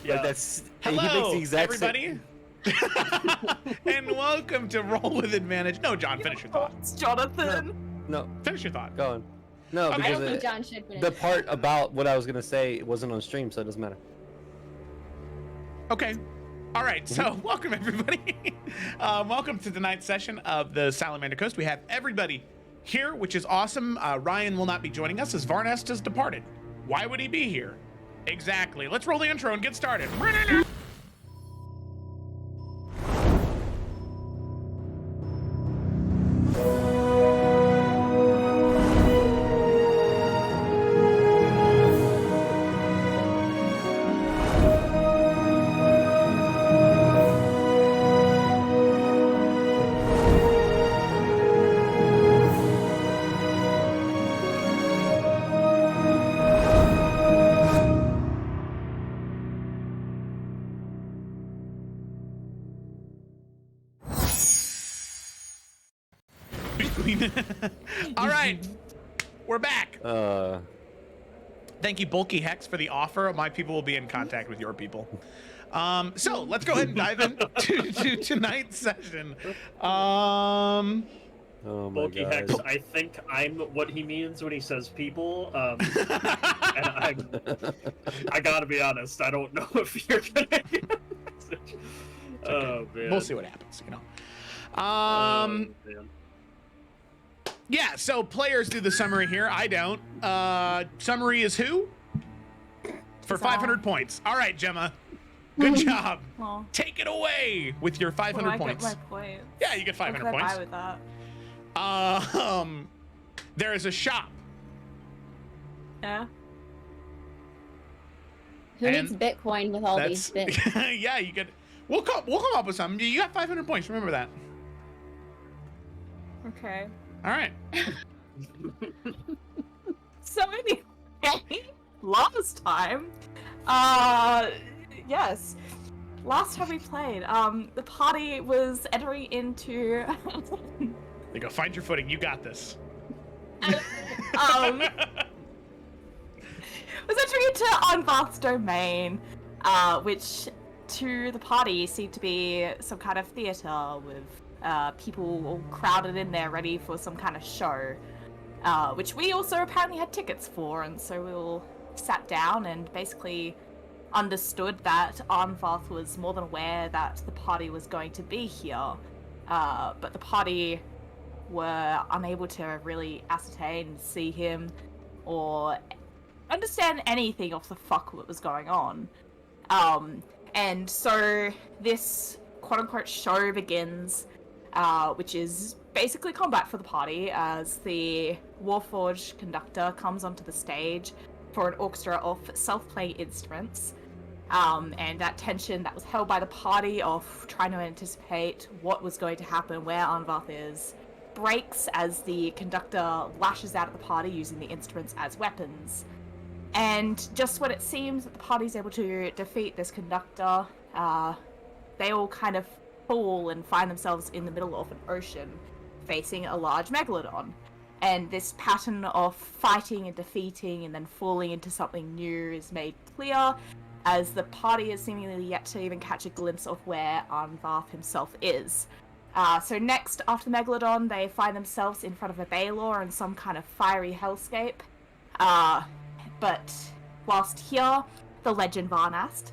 Yeah. Like that's Hello, he makes the exact everybody. And welcome to Roll with Advantage. No, John, finish your thought. Jonathan. No, Finish your thought. go on. No, Okay. I because don't think John should finish. the part about what I was gonna say wasn't on stream, so it doesn't matter. Okay. All right. So, welcome everybody. Welcome to tonight's session of the Salamander Coast. We have everybody here, which is awesome. Ryan will not be joining us as Varnest has departed. Why would he be here? Exactly. Let's roll the intro and get started. All right. We're back. Thank you, Bulky Hex, for the offer. My people will be in contact with your people. So let's go ahead and dive into tonight's session. Oh my Bulky God. Hex, I think I'm what he means when he says people. And I gotta be honest, I don't know if you're gonna get a message. Okay. Oh man. We'll see what happens, you know. Man. Yeah, so players do the summary here. I don't. Summary is who? For 500 points. All right, Gemma. Good job. Well, Take it away with your 500 I points. get my points. Yeah, you get 500 What could I points. buy with that? There is a shop. Yeah. Who And needs Bitcoin with all these bits? Yeah, you get. We'll come up with something. You got 500 points. Remember that. Okay. All right. So anyway, last time, yes, last time we played, the party was entering into, You go. Find your footing. You got this. was entering into Anvarth's domain, which to the party seemed to be some kind of theater with people all crowded in there ready for some kind of show, which we also apparently had tickets for, and so we all sat down and basically understood that Anvarth was more than aware that the party was going to be here, but the party were unable to really ascertain, see him, or understand anything of the fuck what was going on. And so this quote-unquote show begins, which is basically combat for the party, as the Warforged conductor comes onto the stage for an orchestra of self-playing instruments. And that tension that was held by the party of trying to anticipate what was going to happen, where Anvarth is, breaks as the conductor lashes out at the party using the instruments as weapons. And just when it seems that the party's able to defeat this conductor, they all kind of fall and find themselves in the middle of an ocean, facing a large megalodon. And this pattern of fighting and defeating and then falling into something new is made clear, as the party is seemingly yet to even catch a glimpse of where Anvarth himself is. So next, after the megalodon, they find themselves in front of a Baylor in some kind of fiery hellscape. But whilst here, the legend Varnast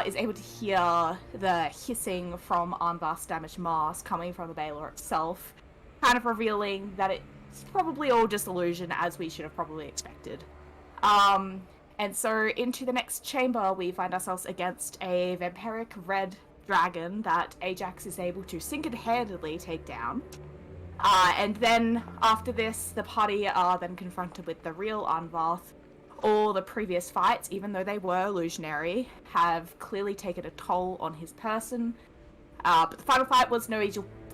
is able to hear the hissing from Anvarth's damaged mast coming from the Baylor itself, kind of revealing that it's probably all just illusion, as we should have probably expected. And so into the next chamber, we find ourselves against a vampiric red dragon that Ajax is able to single-handedly take down. And then after this, the party are then confronted with the real Anvarth. All the previous fights, even though they were illusionary, have clearly taken a toll on his person. But the final fight was no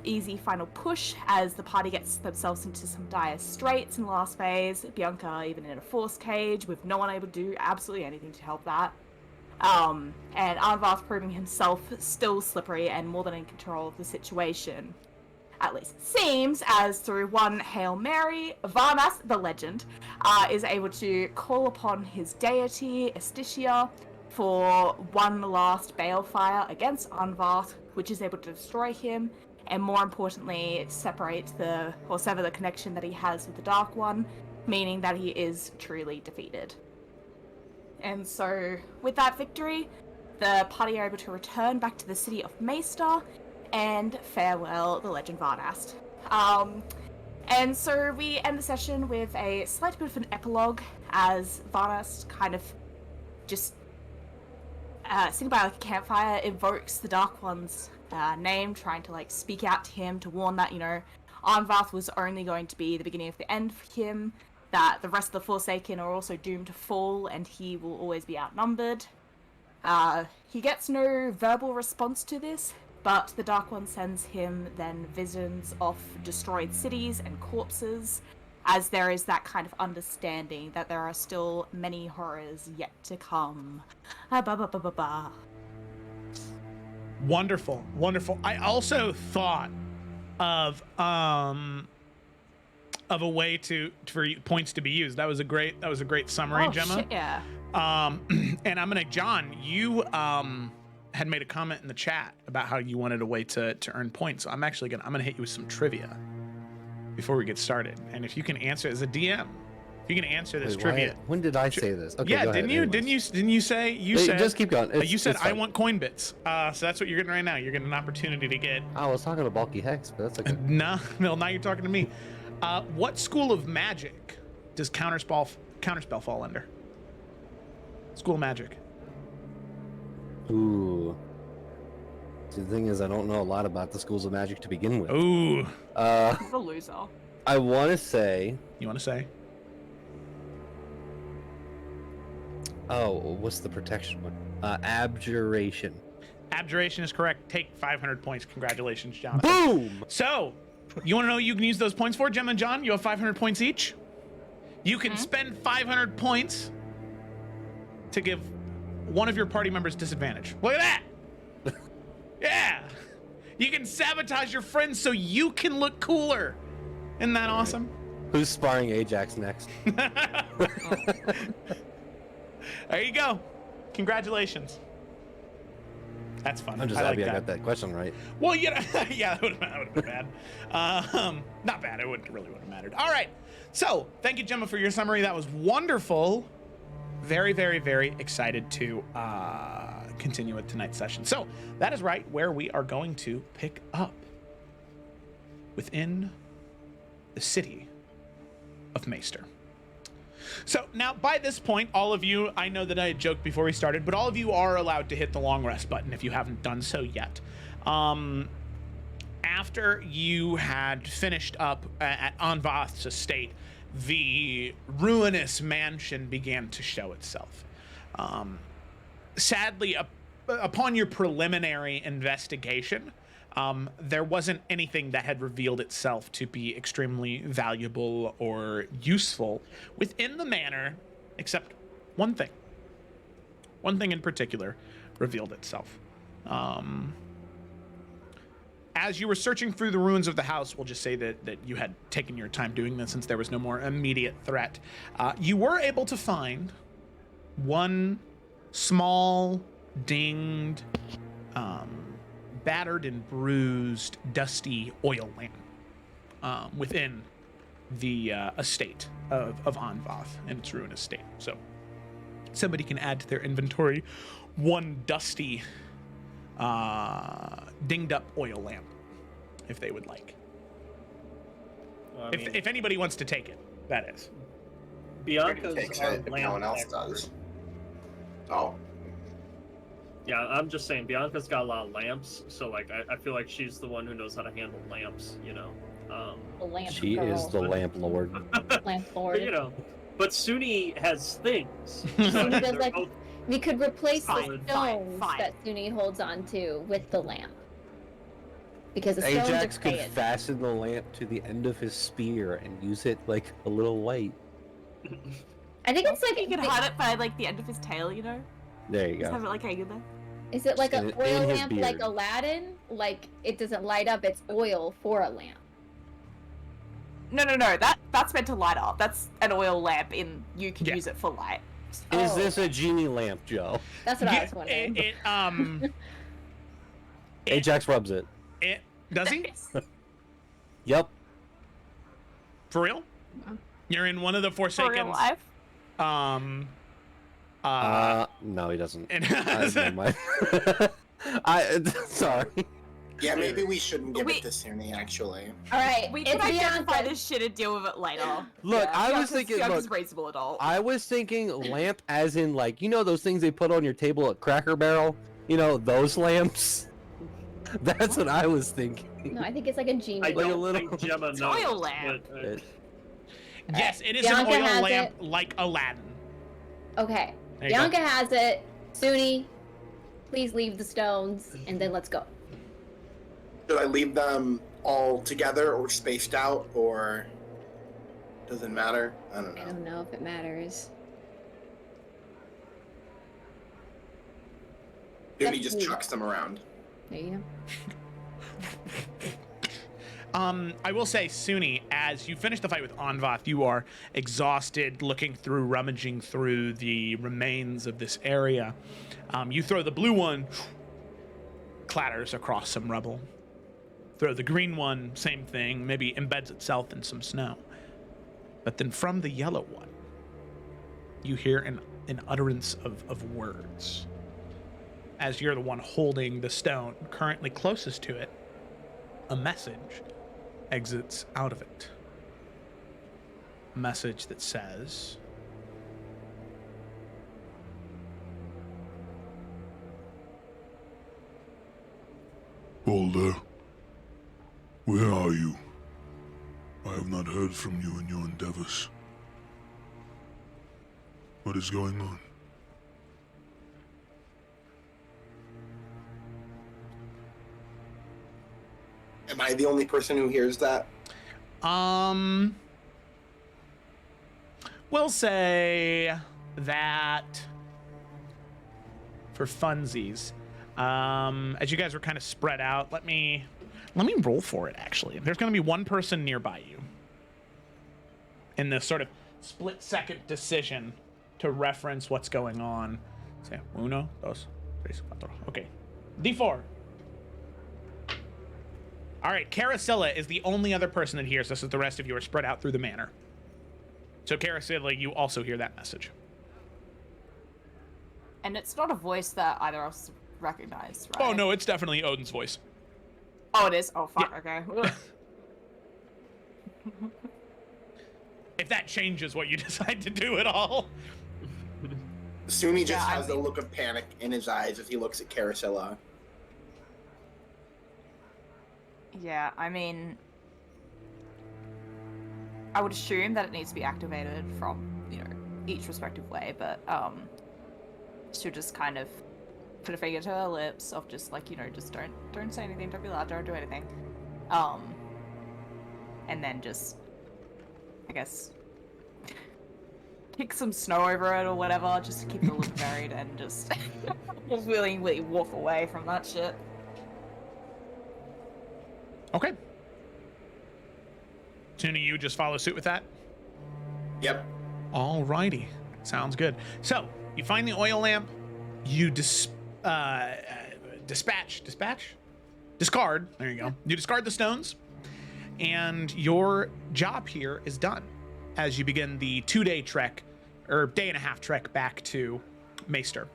easy final push, as the party gets themselves into some dire straits in the last phase. Bianca even in a force cage, with no one able to do absolutely anything to help that. And Anvarth proving himself still slippery and more than in control of the situation. At least it seems, as through one Hail Mary, Varnas, the legend, is able to call upon his deity, Estitia, for one last balefire against Anvarth, which is able to destroy him, and more importantly, sever the connection that he has with the Dark One, meaning that he is truly defeated. And so, with that victory, the party are able to return back to the city of Maester and farewell the Legend Varnast. And so we end the session with a slight bit of an epilogue as Varnast kind of just sitting by like a campfire invokes the Dark One's name, trying to like speak out to him to warn that, Arnvarth was only going to be the beginning of the end for him, that the rest of the Forsaken are also doomed to fall and he will always be outnumbered. He gets no verbal response to this, but the Dark One sends him then visions of destroyed cities and corpses, as there is that kind of understanding that there are still many horrors yet to come. Wonderful, wonderful. I also thought of a way for points to be used. That was a great summary, Gemma. Shit, yeah. And I'm gonna, John, you had made a comment in the chat about how you wanted a way to earn points. So I'm gonna hit you with some trivia before we get started. And if you can answer as a DM, if you can answer this trivia. When did I say this? Okay, yeah, go didn't ahead, you? anyways. Didn't you say you said? Just keep going. You said it's I fine. want coin bits. So that's what you're getting right now. You're getting an opportunity to get. I was talking to Bulky Hex, but that's okay. No, now you're talking to me. What school of magic does counterspell fall under? School of magic. Ooh. See, the thing is, I don't know a lot about the schools of magic to begin with. Ooh. He's a loser. I want to say. You want to say? Oh, what's the protection one? Abjuration. Abjuration is correct. Take 500 points. Congratulations, John. Boom! So, you want to know what you can use those points for, Gemma and John? You have 500 points each. You can spend 500 points to give one of your party members disadvantage. Look at that! Yeah! You can sabotage your friends so you can look cooler. Isn't that awesome? Who's sparring Ajax next? There you go. Congratulations. That's fun. I'm just happy I got that question right. Well, yeah, that would have been bad. Not bad. It really wouldn't have mattered. All right. So, thank you, Gemma, for your summary. That was wonderful. Very, very, very excited to continue with tonight's session. So, that is right where we are going to pick up within the city of Maester. So now by this point, all of you, I know that I had joked before we started, but all of you are allowed to hit the long rest button if you haven't done so yet. After you had finished up at Anvath's estate, the ruinous mansion began to show itself. Sadly, upon your preliminary investigation, there wasn't anything that had revealed itself to be extremely valuable or useful within the manor, except one thing. One thing in particular revealed itself. As you were searching through the ruins of the house, we'll just say that you had taken your time doing this since there was no more immediate threat. You were able to find one small, dinged, battered and bruised, dusty oil lamp within the estate of Anvath and its ruinous estate. So somebody can add to their inventory one dusty, dinged up oil lamp if they would like. Well, if anybody wants to take it, that is. Bianca's takes our it if lamp no one else expert. does. Oh. Yeah, I'm just saying, Bianca's got a lot of lamps, so like I feel like she's the one who knows how to handle lamps, you know. The lamp She girl. is the lamp lord. Lamp But, lord. you know, but Suni has things. So Suni does, they're like, both We could replace the Fine, stones fine. that Suni holds on to with the lamp. Because the stones Ajax are could quiet. fasten the lamp to the end of his spear and use it like a little light. I think it's like You can hide it by like the end of his tail, you know? There you Just have go. it like hanging there. Is it like an In oil his lamp like beard. Aladdin? Like it doesn't light up, it's oil for a lamp. No. That's meant to light up. That's an oil lamp you can Yeah. use it for light. Is Oh, this a genie lamp, Joe? That's what I was wondering. Ajax rubs it. It does he? Yep. For real? You're in one of the For real Forsakens. life. No, he doesn't. And Never mind. Sorry. Yeah, maybe we shouldn't give Wait. it to Sunny, actually. All right, We it's can identify Bianca. this shit and deal with it later. Look, I was Bianca's- thinking- Bianca's look, a reasonable adult. I was thinking lamp as in, like, you know those things they put on your table at Cracker Barrel? You know, those lamps? That's what I was thinking. No, I think it's like a genie. I Like a don't little- think Gemma It's knows. oil lamp. but, yes, it is Bianca an oil has lamp like Aladdin. Okay, There you Bianca has it. Sunny, please leave the stones, and then let's go. Should I leave them all together or spaced out, or doesn't matter? I don't I know. don't know if it matters. Sunny That's just me. chucks them around. There you go. I will say, Sunny, as you finish the fight with Anvath, you are exhausted, looking through, rummaging through the remains of this area. You throw the blue one, clatters across some rubble. Throw the green one, same thing, maybe embeds itself in some snow. But then from the yellow one, you hear an utterance of words. As you're the one holding the stone, currently closest to it, a message exits out of it. A message that says, Boulder, where are you? I have not heard from you in your endeavors. What is going on? Am I the only person who hears that? we'll say that for funsies, as you guys were kind of spread out, let me roll for it. Actually, there's going to be one person nearby you in this sort of split-second decision to reference what's going on. Say uno, dos, tres, cuatro. Okay, D4. All right, Caracilla is the only other person that hears this, as the rest of you are spread out through the manor. So, Caracilla, you also hear that message. And it's not a voice that either of us recognize, right? Oh, no, it's definitely Odin's voice. Oh, it is? Oh, fuck, okay. If that changes what you decide to do at all. Sunny just Yeah, I has a mean- look of panic in his eyes as he looks at Caracilla. Yeah, I mean, I would assume that it needs to be activated from, each respective way, but, she'll just kind of put a finger to her lips of just like, just don't say anything, don't be loud, don't do anything. And then just, I guess, kick some snow over it or whatever, just to keep the lip buried and just willingly walk away from that shit. Okay. Tuna, you just follow suit with that? Yep. Alrighty. Sounds good. So, you find the oil lamp, you discard, there you go. You discard the stones, and your job here is done as you begin the 2-day trek, or day-and-a-half trek back to Maester.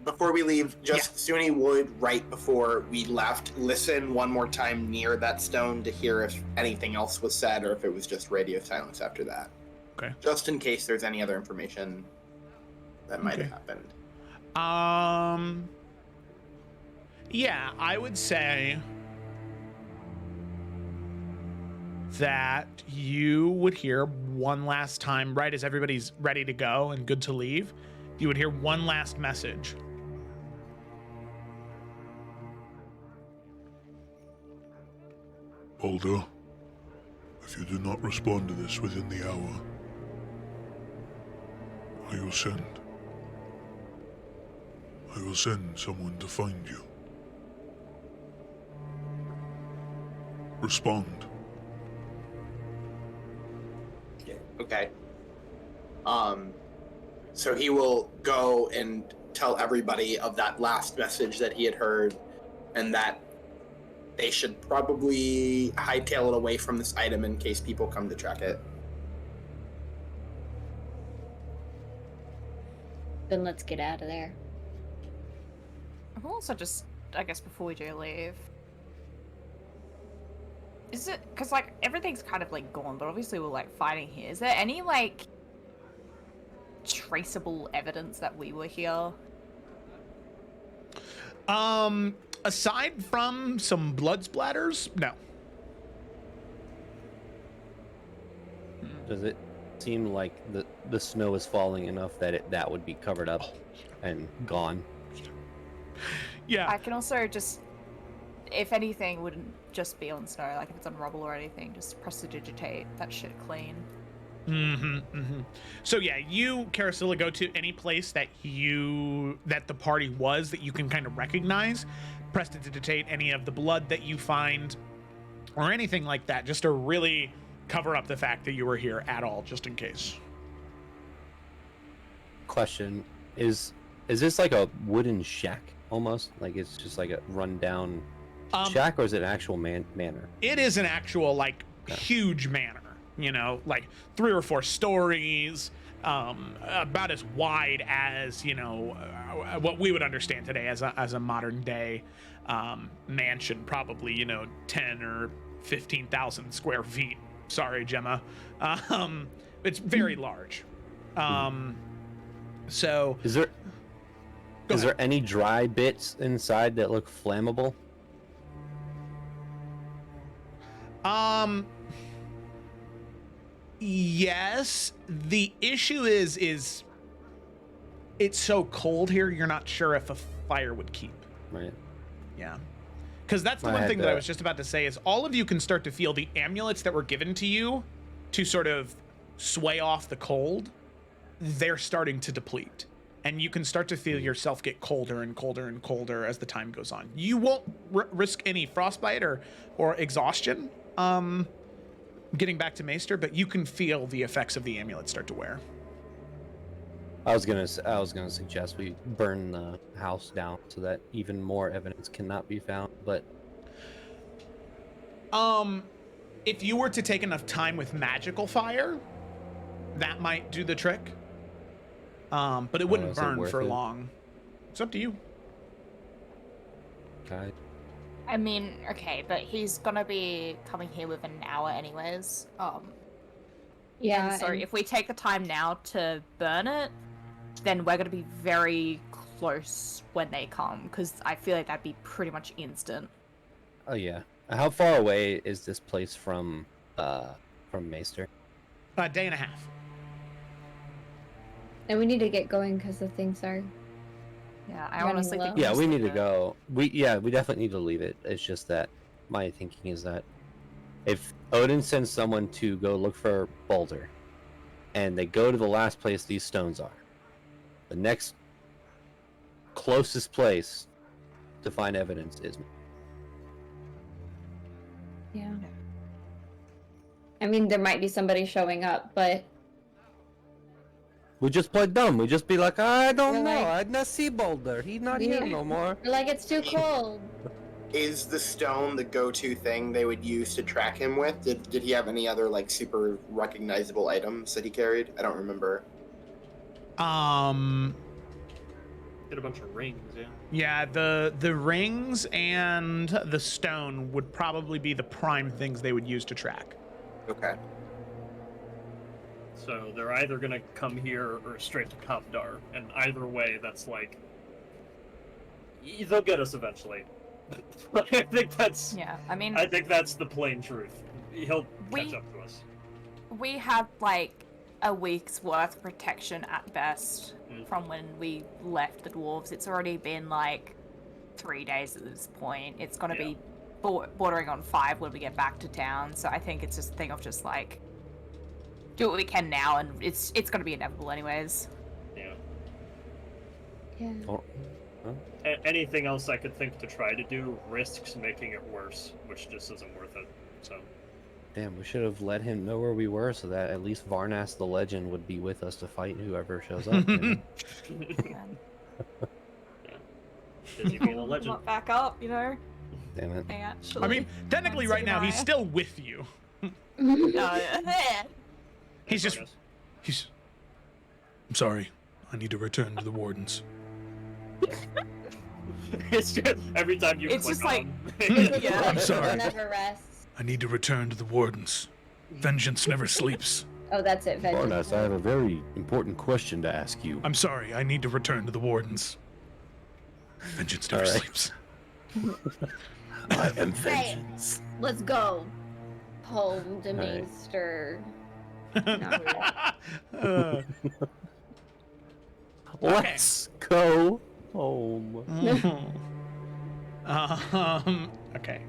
Before we leave, just Sunny would, right before we left, listen one more time near that stone to hear if anything else was said or if it was just radio silence after that. Okay. Just in case there's any other information that might have happened. Yeah, I would say that you would hear one last time, right as everybody's ready to go and good to leave, you would hear one last message. Boulder, if you do not respond to this within the hour, I will send someone to find you. Respond. Okay. So he will go and tell everybody of that last message that he had heard, and that they should probably hightail it away from this item in case people come to track it. Then let's get out of there. I'm also just, I guess, before we do leave, is it because like everything's kind of like gone, but obviously we're like fighting here. Is there any like traceable evidence that we were here? Aside from some blood splatters, no. Does it seem like the snow is falling enough that that would be covered up and gone? Yeah. I can also just, if anything, wouldn't just be on snow. Like if it's on rubble or anything, just prestidigitate that shit clean. So yeah, you, Carasilla, go to any place that the party was that you can kind of recognize, prestidigitate any of the blood that you find, or anything like that, just to really cover up the fact that you were here at all, just in case. Question: Is this like a wooden shack almost? Like it's just like a rundown shack, or is it an actual manor? It is an actual like huge manor. You know, like 3 or 4 stories, about as wide as, you know, what we would understand today as a modern day mansion, probably, you know, 10 or 15,000 square feet. Sorry, Gemma. It's very large. So Is there any dry bits inside that look flammable? Yes. The issue is it's so cold here, you're not sure if a fire would keep. Right. Yeah. Because that's the I one had thing that I that. was just about to say is all of you can start to feel the amulets that were given to you to sort of sway off the cold. They're starting to deplete. And you can start to feel yourself get colder and colder and colder as the time goes on. You won't risk any frostbite or exhaustion getting back to Maester, but you can feel the effects of the amulet start to wear. I was gonna suggest we burn the house down so that even more evidence cannot be found. But if you were to take enough time with magical fire, that might do the trick. But it wouldn't is it burn worth for it? long. It's up to you. okay. I mean, okay, but he's gonna be coming here within an hour anyways. Yeah. And so and- if we take the time now to burn it, then we're gonna be very close when they come, because I feel like that'd be pretty much instant. Oh yeah. How far away is this place from Maester? A day and a half. And we need to get going because the things are. Yeah, I Running honestly low. think. Yeah, just we leave need to it. go. We definitely need to leave it. It's just that my thinking is that if Odin sends someone to go look for Boulder, and they go to the last place these stones are, the next closest place to find evidence is. Yeah. I mean, there might be somebody showing up, but We just play dumb. We just be like, I don't We're know. like- I not see Boulder. He's not here no more. we're like, it's too cold. Is the stone the go-to thing they would use to track him with? Did he have any other like super recognizable items that he carried? I don't remember. Get a bunch of rings, yeah. Yeah, the rings and the stone would probably be the prime things they would use to track. Okay. So they're either gonna come here or straight to Kavdar, and either way, that's like they'll get us eventually. I think that's Yeah, I mean, I think that's the plain truth. He'll We- catch up to us. we had like a week's worth of protection at best Mm. from when we left the dwarves. It's already been like 3 days at this point. It's gonna Yeah. be bordering on 5 when we get back to town. So I think it's just a thing of just like do what we can now, and it's gonna be inevitable anyways. Yeah. Yeah. Oh, Anything else I could think to try to do risks making it worse, which just isn't worth it. So Damn, we should have let him know where we were so that at least Varnas the legend would be with us to fight whoever shows up. You know? Busy being a Hold legend. him back up, you know. Damn it. Actually, I mean, technically, right now he's Nehemiah. still with you. Oh, yeah. He's just. Vargas. He's. I'm sorry. I need to return to the wardens. It's just every time you It's click just like- on Yeah. I'm sorry. Never rests. I need to return to the wardens. Vengeance never sleeps. Oh, that's it. Varnas, I have a very important question to ask you. I'm sorry. I need to return to the wardens. Vengeance never All right. sleeps. I am Hey, let's go. Home to All right. Mainster. Not really. Let's go home. Okay.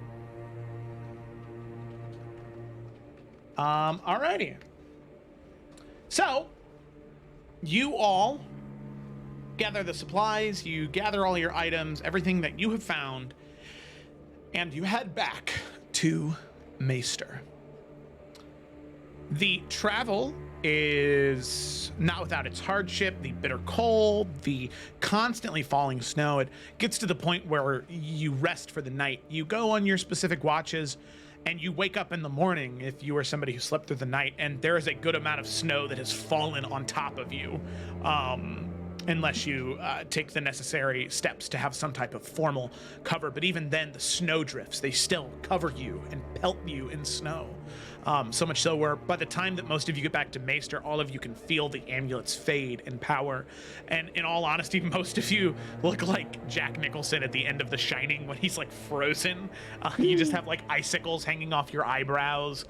Alrighty. So, you all gather the supplies, you gather all your items, everything that you have found, and you head back to Maester. The travel is not without its hardship, the bitter cold, the constantly falling snow. It gets to the point where you rest for the night. You go on your specific watches and you wake up in the morning if you are somebody who slept through the night and there is a good amount of snow that has fallen on top of you. Unless you take the necessary steps to have some type of formal cover. But even then, the snow drifts, they still cover you and pelt you in snow. So much so where by the time that most of you get back to Maester, all of you can feel the amulets fade in power. And in all honesty, most of you look like Jack Nicholson at the end of The Shining when he's like frozen. You just have like icicles hanging off your eyebrows.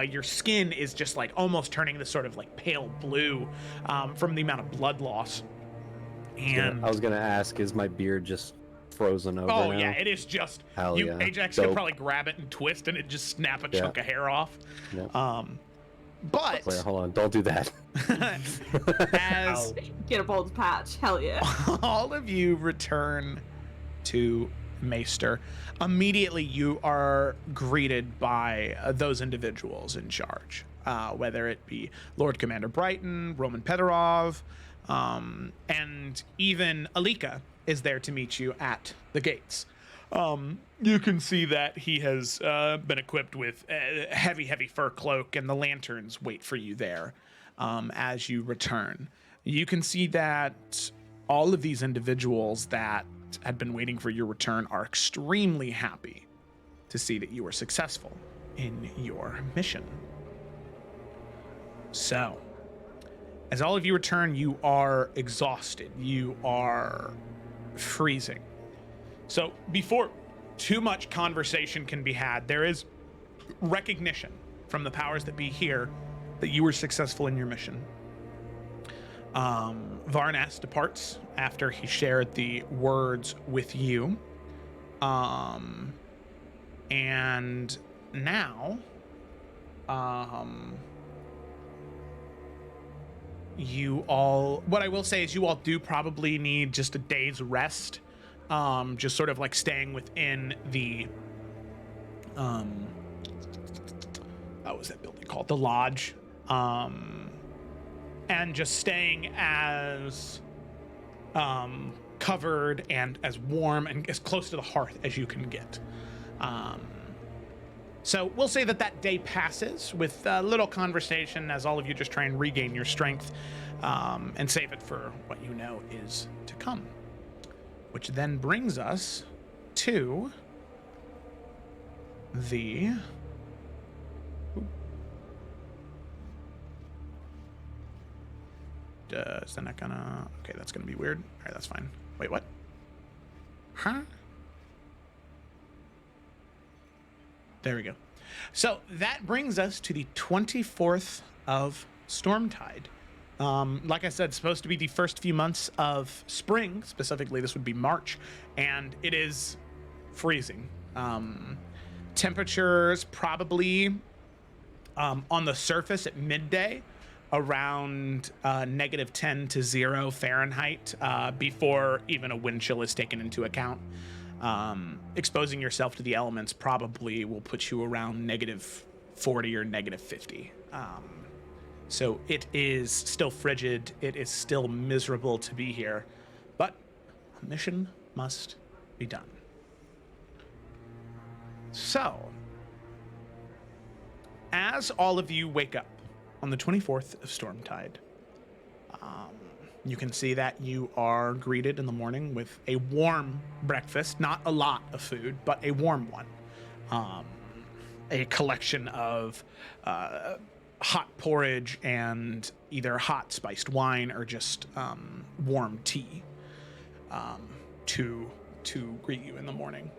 Your skin is just like almost turning this sort of like pale blue from the amount of blood loss. And I was gonna ask, is my beard just frozen over oh now? yeah, it is just Hell you. yeah. Ajax could Dope. probably grab it and twist, and it just snap a Yeah. chunk of hair off. Yep. But Wait, hold on, don't do that. as Get a bold patch. Hell yeah. all of you return to Maester, immediately you are greeted by those individuals in charge, whether it be Lord Commander Brighton, Roman Pedorov, and even Alika is there to meet you at the gates. You can see that he has been equipped with a heavy fur cloak, and the lanterns wait for you there as you return. You can see that all of these individuals that had been waiting for your return are extremely happy to see that you were successful in your mission. So, as all of you return, you are exhausted. You are freezing. So, before too much conversation can be had, there is recognition from the powers that be here that you were successful in your mission. Varnas departs after he shared the words with you. And now, you all, what I will say is you all do probably need just a day's rest. Just sort of like staying within the, what was that building called? The lodge. And just staying as covered and as warm and as close to the hearth as you can get. So we'll say that that day passes with a little conversation as all of you just try and regain your strength and save it for what you know is to come. Which then brings us to the... is that not gonna... Okay, that's gonna be weird. All right, that's fine. Wait, what? Huh? There we go. So that brings us to the 24th of Stormtide. Like I said, it's supposed to be the first few months of spring. Specifically, this would be March, and it is freezing. Temperatures probably on the surface at midday around -10 to 0 Fahrenheit before even a wind chill is taken into account. Exposing yourself to the elements probably will put you around -40 or -50. So it is still frigid. It is still miserable to be here, but a mission must be done. So, as all of you wake up on the 24th of Stormtide, you can see that you are greeted in the morning with a warm breakfast. Not a lot of food, but a warm one. A collection of hot porridge and either hot spiced wine or just warm tea to greet you in the morning.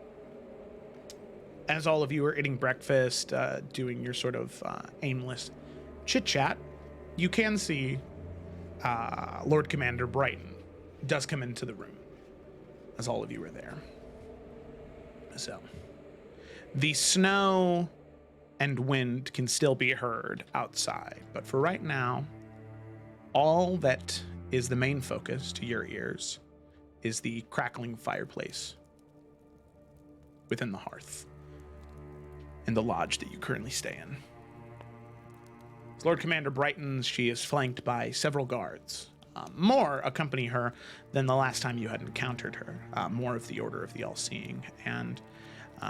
As all of you are eating breakfast, doing your sort of aimless chit-chat, you can see Lord Commander Brighton does come into the room as all of you are there. So, the snow and wind can still be heard outside, but for right now, all that is the main focus to your ears is the crackling fireplace within the hearth in the lodge that you currently stay in. As Lord Commander Brighton, she is flanked by several guards. More accompany her than the last time you had encountered her, more of the Order of the All-Seeing, and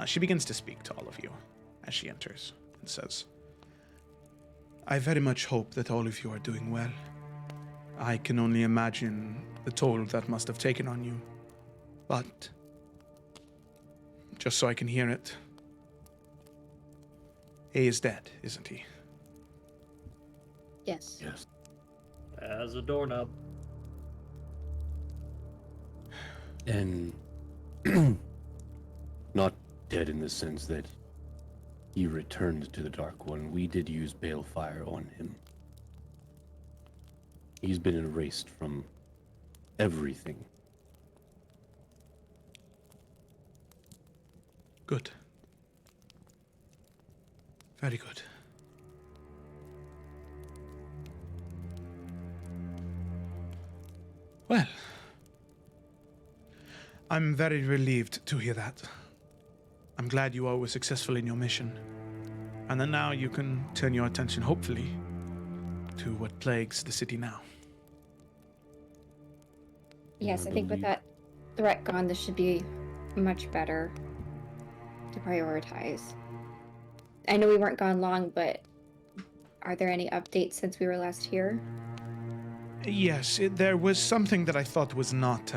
she begins to speak to all of you as she enters and says, I very much hope that all of you are doing well. I can only imagine the toll that must have taken on you. But, just so I can hear it, A is dead, isn't he? Yes. Yes. As a doorknob. And not dead in the sense that he returned to the Dark One. We did use balefire on him. He's been erased from everything. Good. Very good. Well, I'm very relieved to hear that. I'm glad you all were successful in your mission. And then now you can turn your attention, hopefully, to what plagues the city now. Yes, I I think with believe- that threat gone, this should be much better to prioritize. I know we weren't gone long, but are there any updates since we were last here? Yes, there was something that I thought was not,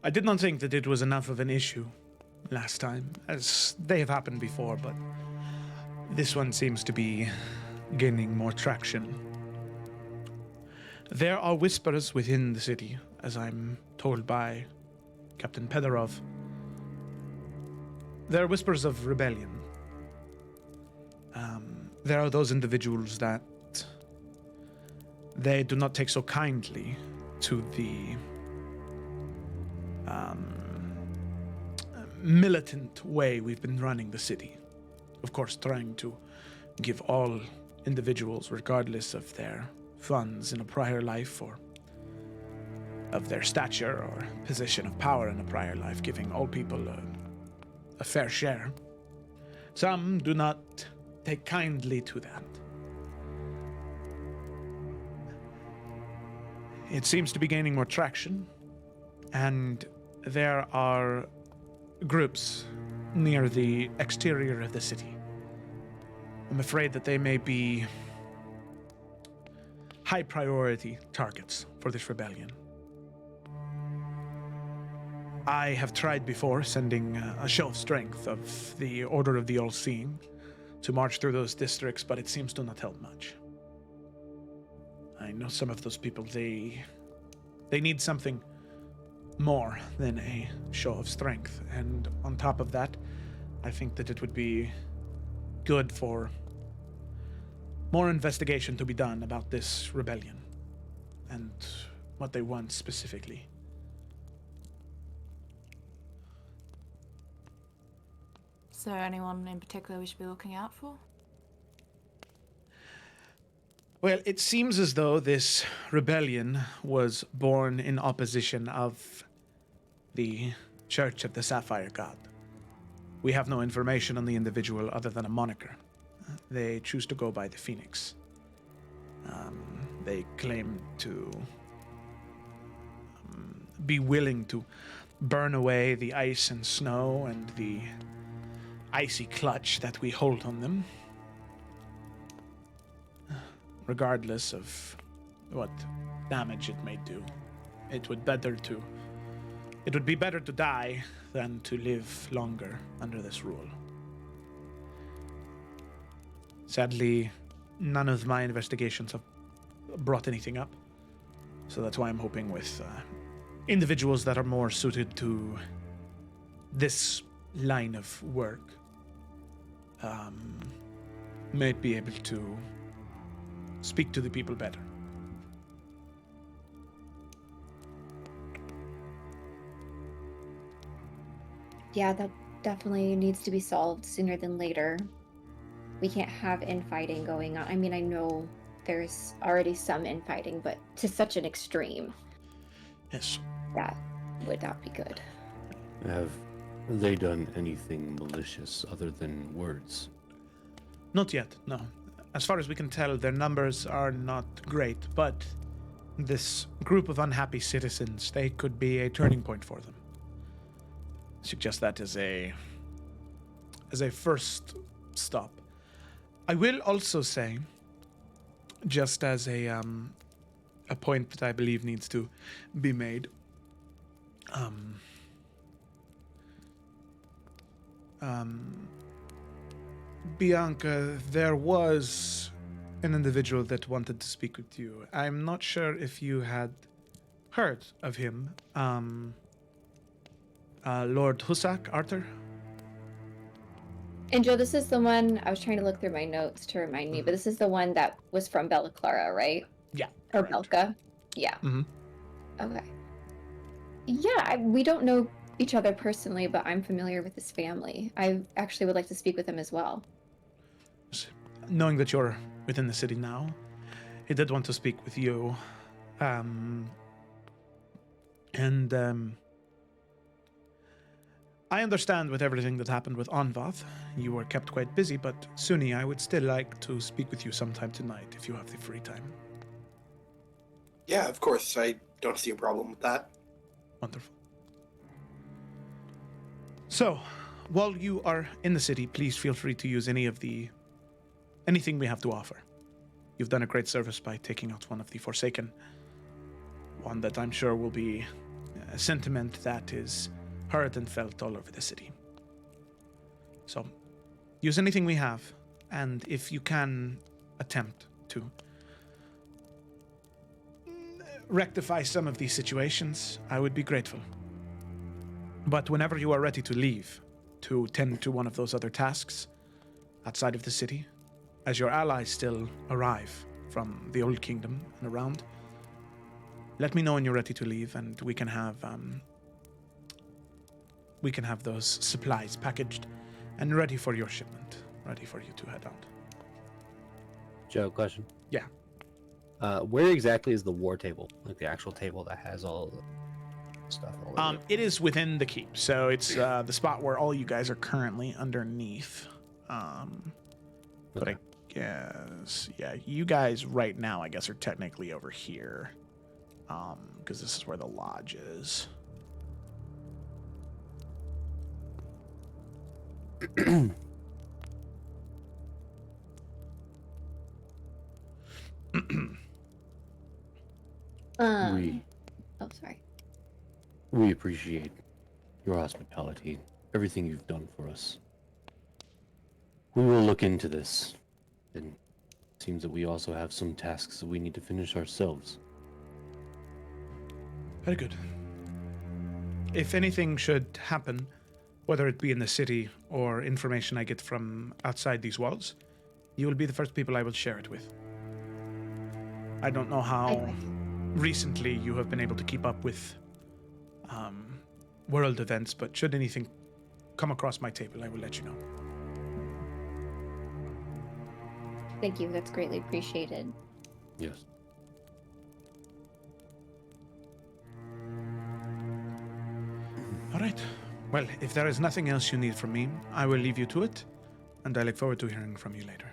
I did not think that it was enough of an issue last time, as they have happened before, but this one seems to be gaining more traction. There are whispers within the city, as I'm told by Captain Pedorov. There are whispers of rebellion. There are those individuals that they do not take so kindly to the militant way we've been running the city. Of course, trying to give all individuals, regardless of their funds in a prior life or of their stature or position of power in a prior life, giving all people a fair share. Some do not take kindly to that. It seems to be gaining more traction, and there are groups near the exterior of the city. I'm afraid that they may be high priority targets for this rebellion. I have tried before sending a show of strength of the Order of the All-Seeing to march through those districts, but it seems to not help much. I know some of those people, they need something more than a show of strength. And on top of that, I think that it would be good for more investigation to be done about this rebellion and what they want specifically. Is there anyone in particular we should be looking out for? Well, it seems as though this rebellion was born in opposition of the Church of the Sapphire God. We have no information on the individual other than a moniker. They choose to go by the Phoenix. They claim to be willing to burn away the ice and snow and the icy clutch that we hold on them, regardless of what damage it may do. It would be better to die than to live longer under this rule. Sadly, none of my investigations have brought anything up, so that's why I'm hoping with individuals that are more suited to this line of work might be able to speak to the people better. Yeah, that definitely needs to be solved sooner than later. We can't have infighting going on. I mean, I know there's already some infighting, but to such an extreme. Yes. That would not be good. Have they done anything malicious other than words? Not yet, no. As far as we can tell, their numbers are not great, but this group of unhappy citizens, they could be a turning point for them. I suggest that as a first stop. I will also say, just as a point that I believe needs to be made, Bianca, there was an individual that wanted to speak with you. I'm not sure if you had heard of him. Lord Husak, Arthur? And Joe, this is the one, I was trying to look through my notes to remind me, but this is the one that was from Bella Clara, right? Yeah. Or correct. Belka? Yeah. Mhm. Okay. Yeah, we don't know each other personally, but I'm familiar with his family. I actually would like to speak with him as well. Knowing that you're within the city now, he did want to speak with you. I understand with everything that happened with Anvath, you were kept quite busy, but Suni, I would still like to speak with you sometime tonight if you have the free time. Yeah, of course. I don't see a problem with that. Wonderful. So, while you are in the city, please feel free to use anything we have to offer. You've done a great service by taking out one of the Forsaken, one that I'm sure will be a sentiment that is heard and felt all over the city. So, use anything we have, and if you can attempt to rectify some of these situations, I would be grateful. But whenever you are ready to leave, to tend to one of those other tasks outside of the city, as your allies still arrive from the Old Kingdom and around, let me know when you're ready to leave, and we can have those supplies packaged and ready for your shipment, ready for you to head out. Joe, question. Yeah. Where exactly is the war table? Like the actual table that has all the stuff all over it? It is within the keep, so it's the spot where all you guys are currently underneath. But I guess, yeah, you guys right now, I guess, are technically over here, because this is where the lodge is. Oh, sorry. We appreciate your hospitality, everything you've done for us. We will look into this. And it seems that we also have some tasks that we need to finish ourselves. Very good. If anything should happen, whether it be in the city or information I get from outside these walls, you will be the first people I will share it with. I don't know how recently you have been able to keep up with world events, but should anything come across my table, I will let you know. Thank you. That's greatly appreciated. Yes. All right. Well, if there is nothing else you need from me, I will leave you to it, and I look forward to hearing from you later.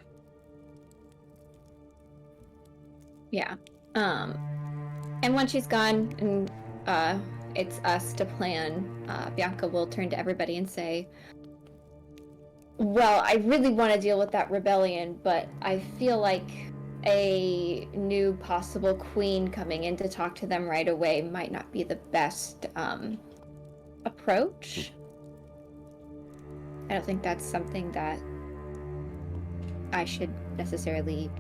Yeah. And once she's gone and it's us to plan, Bianca will turn to everybody and say, well, I really want to deal with that rebellion, but I feel like a new possible queen coming in to talk to them right away might not be the best approach. I don't think that's something that I should necessarily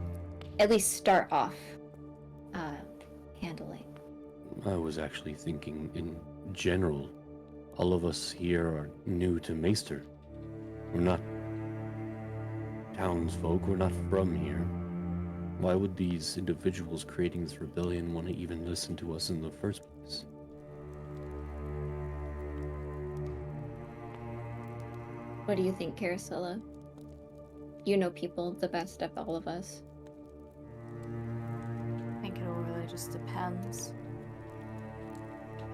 at least start off handling. I was actually thinking in general, all of us here are new to Maester. We're not townsfolk, we're not from here. Why would these individuals creating this rebellion want to even listen to us in the first place? What do you think, Carasilla? You know people the best of all of us. I think it all really just depends.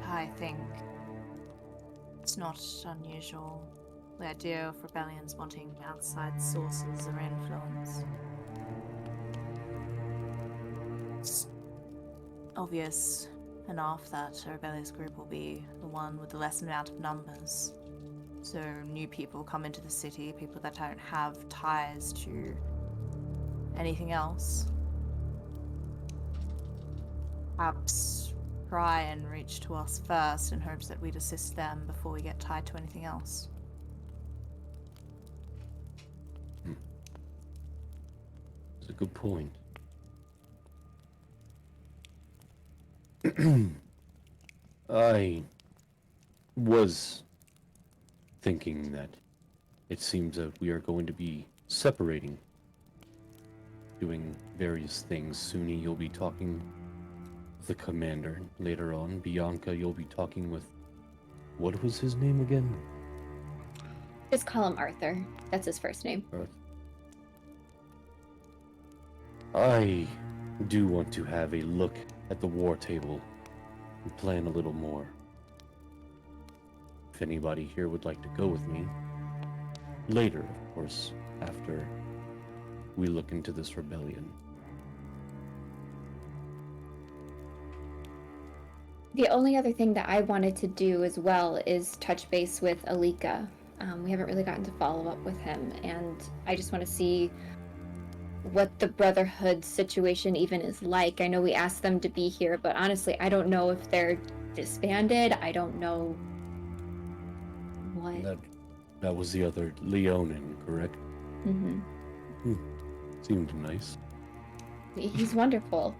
I think it's not unusual, the idea of rebellions wanting outside sources or influence. It's obvious enough that a rebellious group will be the one with the less amount of numbers. So new people come into the city, people that don't have ties to anything else. Perhaps try and reach to us first in hopes that we'd assist them before we get tied to anything else. That's a good point. I was thinking that it seems that we are going to be separating, doing various things. Suni, you'll be talking with the commander. Later on, Bianca, you'll be talking with... What was his name again? Just call him Arthur. That's his first name. I do want to have a look at the war table and plan a little more. If anybody here would like to go with me, later, of course, after we look into this rebellion. The only other thing that I wanted to do as well is touch base with Alika. We haven't really gotten to follow up with him, and I just want to see what the Brotherhood situation even is like. I know we asked them to be here, but honestly, I don't know if they're disbanded. I don't know what. That was the other Leonin, correct? Mm-hmm. Seemed nice. He's wonderful.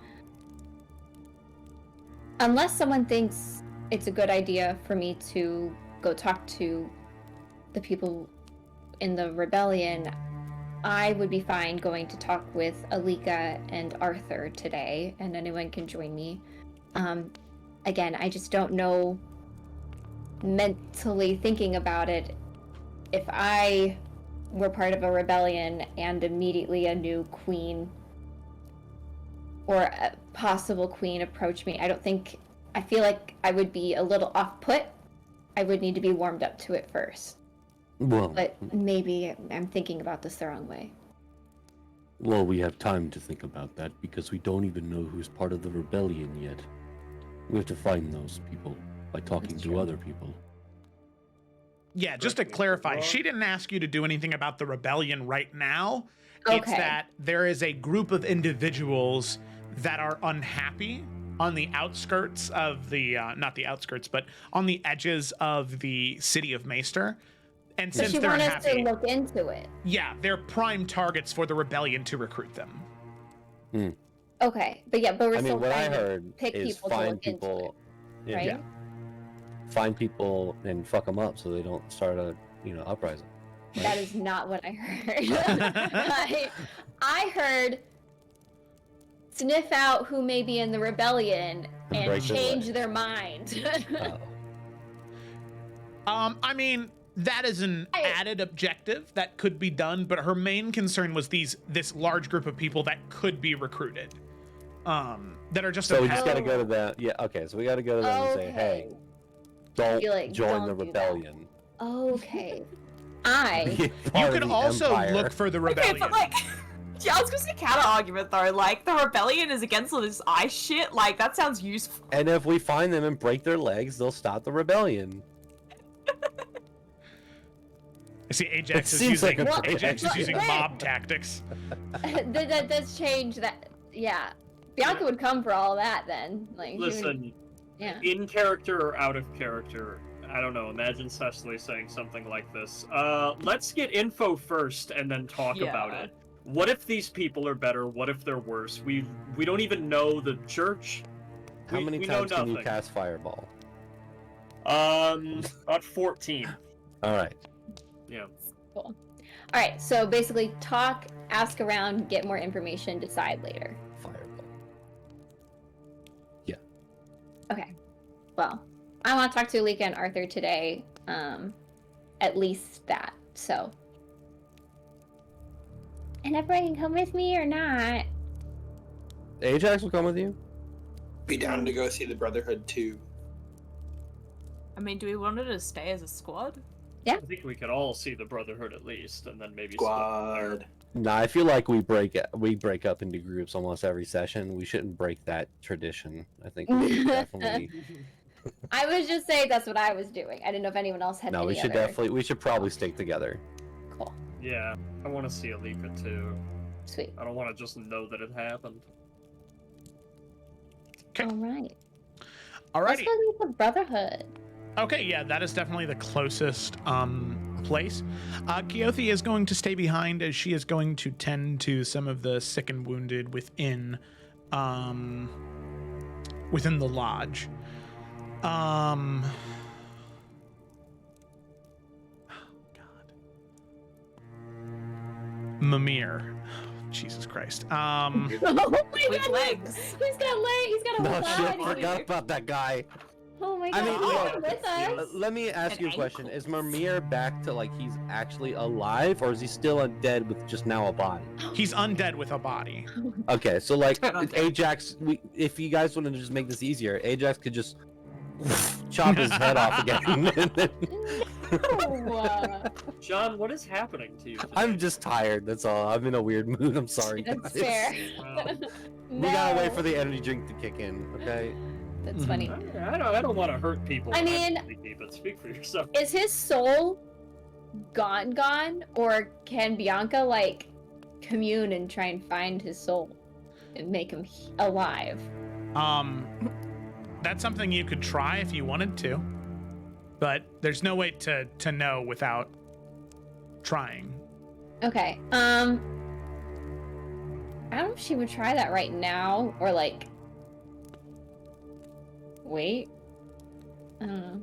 Unless someone thinks it's a good idea for me to go talk to the people in the rebellion, I would be fine going to talk with Alika and Arthur today, and anyone can join me. Again, I just don't know, mentally thinking about it, if I were part of a rebellion and immediately a new queen or a possible queen approached me, I feel like I would be a little off-put. I would need to be warmed up to it first. Well, But maybe I'm thinking about this the wrong way. well, we have time to think about that because we don't even know who's part of the rebellion yet. We have to find those people by talking That's to true. other people. Yeah, just to clarify, she didn't ask you to do anything about the rebellion right now. It's Okay. that there is a group of individuals that are unhappy on the outskirts of the, not the outskirts, but on the edges of the city of Maester. And So since she they're wants us to unhappy, look into it. yeah, they're prime targets for the rebellion to recruit them. Okay, but we're I still mean, what I trying to heard pick is people to find look into people, it, right? Yeah. find people and fuck them up so they don't start a, uprising. That is not what I heard. I heard sniff out who may be in the rebellion and break their change legs. their mind. I mean, that is an added objective that could be done, but her main concern was this large group of people that could be recruited. That are just So we just unhappy. gotta go to that. Yeah, okay. So we gotta go to them and say, hey, don't Be like, join "Don't the do that." rebellion. Okay. I Be You part of could the also Empire. look for the Okay, rebellion. but like, yeah, I was gonna say counter argument though. Like, the rebellion is against all this ice shit. Like, that sounds useful. And if we find them and break their legs, they'll stop the rebellion. I see Ajax It is seems using like a great Ajax is idea. using mob tactics. that does change that. Yeah, Bianca would come for all that then. Like, she would- Listen, yeah. in character or out of character, I don't know. Imagine Cecily saying something like this. Let's get info first and then talk about Yeah. it. What if these people are better? What if they're worse? We don't even know the church. How many we know times can you nothing. cast Fireball? About 14. All right. Yeah. Cool. All right. So basically, talk, ask around, get more information, decide later. Fireball. Okay. Well, I want to talk to Alika and Arthur today. At least that. So. And everybody can come with me or not. Ajax will come with you. Be down to go see the Brotherhood too. I mean, do we want it to stay as a squad? I think we could all see the Brotherhood at least, and then maybe Squad. Nah, I feel like we break up into groups almost every session. We shouldn't break that tradition. I think we should definitely. I was just saying that's what I was doing. I didn't know if anyone else had. No, any we should other... we should probably stick together. Cool. Yeah, I want to see Alika too. Sweet. I don't want to just know that it happened. Okay. All right. Let's Alrighty. go meet the Brotherhood. Okay, yeah, that is definitely the closest place. Keothi is going to stay behind as she is going to tend to some of the sick and wounded within the lodge. Oh God. Mimir. Jesus Christ. Oh my With God, legs. He's got legs. He's got a No whole shit, body. forgot about that guy. Oh my I God. mean, He's look, not with us. Let me ask And you a question: Is ankles. Mimir back to like he's actually alive, or is he still undead with just now a body? He's undead with a body. Okay, so like Okay. Ajax, if you guys want to just make this easier, Ajax could just chop his head off again. No. John, what is happening to you today? I'm just tired. That's all. I'm in a weird mood. I'm sorry. That's guys. fair. Wow. We gotta wait No. for the energy drink to kick in. Okay. That's Mhm. funny. I don't want to hurt people. I when I'm mean- sleepy, but speak for yourself. Is his soul gone, or can Bianca like commune and try and find his soul and make him alive? That's something you could try if you wanted to, but there's no way to know without trying. Okay. I don't know if she would try that right now or like wait. I don't know.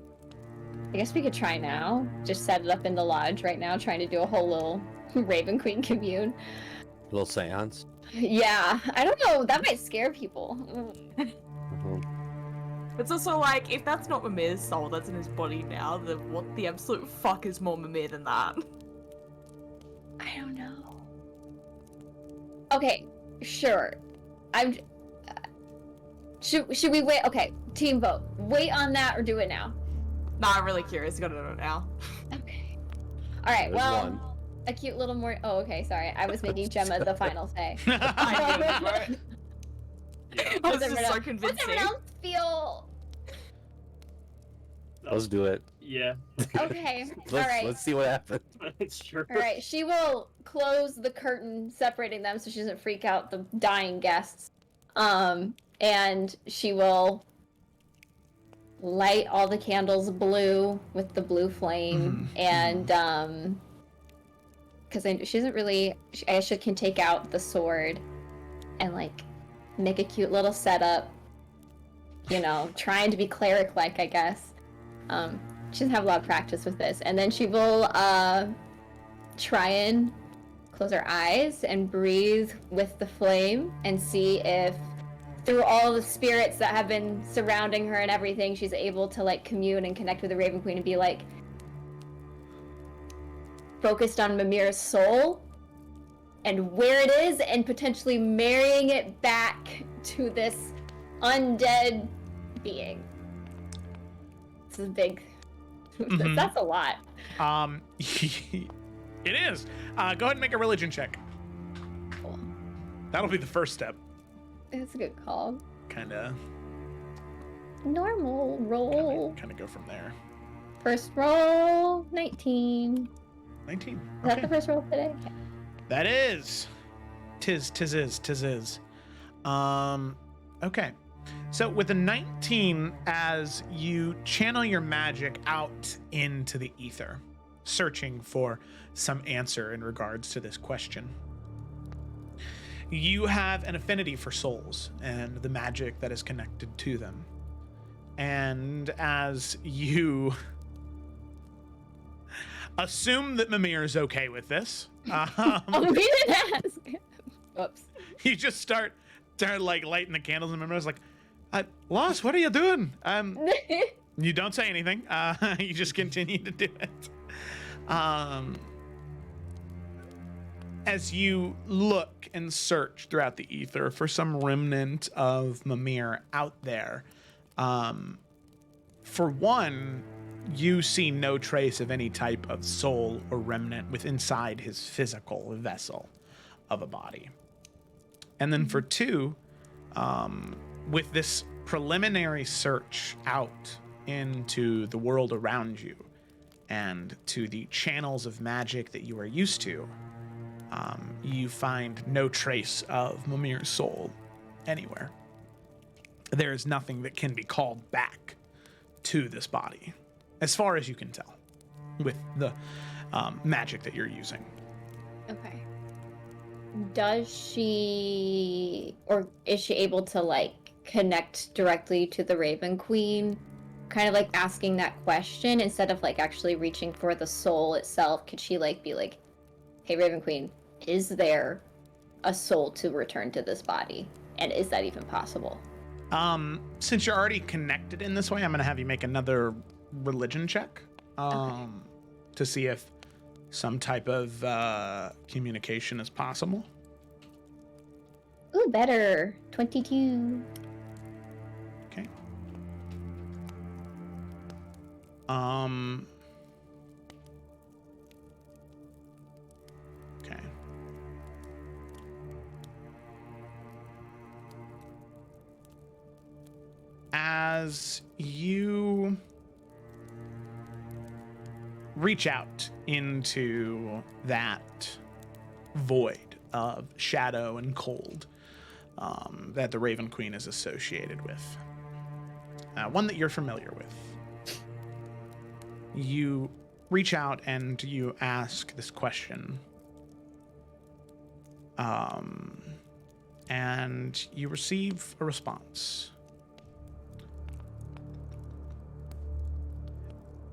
I guess we could try now. Just set it up in the lodge right now, trying to do a whole little Raven Queen commune. Little seance. Yeah, I don't know. That might scare people. Mhm. It's also like, if that's not Mimir's soul that's in his body now, then what the absolute fuck is more Mimir than that? I don't know. Okay, sure. Should we wait? Okay, team vote. Wait on that or do it now. Nah, I'm really curious. Gotta know now. Okay. All right. There's Well, one. a cute little more. Oh, okay. Sorry, I was making Gemma the final say. I knew it, right? Yeah. This Does is everyone so else- convincing. Does everyone else feel? Let's do it. Yeah. Okay. All Let's right. let's see what happens. It's true. All right. She will close the curtain separating them so she doesn't freak out the dying guests. And she will light all the candles blue with the blue flame, and because she doesn't really, I guess she can take out the sword and like make a cute little setup. You know, trying to be cleric-like, I guess. She doesn't have a lot of practice with this, and then she will try and close her eyes and breathe with the flame and see if through all the spirits that have been surrounding her and everything, she's able to like commune and connect with the Raven Queen and be like focused on Mimir's soul and where it is, and potentially marrying it back to this undead being. This is big. Mhm. That's a lot. It is. Go ahead and make a religion check. Cool. That'll be the first step. That's a good call. Kind of Normal roll. go from there. First roll, 19. 19. Is that Okay. the first roll today? Okay. That is. Tis is. Okay. So with a 19, as you channel your magic out into the ether, searching for some answer in regards to this question, you have an affinity for souls and the magic that is connected to them. And as you assume that Mimir is okay with this, Oh, we didn't ask. Whoops. you just start like lighting the candles, and Mimir's like, Lost, what are you doing? You don't say anything. You just continue to do it. As you look and search throughout the ether for some remnant of Mimir out there, for one, you see no trace of any type of soul or remnant with inside his physical vessel of a body. And then for two, with this preliminary search out into the world around you and to the channels of magic that you are used to, you find no trace of Mimir's soul anywhere. There is nothing that can be called back to this body, as far as you can tell, with the magic that you're using. Okay. Does she, or is she able to like connect directly to the Raven Queen? Kind of like asking that question instead of like actually reaching for the soul itself. Could she like be like, hey Raven Queen, is there a soul to return to this body? And is that even possible? Since you're already connected in this way, I'm gonna have you make another religion check to see if some type of communication is possible. Ooh, better. 22. Okay. Okay. As you reach out into that void of shadow and cold that the Raven Queen is associated with, one that you're familiar with, you reach out and you ask this question, and you receive a response.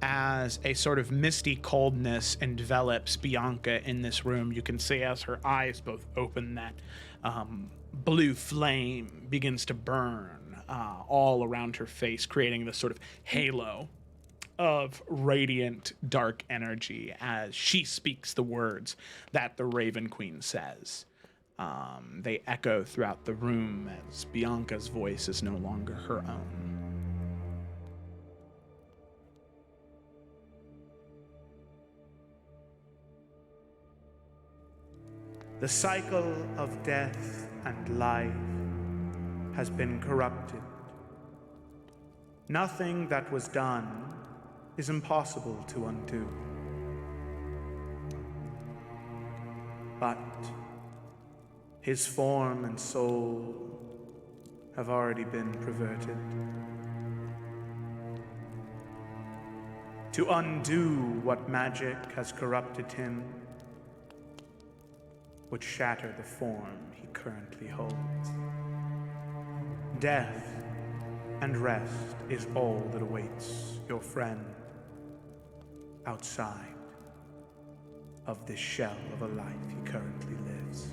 As a sort of misty coldness envelops Bianca in this room, you can see as her eyes both open that blue flame begins to burn all around her face, creating this sort of halo of radiant dark energy as she speaks the words that the Raven Queen says. They echo throughout the room as Bianca's voice is no longer her own. The cycle of death and life has been corrupted. Nothing that was done is impossible to undo. But his form and soul have already been perverted. To undo what magic has corrupted him would shatter the form he currently holds. Death and rest is all that awaits your friend outside of this shell of a life he currently lives.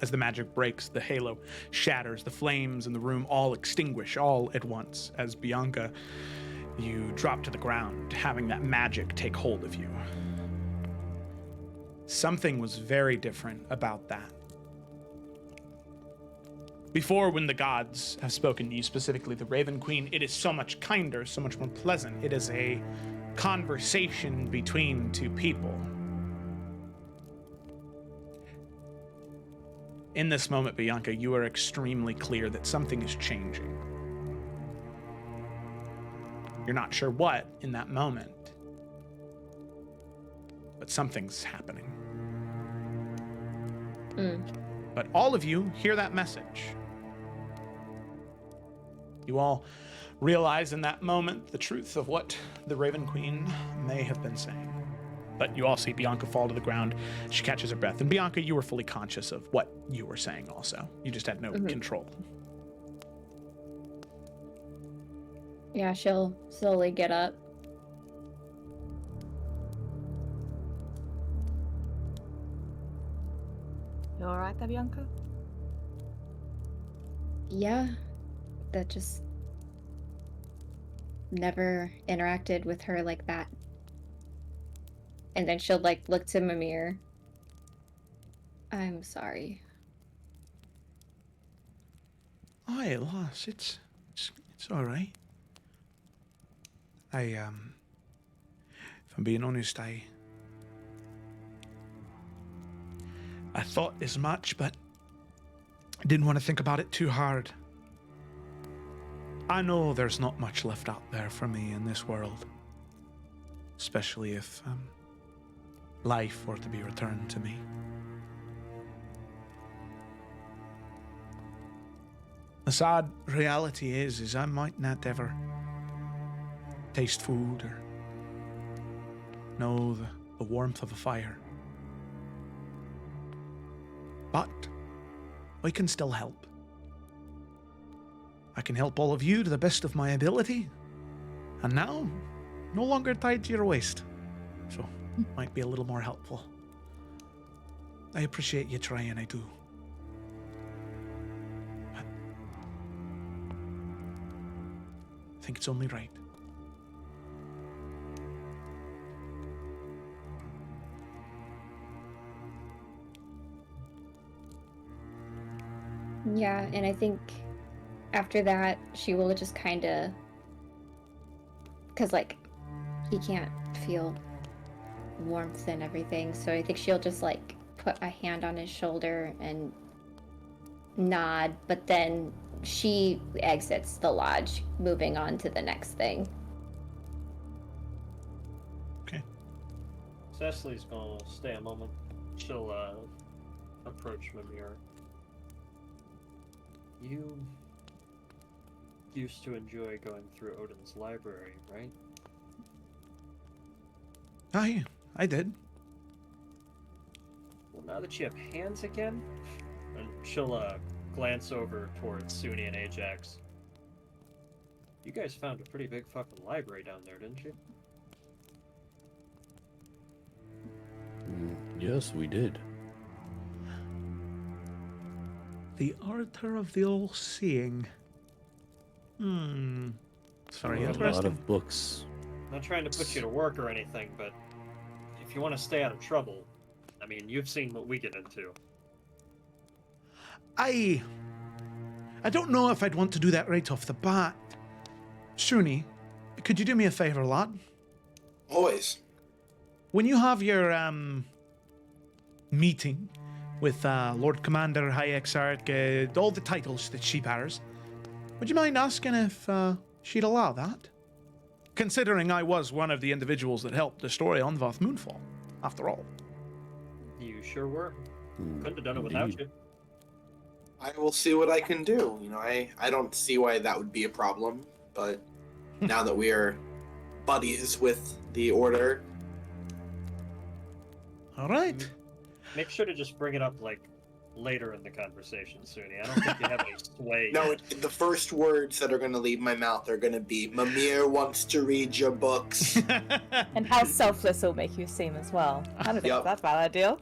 As the magic breaks, the halo shatters, the flames in the room all extinguish all at once. As Bianca, you drop to the ground, having that magic take hold of you. Something was very different about that. Before, when the gods have spoken to you, specifically the Raven Queen, it is so much kinder, so much more pleasant. It is a conversation between two people. In this moment, Bianca, you are extremely clear that something is changing. You're not sure what in that moment, but something's happening. But all of you hear that message. You all realize in that moment the truth of what the Raven Queen may have been saying. But you all see Bianca fall to the ground. She catches her breath. And Bianca, you were fully conscious of what you were saying also. You just had no control. Yeah, she'll slowly get up. You alright there, Bianca? Yeah, that just never interacted with her like that. And then she'll like look to Mimir. I'm sorry. Aye, lass, it's all right. If I'm being honest, I thought as much, but I didn't want to think about it too hard. I know there's not much left out there for me in this world, especially if life were to be returned to me. The sad reality is I might not ever taste food or know the warmth of a fire. But I can still help. I can help all of you to the best of my ability. And now, no longer tied to your waist. So, might be a little more helpful. I appreciate you trying, I do. But I think it's only right. Yeah, and I think after that, she will just kind of... Because, like, he can't feel warmth and everything, so I think she'll just, like, put a hand on his shoulder and nod, but then she exits the lodge, moving on to the next thing. Okay. Cecily's gonna stay a moment. She'll approach Mimir. You used to enjoy going through Odin's library, right? Aye, I did. Well, now that you have hands again, and she'll glance over towards Suni and Ajax. You guys found a pretty big fucking library down there, didn't you? Yes, we did. The Arbiter of the All-Seeing. It's very A lot A lot interesting. of books. Not trying to put you to work or anything, but if you want to stay out of trouble, I mean, you've seen what we get into. I don't know if I'd want to do that right off the bat. Shuni, could you do me a favor, lad? Always. When you have your meeting with Lord Commander, High Exarch, all the titles that she bears, would you mind asking if she'd allow that? Considering I was one of the individuals that helped destroy Onvath Moonfall, after all. You sure were. Couldn't have done it without you. I will see what I can do. You know, I don't see why that would be a problem, but now that we are buddies with the Order... All right. Make sure to just bring it up, like, later in the conversation, Suni. I don't think you have any sway. No, yet. the first words that are going to leave my mouth are going to be, Mimir wants to read your books. And how selfless it'll make you seem as well. I don't think Yep. that's a bad idea.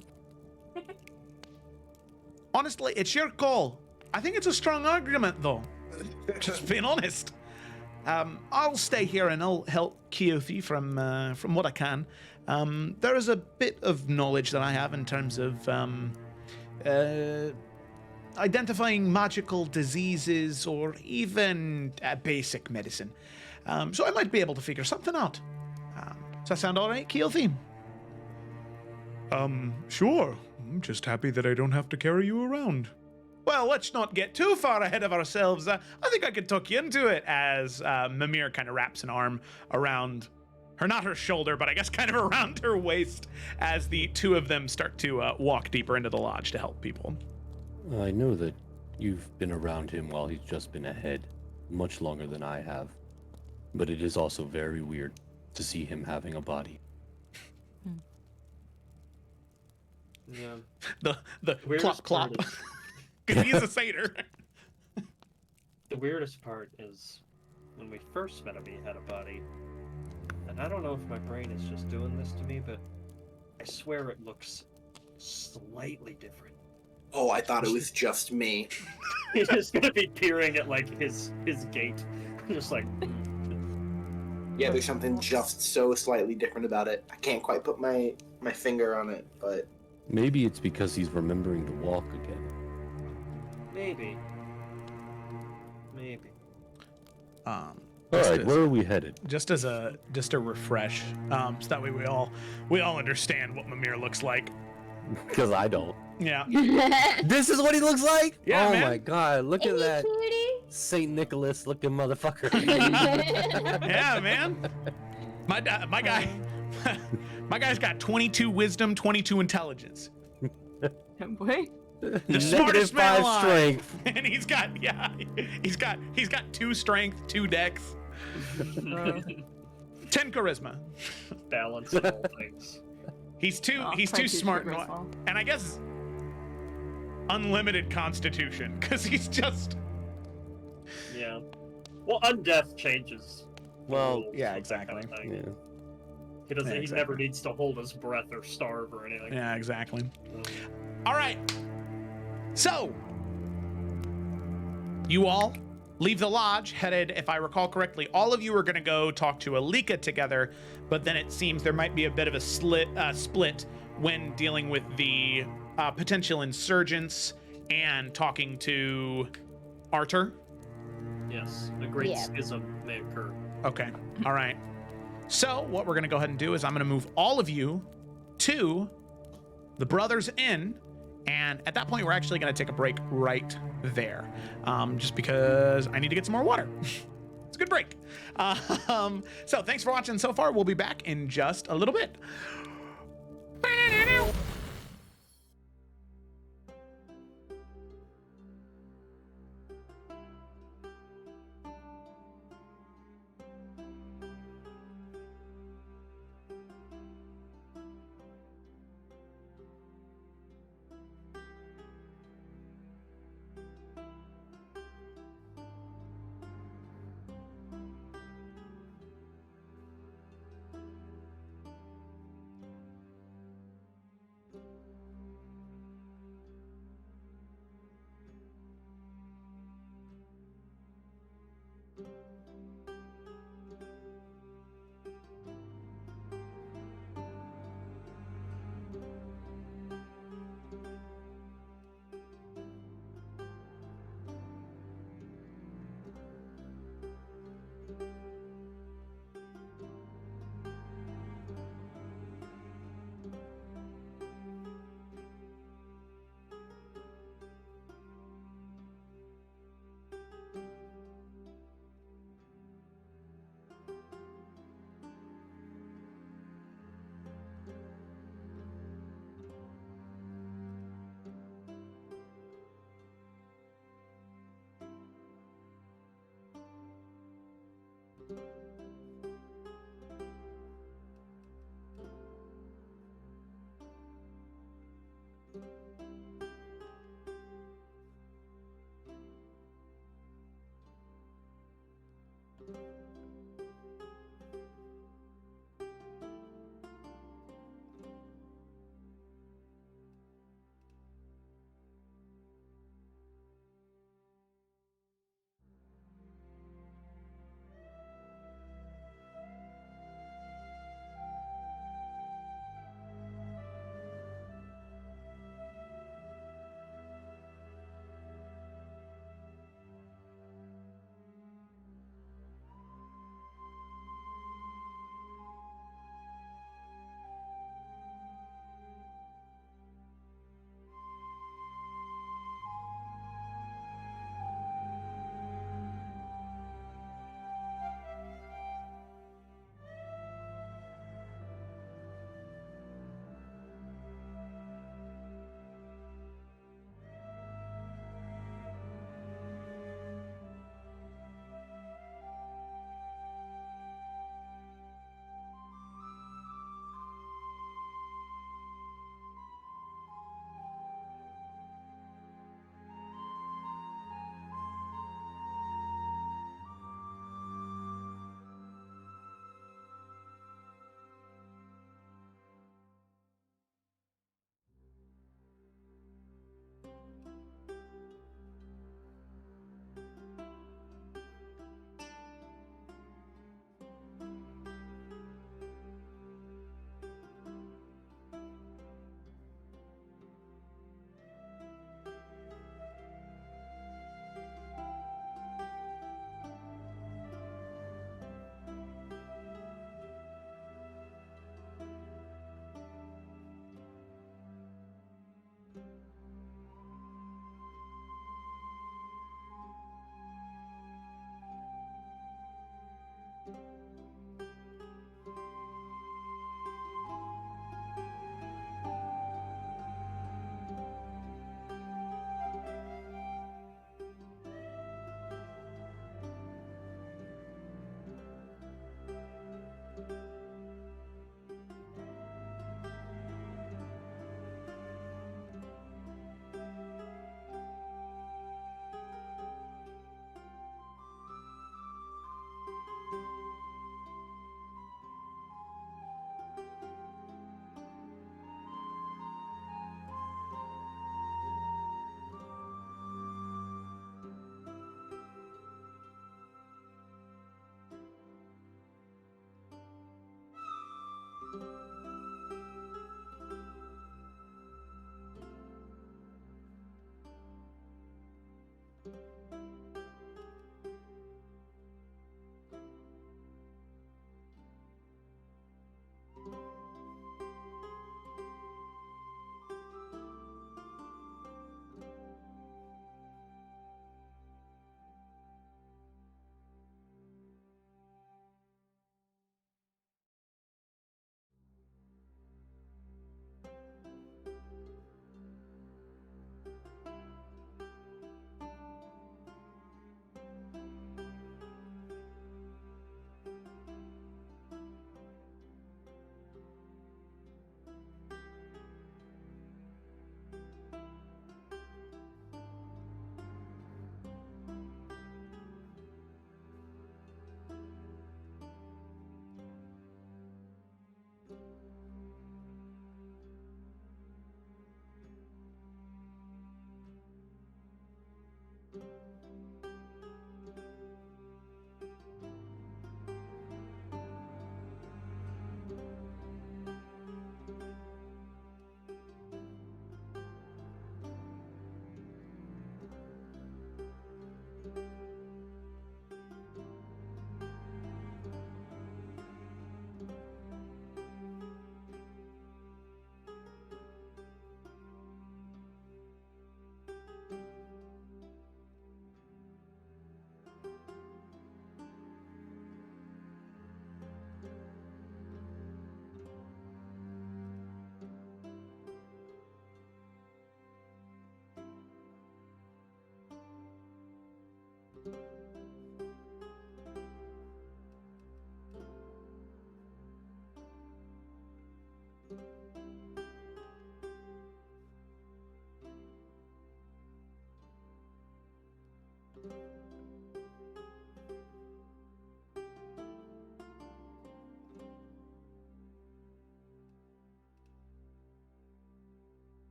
Honestly, it's your call. I think it's a strong argument, though. Just being honest. I'll stay here and I'll help Keothi from what I can. There is a bit of knowledge that I have in terms of identifying magical diseases or even basic medicine. So I might be able to figure something out. Does that sound all right, Keelthy? Sure. I'm just happy that I don't have to carry you around. Well, let's not get too far ahead of ourselves. I think I could tuck you into it as Mimir kind of wraps an arm around her, not her shoulder, but I guess kind of around her waist as the two of them start to walk deeper into the lodge to help people. I know that you've been around him while he's just been ahead, much longer than I have. But it is also very weird to see him having a body. Yeah. The Weirdest plop part plop. is- Because he's a satyr. The weirdest part is when we first met him, he had a body. And I don't know if my brain is just doing this to me, but I swear it looks slightly different. Oh, I thought it was just me. He's just gonna be peering at like his gait, just like. Yeah, there's something just so slightly different about it. I can't quite put my finger on it, but Maybe it's because he's remembering to walk again. Maybe. All Just right, as- where are we headed? Just a refresh, so that way we all understand what Mimir looks like. Because I don't. Yeah. This is what he looks like? Yeah, oh man. my god, look at Isn't that he cutie? St. Nicholas looking motherfucker. Yeah, man. My guy, my guy's got 22 wisdom, 22 intelligence, Wait. the smartest man -5 alive. strength. And he's got 2 strength, 2 dex, 10 charisma. Balance of all things. He's too Oh, smart, and, charisma. and I guess unlimited constitution because he's just. Yeah. Well, undeath changes. the Well, rules yeah, of that kind of exactly. thing. Yeah. He doesn't. Yeah, He never needs to hold his breath or starve or anything. Yeah, exactly. Um, All right. So, you all leave the lodge, headed, if I recall correctly, all of you are going to go talk to Alika together, but then it seems there might be a bit of a split when dealing with the potential insurgents and talking to Arthur. Yes, a great Yeah. schism may occur. Okay. All right. So, what we're going to go ahead and do is I'm going to move all of you to the Brothers Inn. And at that point, we're actually going to take a break right there. Just because I need to get some more water. It's a good break. So, thanks for watching so far. We'll be back in just a little bit.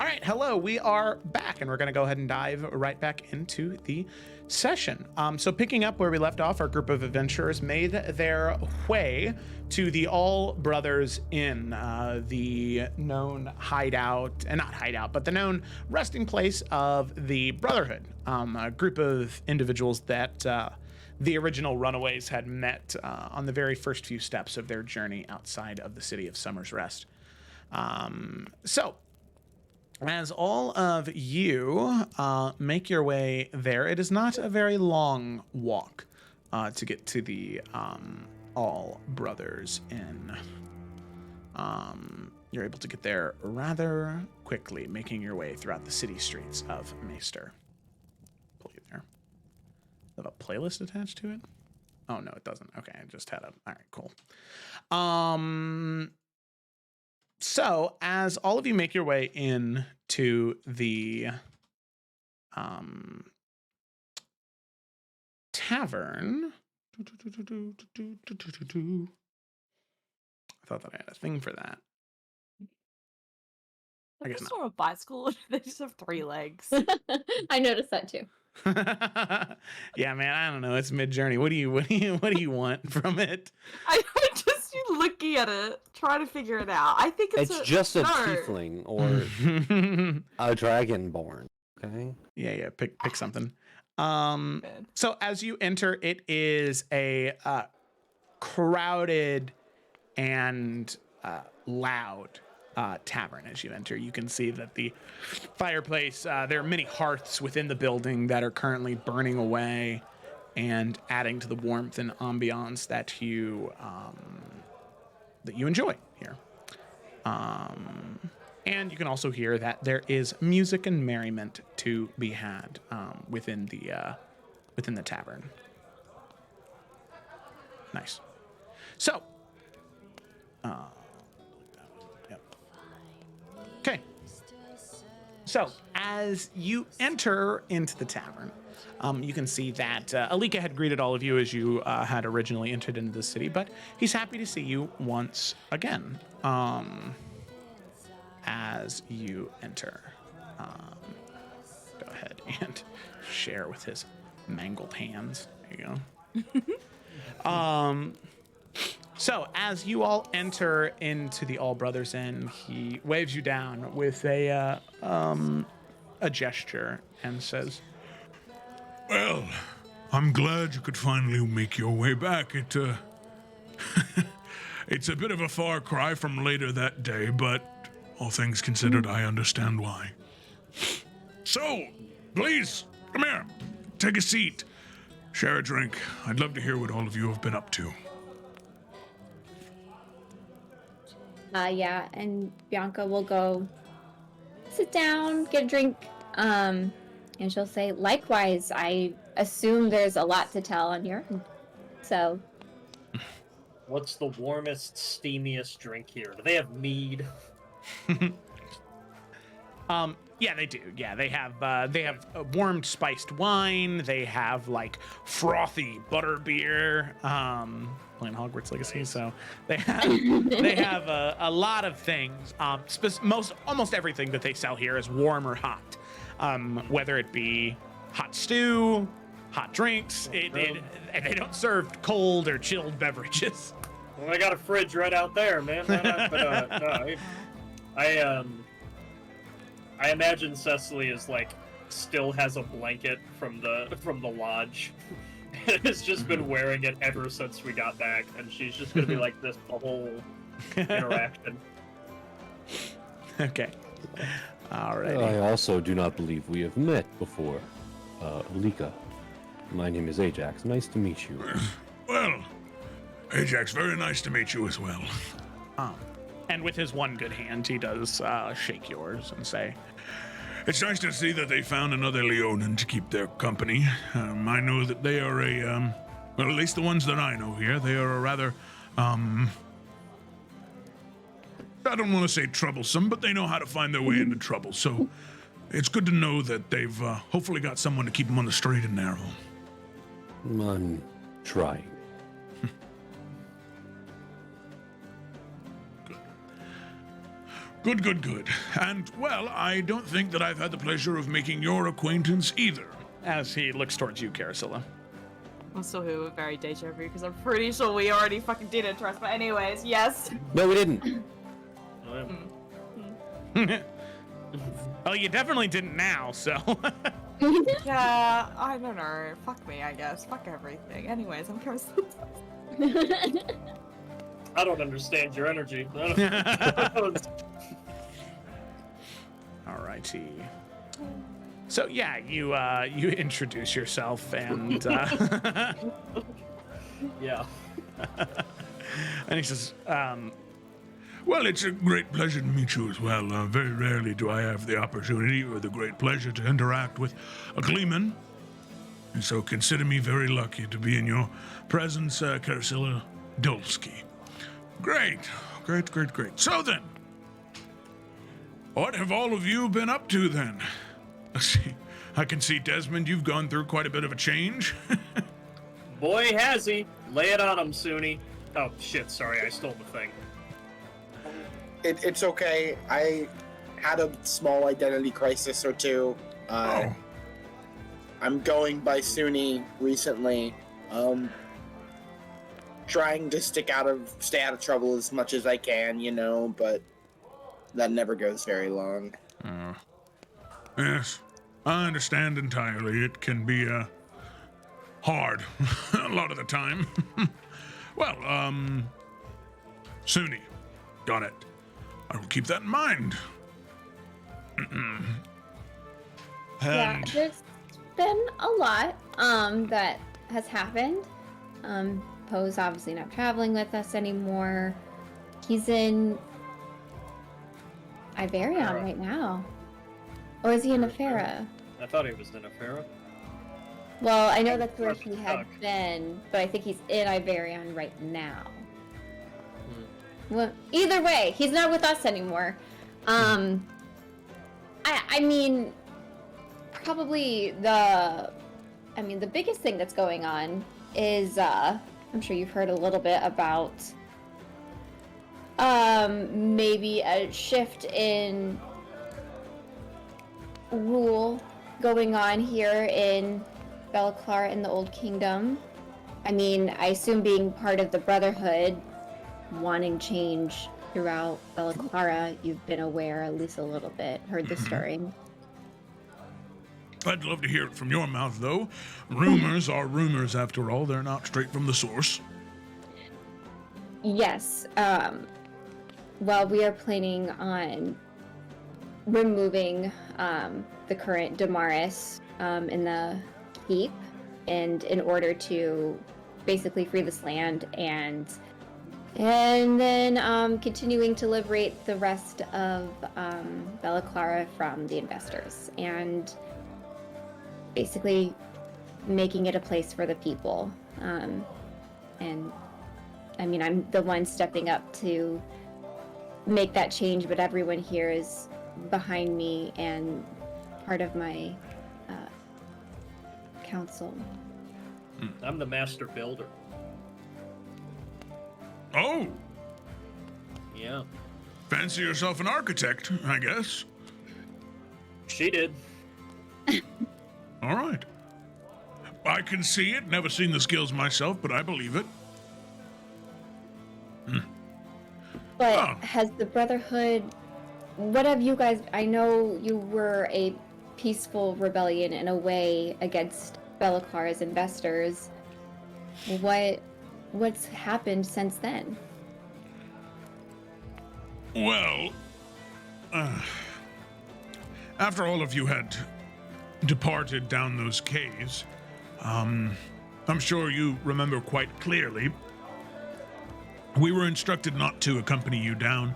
All right, hello, we are back, and we're going to go ahead and dive right back into the session. So picking up where we left off, our group of adventurers made their way to the All Brothers Inn, the known hideout, and not hideout, but the known resting place of the Brotherhood, a group of individuals that the original runaways had met on the very first few steps of their journey outside of the city of Summer's Rest. So, as all of you make your way there, it is not a very long walk to get to the All Brothers Inn. You're able to get there rather quickly, making your way throughout the city streets of Maester. Pull you there. Does it have a playlist attached to it? Oh, no, it doesn't. Okay, I just had a... All right, cool. So, as all of you make your way into the tavern... I thought that I had a thing for that. I guess just not. on a bicycle. They just have 3 legs. I noticed that too. Yeah, man, I don't know. It's mid-journey. What do you want from it? I'm just looking at it, trying to figure it out. I think It's just a no. tiefling or a dragonborn. Okay. Yeah. Pick something. So as you enter, it is a crowded and loud tavern. As you enter, you can see that the fireplace, there are many hearths within the building that are currently burning away and adding to the warmth and ambiance that you enjoy here. And you can also hear that there is music and merriment to be had within the tavern. Nice. So, yep. Okay. So, as you enter into the tavern, you can see that Alika had greeted all of you as you had originally entered into the city, but he's happy to see you once again. As you enter, go ahead and share with his mangled hands. There you go. So as you all enter into the All Brothers Inn, he waves you down with a gesture and says, Well, I'm glad you could finally make your way back. It's a bit of a far cry from later that day, but all things considered, I understand why. So, please, come here. Take a seat. Share a drink. I'd love to hear what all of you have been up to. Yeah, and Bianca will go sit down, get a drink, and she'll say, likewise, I assume there's a lot to tell on your end. So. What's the warmest, steamiest drink here? Do they have mead? Yeah, they do. Yeah, they have warmed spiced wine. They have like frothy butter beer. Playing Hogwarts Legacy, so they have a lot of things. Almost everything that they sell here is warm or hot, whether it be hot stew, hot drinks. They don't serve cold or chilled beverages. Well, I got a fridge right out there, man. I imagine Cecily is like still has a blanket from the lodge. Has just been wearing it ever since we got back, and she's just gonna be like this the whole interaction. Okay. All right. I also do not believe we have met before, Alika. My name is Ajax. Nice to meet you. Well, Ajax, very nice to meet you as well. And with his one good hand, he does shake yours and say, It's nice to see that they found another Leonin to keep their company. I know that they are well, at least the ones that I know here, they are a rather, I don't want to say troublesome, but they know how to find their way into trouble. So it's good to know that they've hopefully got someone to keep them on the straight and narrow. I'm trying. Good. And, well, I don't think that I've had the pleasure of making your acquaintance either. as he looks towards you, Carasilla. I'm still here with very deja vu because I'm pretty sure we already fucking did it, trust. But anyways, yes. No, we didn't. Well, you definitely didn't now, so. Yeah, I don't know. Fuck me, I guess. Fuck everything. Anyways, I'm curious. I don't understand your energy. Alrighty. So yeah, you introduce yourself and Yeah. and he says, Well, it's a great pleasure to meet you as well. Very rarely do I have the opportunity or the great pleasure to interact with a Gleeman. And so consider me very lucky to be in your presence, Karsila Dolsky. Great. So then, what have all of you been up to then? Let's see. I can see, Desmond, you've gone through quite a bit of a change. Boy, has he. Lay it on him, Suni. Oh, shit, sorry, I stole the thing. It's okay. I had a small identity crisis or two. Oh. I'm going by Suni recently. Trying to stay out of trouble as much as I can, but that never goes very long. Yes, I understand entirely. It can be hard a lot of the time. Well, Suni, got it. I will keep that in mind. Yeah, there's been a lot that has happened. Poe's obviously not traveling with us anymore. He's in Iverion right now. Or is he in Afera? I thought he was in Afera. Well, I know that's where he had been, but I think he's in Iverion right now. Well, either way, he's not with us anymore. I mean, probably the biggest thing that's going on is, I'm sure you've heard a little bit about, maybe a shift in rule going on here in Belaclara in the Old Kingdom. I mean, I assume being part of the Brotherhood, wanting change throughout Belaclara, you've been aware at least a little bit, heard the stirring. I'd love to hear it from your mouth, though. Rumors are rumors, after all. They're not straight from the source. Yes. Well, we are planning on removing the current Damaris in the keep, and in order to basically free this land and then continuing to liberate the rest of Belaclara from the investors, and basically making it a place for the people. And I mean, I'm the one stepping up to make that change, but everyone here is behind me and part of my council. I'm the master builder. Oh, Yeah. fancy yourself an architect, I guess. She did. All right. I can see it. Never seen the skills myself, but I believe it. But Oh. has the Brotherhood, what have you guys, I know you were a peaceful rebellion in a way against Belaclara's investors. What's happened since then? Well, after all of you had departed down those caves, I'm sure you remember quite clearly, we were instructed not to accompany you down,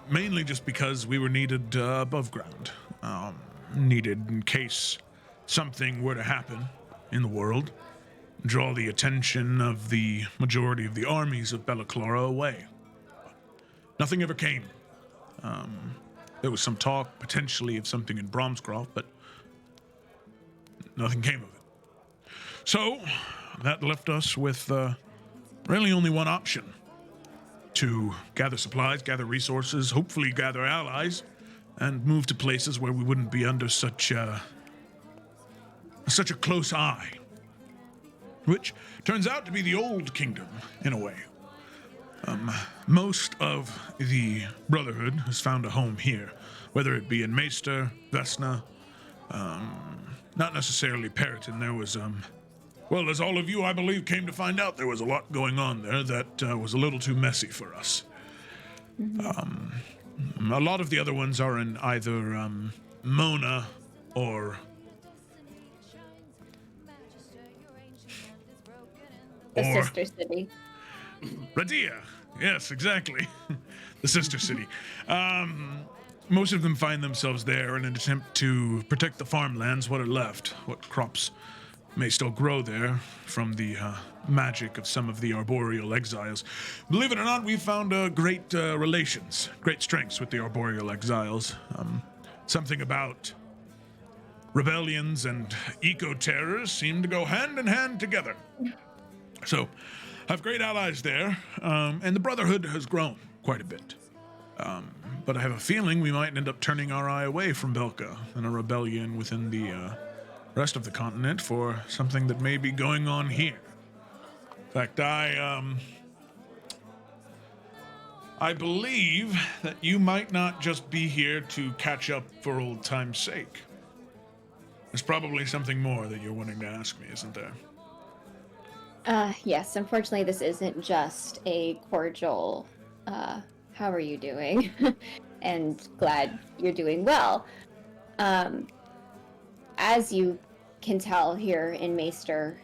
mainly just because we were needed above ground. Needed in case something were to happen in the world, draw the attention of the majority of the armies of Belaclara away. Nothing ever came. There was some talk, potentially, of something in Bromscroft, but nothing came of it. So, that left us with really only one option: to gather supplies, gather resources, hopefully gather allies, and move to places where we wouldn't be under such a close eye. Which turns out to be the Old Kingdom, in a way. Most of the Brotherhood has found a home here, whether it be in Maester, Vesna, not necessarily Periton. There was, well, as all of you, I believe, came to find out, there was a lot going on there that was a little too messy for us. A lot of the other ones are in either Mona or The sister city. Radia. Yes, exactly. The sister city. Most of them find themselves there in an attempt to protect the farmlands, what are left, what crops may still grow there from the magic of some of the arboreal exiles. Believe it or not, we've found great relations, great strengths with the arboreal exiles. Something about rebellions and eco-terrors seem to go hand in hand together. So, have great allies there, and the Brotherhood has grown quite a bit. But I have a feeling we might end up turning our eye away from Belka and a rebellion within the rest of the continent for something that may be going on here. In fact, I believe that you might not just be here to catch up for old time's sake. There's probably something more that you're wanting to ask me, isn't there? Yes, unfortunately, this isn't just a cordial, how are you doing? And glad you're doing well. As you can tell here in Maester,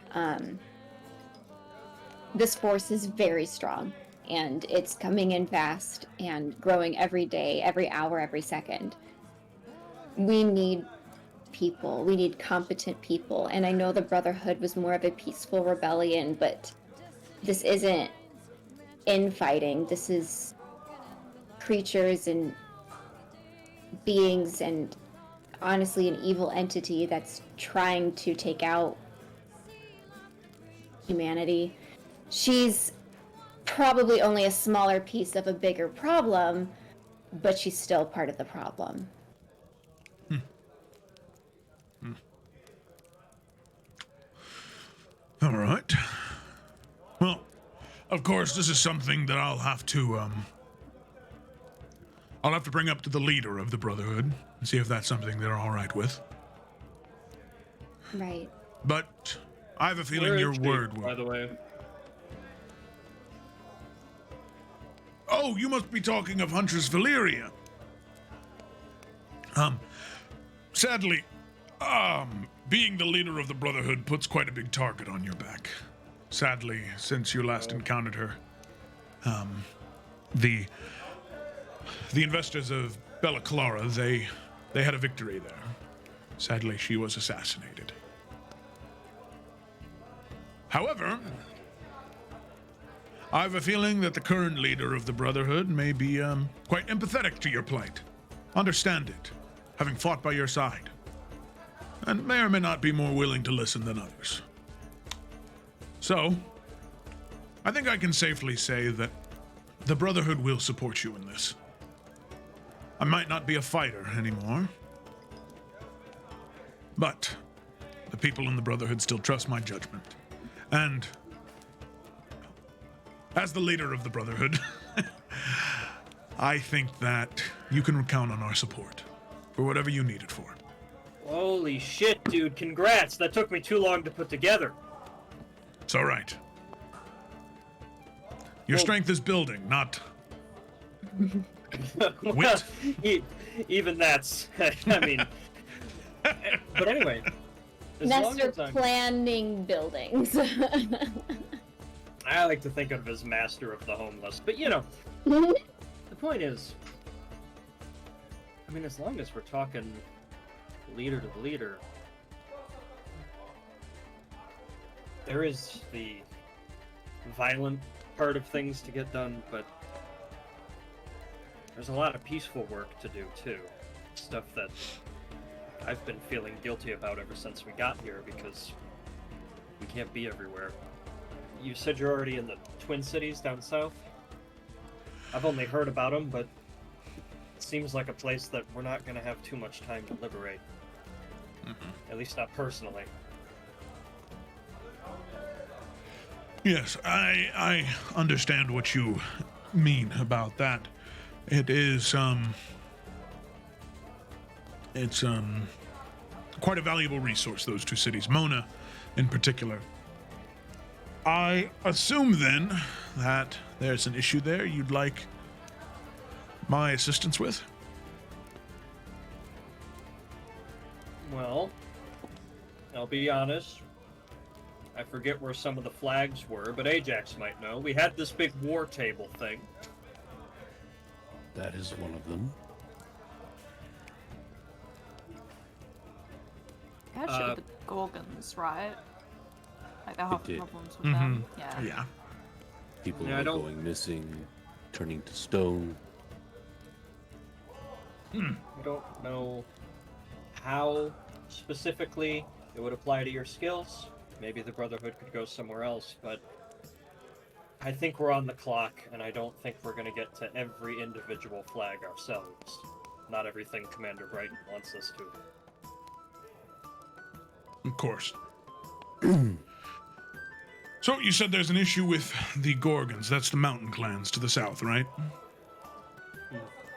this force is very strong, and it's coming in fast and growing every day, every hour, every second. We need people. We need competent people. And I know the Brotherhood was more of a peaceful rebellion, but this isn't infighting. This is creatures and beings and honestly an evil entity that's trying to take out humanity. She's probably only a smaller piece of a bigger problem, but she's still part of the problem. All right. Well, of course, this is something that I'll have to bring up to the leader of the Brotherhood and see if that's something they're all right with. Right. But I have a feeling Where your is she, word will. by the way. Oh, you must be talking of Huntress Valyria. Sadly, being the leader of the Brotherhood puts quite a big target on your back. Sadly, since you last encountered her, the investors of Bella Clara, they had a victory there. Sadly, she was assassinated. However, I have a feeling that the current leader of the Brotherhood may be quite empathetic to your plight, understand it, having fought by your side, and may or may not be more willing to listen than others. So, I think I can safely say that the Brotherhood will support you in this. I might not be a fighter anymore, but the people in the Brotherhood still trust my judgment. And as the leader of the Brotherhood, I think that you can count on our support for whatever you need it for. Holy shit, dude. Congrats. That took me too long to put together. It's all right. Your strength is building, not wit. Even that's... I mean... But anyway... as long Master as I'm- planning buildings. I like to think of as master of the homeless. But, you know, the point is... I mean, as long as we're talking leader to the leader, there is the violent part of things to get done, but there's a lot of peaceful work to do, too. Stuff that I've been feeling guilty about ever since we got here, because we can't be everywhere. You said you're already in the Twin Cities down south? I've only heard about them, but it seems like a place that we're not going to have too much time to liberate. At least not personally. Yes, I understand what you mean about that. It is, it's quite a valuable resource, those two cities, Mona in particular. I assume then that there's an issue there you'd like my assistance with? Well, I'll be honest. I forget where some of the flags were, but Ajax might know. We had this big war table thing. That is one of them. Yeah, it should have been Gorgons, right? Like they're having did. problems with them. Yeah. Yeah. People Yeah, I are don't- going missing, turning to stone. I don't know how specifically it would apply to your skills. Maybe the Brotherhood could go somewhere else, but I think we're on the clock, and I don't think we're going to get to every individual flag ourselves. Not everything Commander Brighton wants us to. Of course. So, you said there's an issue with the Gorgons. That's the mountain clans to the south, right?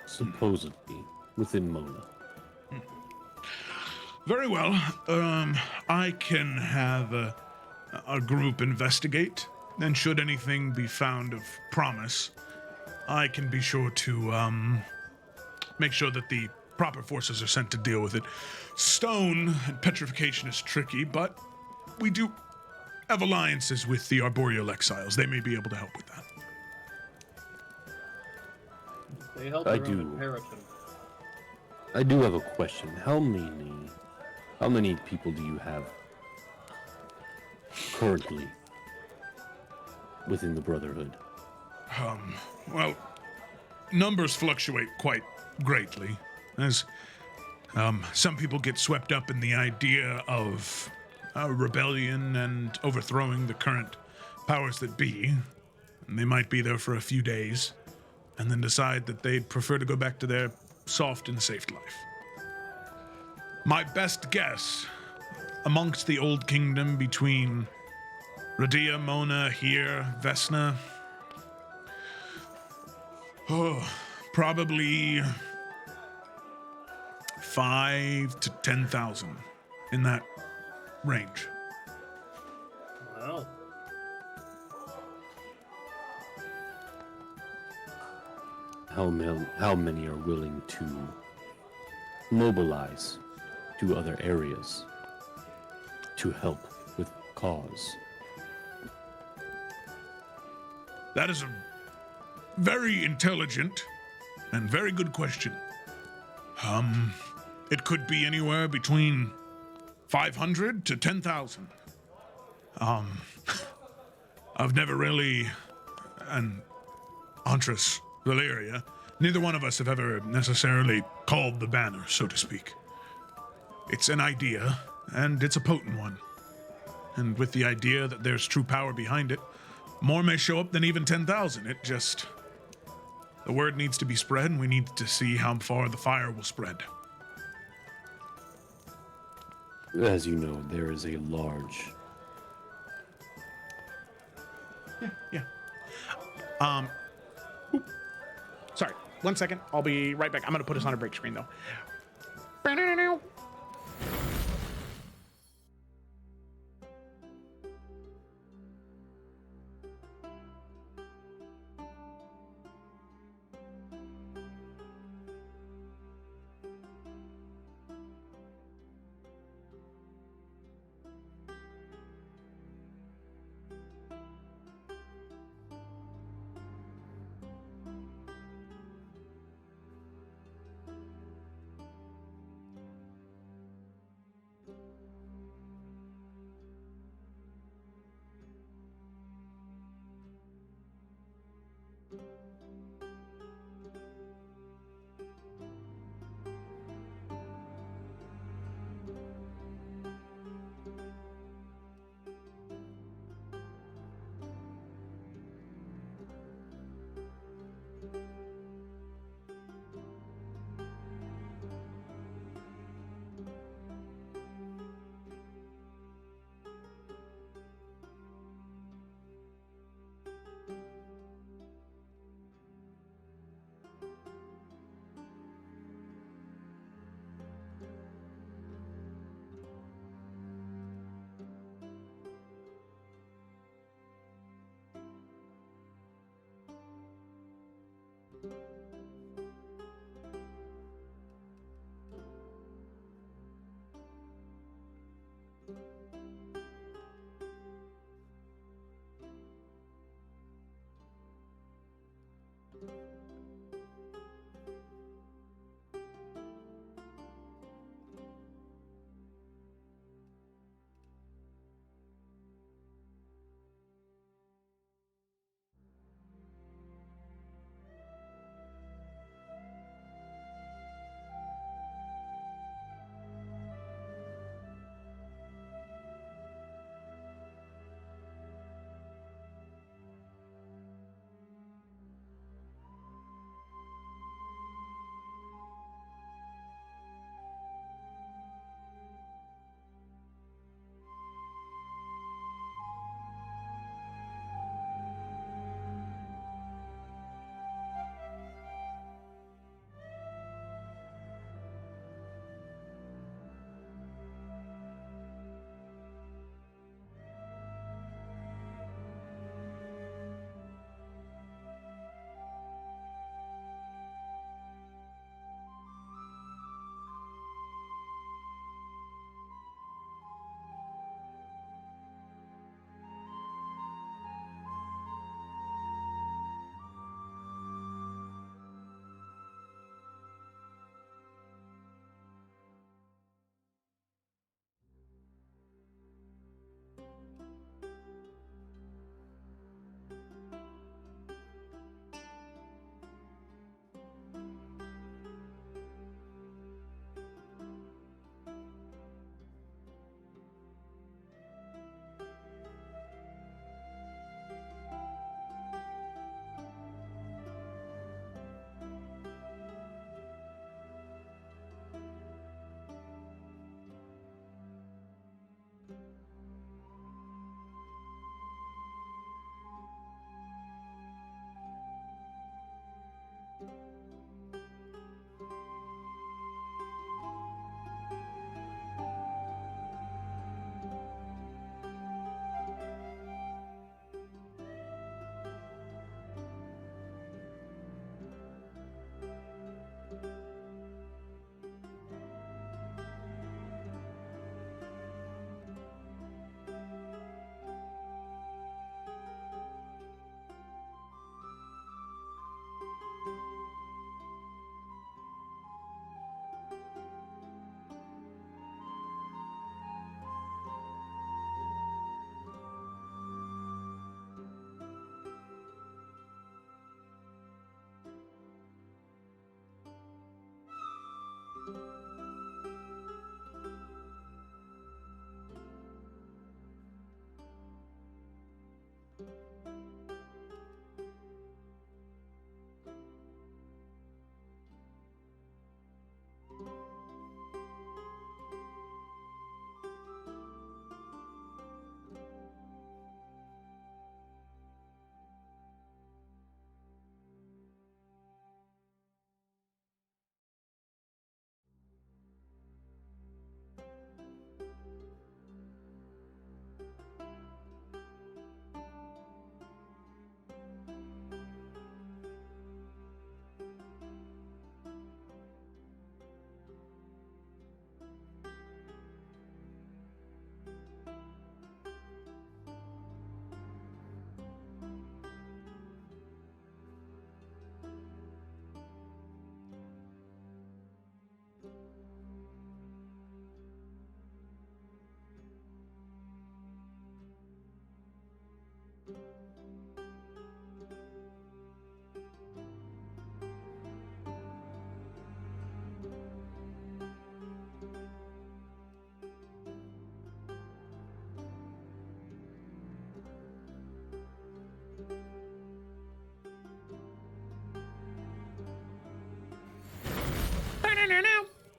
Supposedly within Mona. Very well. I can have a group investigate, and should anything be found of promise, I can be sure to make sure that the proper forces are sent to deal with it. Stone and petrification is tricky, but we do have alliances with the Arboreal Exiles. They may be able to help with that. They held I their do. own imperative. I do have a question. How many people do you have currently within the Brotherhood? Well, numbers fluctuate quite greatly, as some people get swept up in the idea of rebellion and overthrowing the current powers that be. And they might be there for a few days, and then decide that they'd prefer to go back to their soft and safe life. My best guess, amongst the Old Kingdom between Radia, Mona, here, Vesna, probably 5 to 10,000 in that range. Wow. How many are willing to mobilize to other areas to help with cause? That is a very intelligent and very good question. It could be anywhere between 500 to 10,000. I've never really, and Antris, Valeria, neither one of us have ever necessarily called the banner, so to speak. It's an idea, and it's a potent one. And with the idea that there's true power behind it, more may show up than even 10,000. It just... The word needs to be spread, and we need to see how far the fire will spread. As you know, there is a large... Yeah. Oop. Sorry, 1 second. I'll be right back. I'm gonna put us on a break screen though.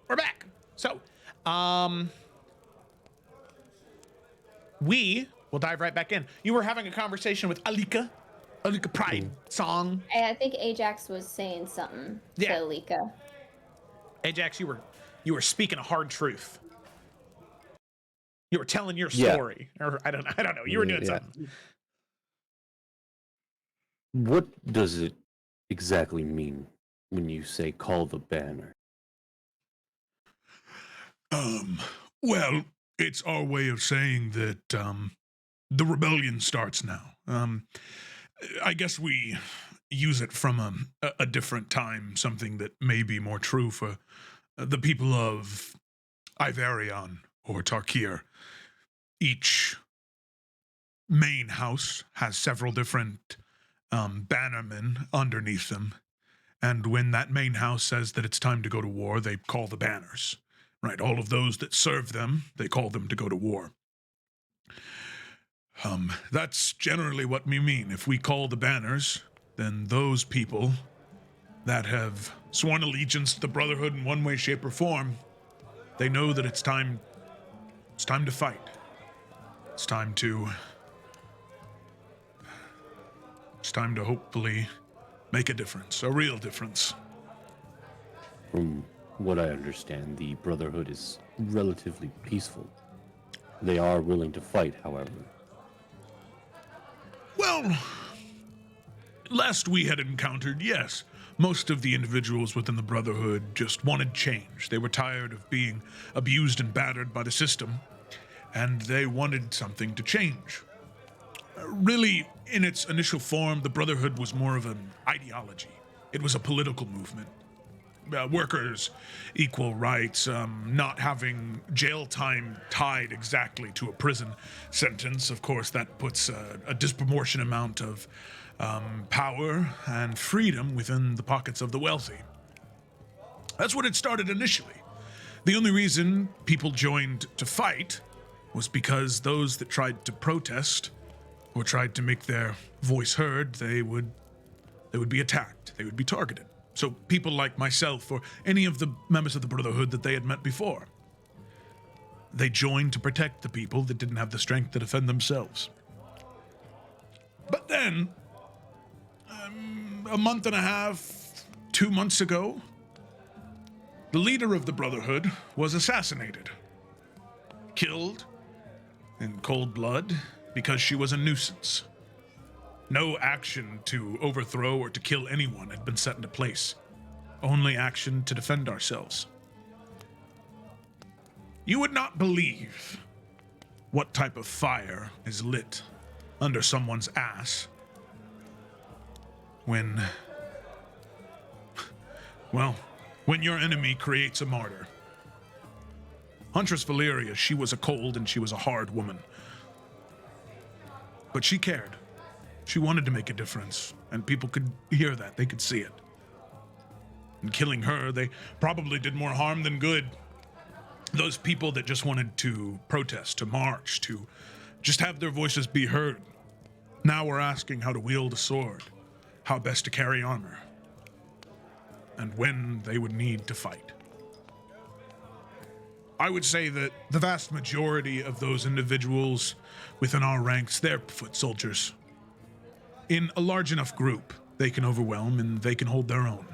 We're back. So, we will dive right back in. You were having a conversation with Alika Pride song. I think Ajax was saying something to Yeah. Alika. Ajax, you were speaking a hard truth. You were telling your Yeah. story, or I don't know. You were doing Yeah. something. What does it exactly mean when you say call the banner? Well, it's our way of saying that, the rebellion starts now. I guess we use it from a different time, something that may be more true for the people of Iverion or Tarkir. Each main house has several different bannermen underneath them, and when that main house says that it's time to go to war, they call the banners. Right, all of those that serve them, they call them to go to war. That's generally what we mean. If we call the banners, then those people that have sworn allegiance to the Brotherhood in one way, shape, or form, they know that it's time to fight. It's time to hopefully make a difference, a real difference. From what I understand, the Brotherhood is relatively peaceful. They are willing to fight, however. Well, last we had encountered, yes, most of the individuals within the Brotherhood just wanted change. They were tired of being abused and battered by the system, and they wanted something to change. Really, in its initial form, the Brotherhood was more of an ideology. It was a political movement. Workers, equal rights, not having jail time tied exactly to a prison sentence. Of course, that puts a disproportionate amount of power and freedom within the pockets of the wealthy. That's what it started initially. The only reason people joined to fight was because those that tried to protest or tried to make their voice heard, they would be attacked. They would be targeted. So people like myself or any of the members of the Brotherhood that they had met before, they joined to protect the people that didn't have the strength to defend themselves. But then, a month and a half, 2 months ago, the leader of the Brotherhood was assassinated. Killed in cold blood because she was a nuisance. No action to overthrow or to kill anyone had been set into place. Only action to defend ourselves. You would not believe what type of fire is lit under someone's ass when your enemy creates a martyr. Huntress Valeria, she was a cold and she was a hard woman. But she cared. She wanted to make a difference, and people could hear that. They could see it. In killing her, they probably did more harm than good. Those people that just wanted to protest, to march, to just have their voices be heard. Now we're asking how to wield a sword, how best to carry armor, and when they would need to fight. I would say that the vast majority of those individuals within our ranks, they're foot soldiers. In a large enough group, they can overwhelm and they can hold their own.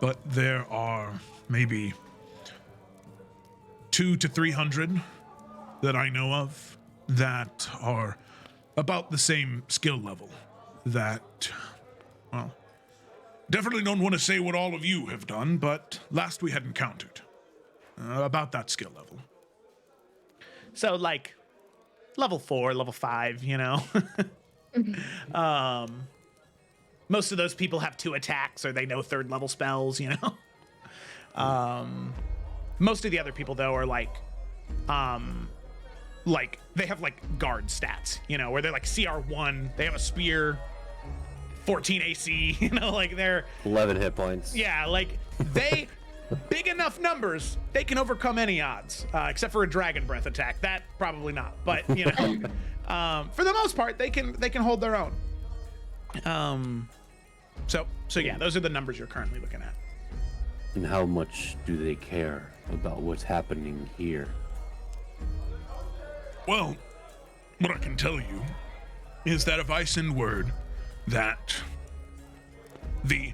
But there are maybe 200 to 300 that I know of that are about the same skill level. That, well, definitely don't want to say what all of you have done, but last we had encountered. About that skill level. So, like, level 4, level 5, you know? Most of those people have 2 attacks or they know 3rd level spells, you know? Most of the other people, though, are like they have like guard stats, you know, where they're like CR1, they have a spear, 14 AC, you know, like they're 11 hit points. Yeah, like they big enough numbers, they can overcome any odds, except for a dragon breath attack. That probably not, but you know, for the most part, they can hold their own. So yeah, those are the numbers you're currently looking at. And how much do they care about what's happening here? Well, what I can tell you is that if I send word that the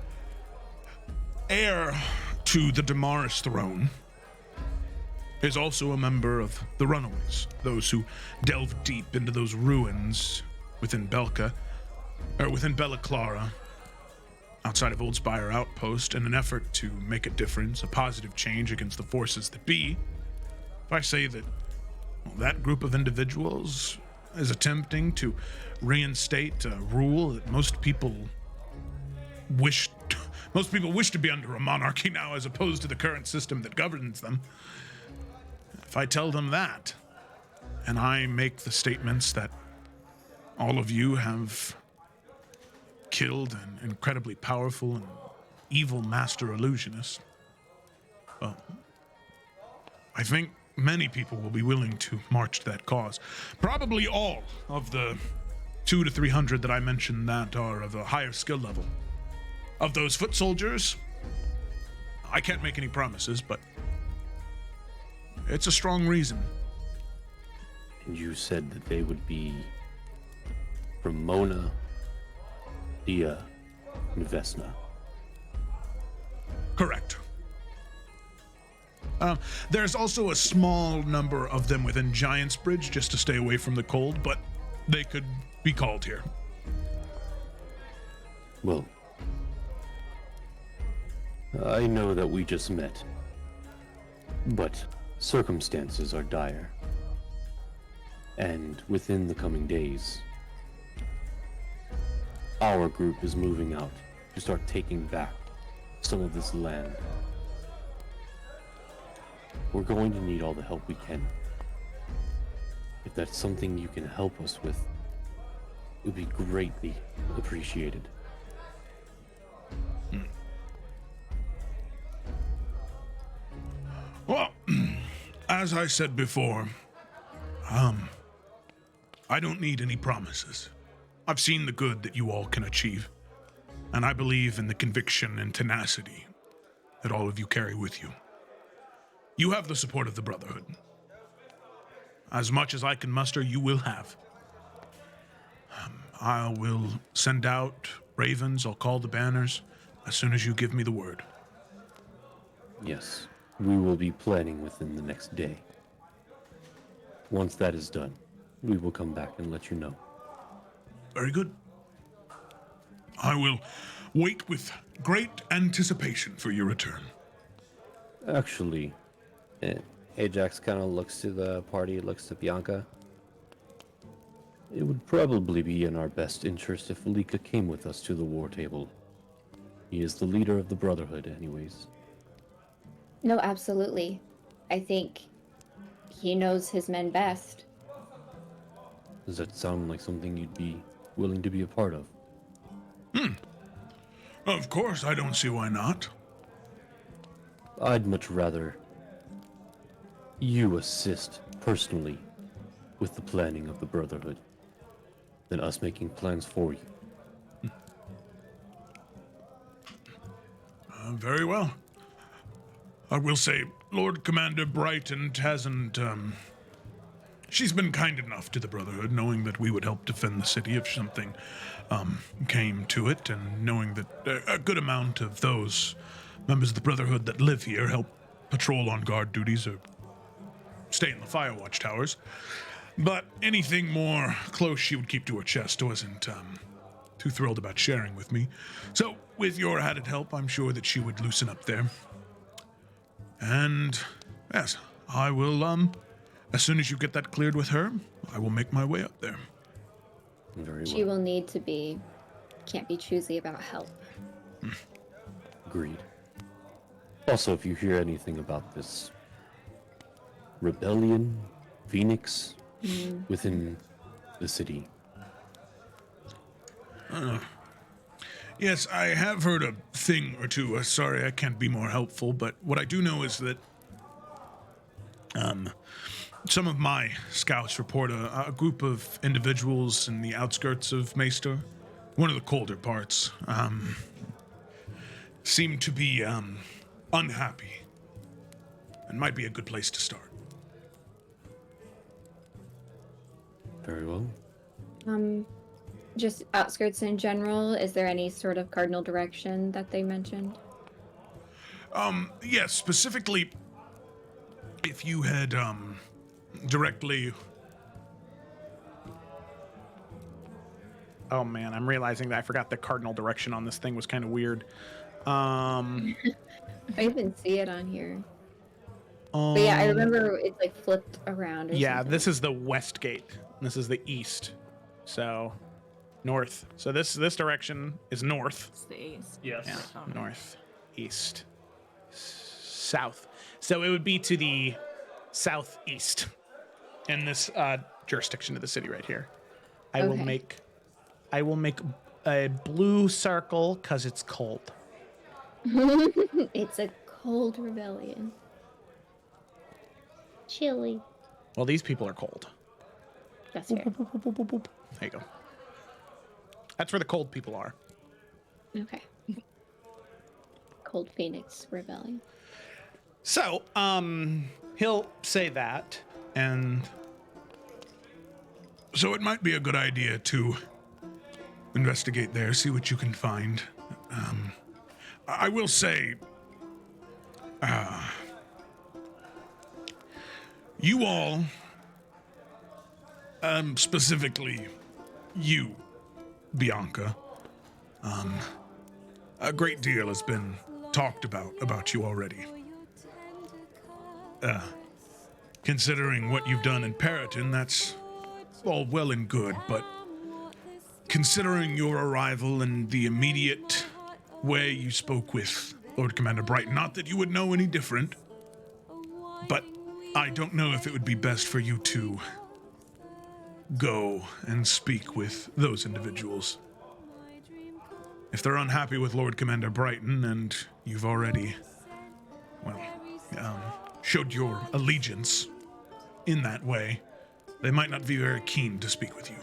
heir to the Damaris throne is also a member of the Runaways, those who delve deep into those ruins within Belka, or within Bella Clara, outside of Old Spire Outpost in an effort to make a difference, a positive change against the forces that be, if I say that that group of individuals is attempting to reinstate a rule that most people wish to be under a monarchy now as opposed to the current system that governs them, if I tell them that, and I make the statements that all of you have killed an incredibly powerful and evil master illusionist, well, I think many people will be willing to march to that cause. Probably all of the 200 to 300 that I mentioned that are of a higher skill level. Of those foot soldiers, I can't make any promises, but it's a strong reason. And you said that they would be from Mona, Dia, and Vesna. Correct. There's also a small number of them within Giant's Bridge just to stay away from the cold, but they could be called here. Well, I know that we just met, but circumstances are dire. And within the coming days, our group is moving out to start taking back some of this land. We're going to need all the help we can. If that's something you can help us with, it would be greatly appreciated. Well, as I said before, I don't need any promises. I've seen the good that you all can achieve, and I believe in the conviction and tenacity that all of you carry with you. You have the support of the Brotherhood. As much as I can muster, you will have. I will send out ravens, I'll call the banners as soon as you give me the word. Yes, we will be planning within the next day. Once that is done, we will come back and let you know. Very good. I will wait with great anticipation for your return. Actually, Ajax kind of looks to the party, looks to Bianca. It would probably be in our best interest if Alika came with us to the war table. He is the leader of the Brotherhood, anyways. No, absolutely. I think he knows his men best. Does that sound like something you'd be willing to be a part of? Of course, I don't see why not. I'd much rather you assist personally with the planning of the Brotherhood than us making plans for you. Very well. I will say, Lord Commander Brighton hasn't, she's been kind enough to the Brotherhood, knowing that we would help defend the city if something, came to it, and knowing that a good amount of those members of the Brotherhood that live here help patrol on guard duties or stay in the Firewatch towers. But anything more close she would keep to her chest, wasn't, too thrilled about sharing with me. So, with your added help, I'm sure that she would loosen up there. And, yes, I will, as soon as you get that cleared with her, I will make my way up there. Very She well. will need to be, can't be choosy about help. Agreed. Also, if you hear anything about this rebellion, Phoenix, within the city. Yes, I have heard a thing or two. Sorry, I can't be more helpful, but what I do know is that some of my scouts report a group of individuals in the outskirts of Maester, one of the colder parts, seem to be unhappy, and might be a good place to start. Very well. Just outskirts in general, is there any sort of cardinal direction that they mentioned? Yes, specifically, if you had, Oh man, I'm realizing that I forgot the cardinal direction on this thing was kind of weird. I even see it on here. But yeah, I remember it's like flipped around or Yeah, something. this is the west gate. This is the east. So north. So this direction is north. It's the east. Yes. Yeah, Oh. north, east, south. So it would be to the southeast in this jurisdiction of the city right here. I will Okay. make a blue circle because it's cold. It's a cold rebellion. Chilly. Well, these people are cold. That's fair. There you go. That's where the cold people are. Okay. Cold Phoenix rebellion. So, he'll say that, and So it might be a good idea to investigate there, see what you can find. I will say, you all, specifically you, Bianca, a great deal has been talked about you already. Considering what you've done in Periton, that's all well and good, but considering your arrival and the immediate way you spoke with Lord Commander Bright, not that you would know any different, but I don't know if it would be best for you to go and speak with those individuals. If they're unhappy with Lord Commander Brighton and you've already, showed your allegiance in that way, they might not be very keen to speak with you.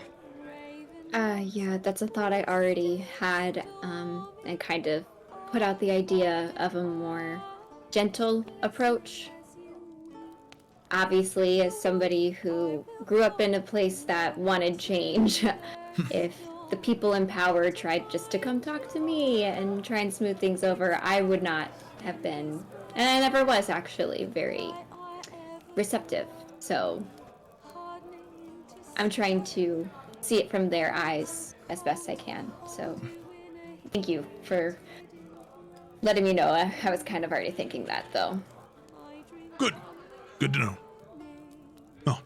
Yeah, that's a thought I already had, and kind of put out the idea of a more gentle approach. Obviously, as somebody who grew up in a place that wanted change, if the people in power tried just to come talk to me and try and smooth things over, I would not have been, and I never was actually, very receptive. So I'm trying to see it from their eyes as best I can. So thank you for letting me know. I was kind of already thinking that, though. Good. Good to know. Well,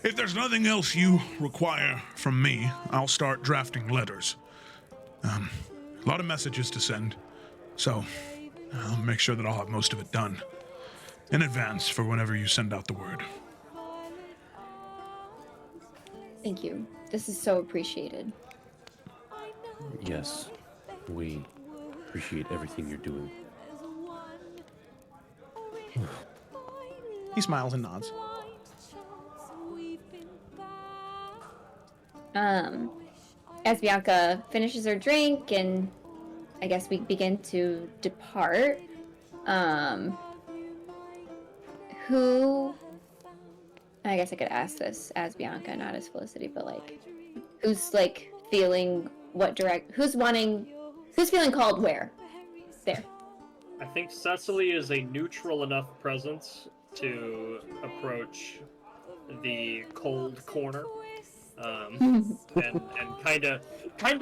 if there's nothing else you require from me, I'll start drafting letters. A lot of messages to send, so I'll make sure that I'll have most of it done in advance for whenever you send out the word. Thank you. This is so appreciated. Yes, we appreciate everything you're doing. he smiles and nods. As Bianca finishes her drink and I guess we begin to depart, who, I guess I could ask this as Bianca, not as Felicity, but like, who's like feeling who's feeling called where? There. I think Cecily is a neutral enough presence to approach the cold corner, and kind of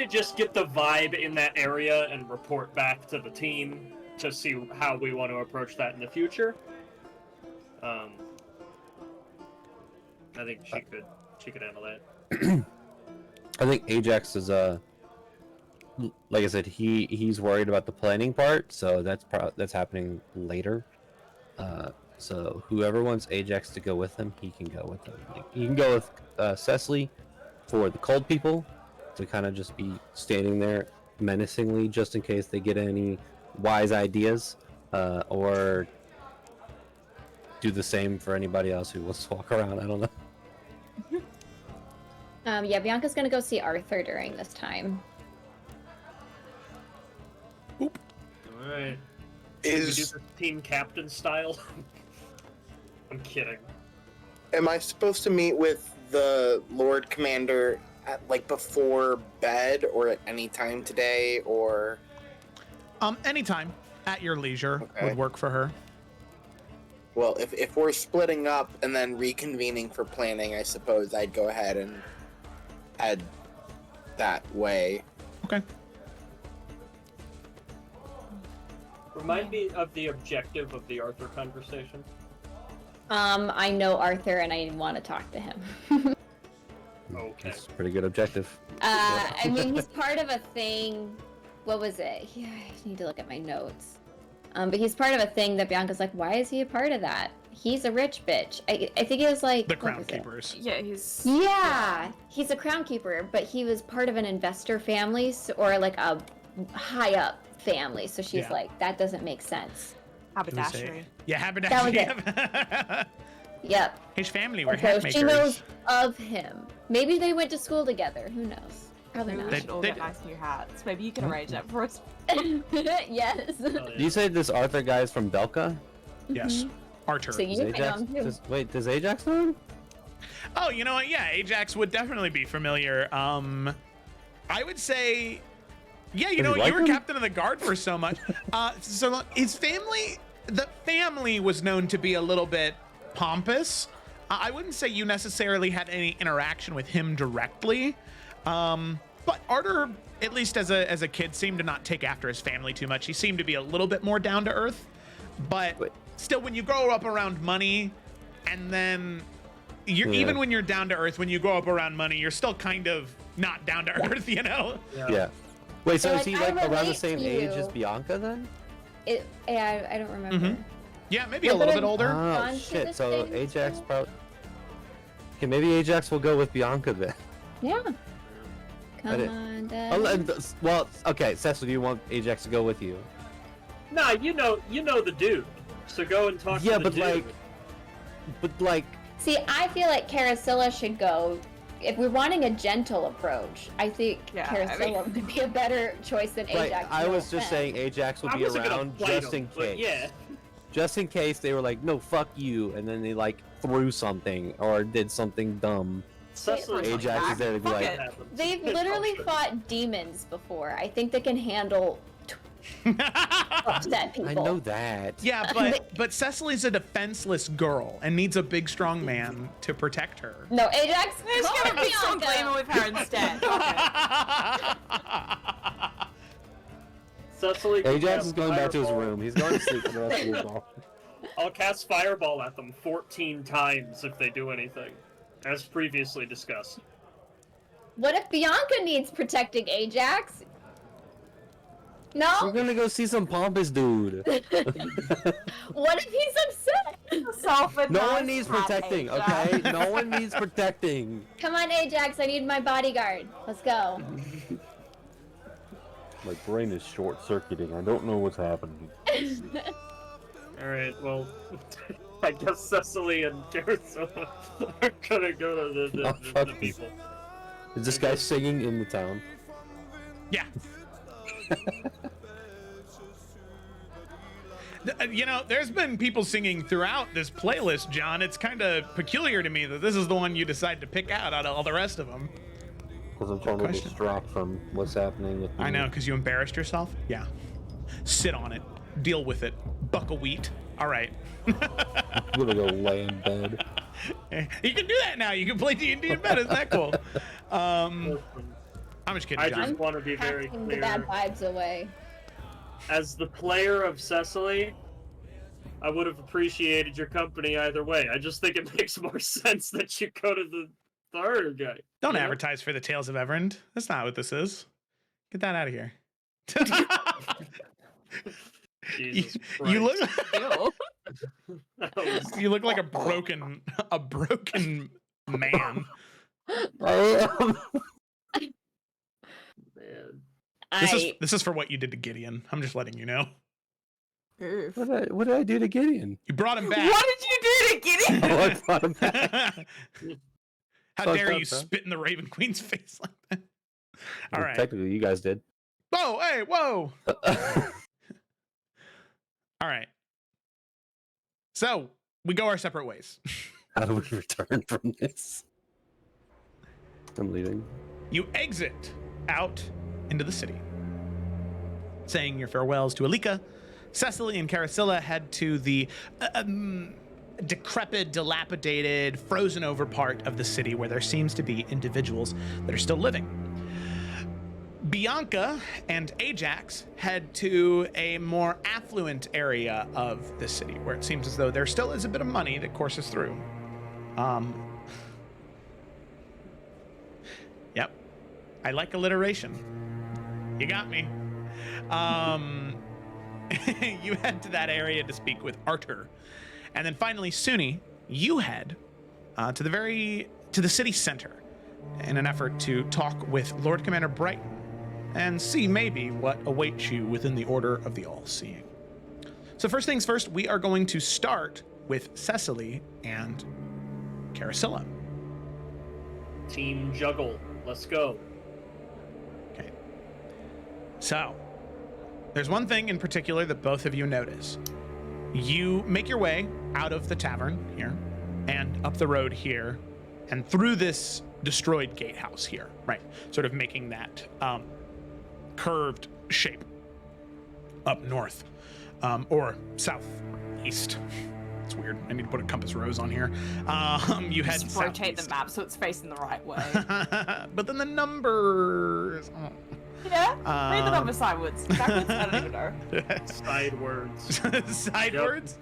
just get the vibe in that area and report back to the team to see how we want to approach that in the future. I think she could handle that. I think Ajax is like I said, he's worried about the planning part, so that's happening later. So whoever wants Ajax to go with him, he can go with him. Like, he can go with Cecily for the cold people to kind of just be standing there menacingly, just in case they get any wise ideas, or do the same for anybody else who wants to walk around. I don't know. Yeah, Bianca's gonna go see Arthur during this time. Alright. We do this team captain style? I'm kidding. Am I supposed to meet with the Lord Commander at, like, before bed or at any time today, or? Anytime at your leisure Okay. would work for her. Well, if we're splitting up and then reconvening for planning, I suppose I'd go ahead and head that way. Okay. Remind me of the objective of the Arthur conversation. I know Arthur and I want to talk to him. Okay. That's a pretty good objective. I mean, he's part of a thing. What was it? Yeah, I need to look at my notes. But he's part of a thing that Bianca's like, why is he a part of that? He's a rich bitch. I think he was like The what Crown was it? Keepers. Yeah, he's. Yeah, he's a crown keeper, but he was part of an investor family or like a high up family. So she's Yeah. like, that doesn't make sense. Haberdashery. Yeah, That was haberdashery. Yep. His family were So hat she knows makers. of him. Maybe they went to school together. Who knows? Probably Maybe not. we They- should all they get d- nice new hats. Maybe you can arrange that for us. Yes. Oh, yeah. Do you say this Arthur guy is from Belka? Yes. Archer. So you Does know him too. Does Ajax know him? Oh, you know what? Yeah, Ajax would definitely be familiar. I would say, yeah, you Does know, he you like were him? captain of the guard for so much. So his family, the family was known to be a little bit pompous. I wouldn't say you necessarily had any interaction with him directly, but Arthur, at least as a kid, seemed to not take after his family too much. He seemed to be a little bit more down to earth, but Wait. still, when you grow up around money, and then you're Yeah. even when you're down to earth, when you grow up around money, you're still kind of not down to earth, you know? Yeah. Wait, so So, is he like, I like around the relate same to age you. as Bianca then? Yeah, I don't remember. Mhm. Yeah, maybe Yeah, a little but bit older. Oh gone to shit! this So thing Ajax too? probably. Okay, maybe Ajax will go with Bianca then. Yeah. I Come did- on, Dad. Well, okay, Cecil, do you want Ajax to go with you? Nah, you know the dude. So go and talk Yeah, to the but dude. like, See, I feel like Carasilla should go. If we're wanting a gentle approach, I think Yeah, Carasilla would be a better choice than right, Ajax. I no was just offense. saying Ajax would I be wasn't gonna around fight just him, in but case. yeah. Just in case they were like, no, fuck you, and then they like threw something or did something dumb. Cecily Wait, Ajax is there to be Fuck like, it. They've literally fought demons before. I think they can handle upset people. I know that. Yeah, but Cecily's a defenseless girl and needs a big, strong man to protect her. No, Ajax. Let's go get a with big strong Bianca. gamer with her instead. Okay. Cecily can Ajax cast is going back to his Fireball. room. He's going to sleep for the rest of his life. I'll cast Fireball at them 14 times if they do anything, as previously discussed. What if Bianca needs protecting Ajax? We're No? gonna go see some pompous dude. What if he's upset? No one needs protecting, okay? No one needs protecting. Come on, Ajax, I need my bodyguard. Let's go. My brain is short-circuiting. I don't know what's happening. Alright, well, I guess Cecily and Carousel are gonna go to Oh, the fuck. people. Is this guy singing in the town? Yeah. You know, there's been people singing throughout this playlist, John. It's kind of peculiar to me that this is the one you decide to pick out of all the rest of them. Because I'm trying to Question. distract from what's happening with I know, because you embarrassed yourself? Yeah. Sit on it. Deal with it. Buckwheat. All right. I'm gonna go lay in bed. You can do that now. You can play D&D in bed. Isn't that cool? I'm just kidding, I John. just want to be very Passing the bad clear. vibes away. As the player of Cecily, I would have appreciated your company either way. I just think it makes more sense that you go to the harder guy. Don't you know? advertise for the Tales of Everend. That's not what this is. Get that out of here. Jesus You look Christ. That was- you look like a broken man. I am. Man. This is for what you did to Gideon. I'm just letting you know. Oof. What did I do to Gideon? You brought him back. What did you do to Gideon? Oh, I brought him back. How Fucked dare up, you bro. spit in the Raven Queen's face like that? All Well, right. Technically, you guys did. Whoa, hey, whoa. All right. So we go our separate ways. How do we return from this? I'm leaving. You exit out into the city. Saying your farewells to Alika, Cecily and Carasilla head to the decrepit, dilapidated, frozen over part of the city where there seems to be individuals that are still living. Bianca and Ajax head to a more affluent area of the city, where it seems as though there still is a bit of money that courses through. Yep. I like alliteration. You got me. You head to that area to speak with Artur. And then finally, Suni, you head to the city center in an effort to talk with Lord Commander Brighton and see maybe what awaits you within the Order of the All-Seeing. So first things first, we are going to start with Cecily and Carasilla. Team Juggle. Let's go. Okay. So, there's one thing in particular that both of you notice. You make your way out of the tavern here and up the road here and through this destroyed gatehouse here, right? Sort of making that curved shape up north or southeast. It's weird. I need to put a compass rose on here. You head Just rotate southeast. the map so it's facing the right way. But then the numbers. Oh. Yeah, read the number sideways. Backwards? I don't even know. Side words. Sidewards?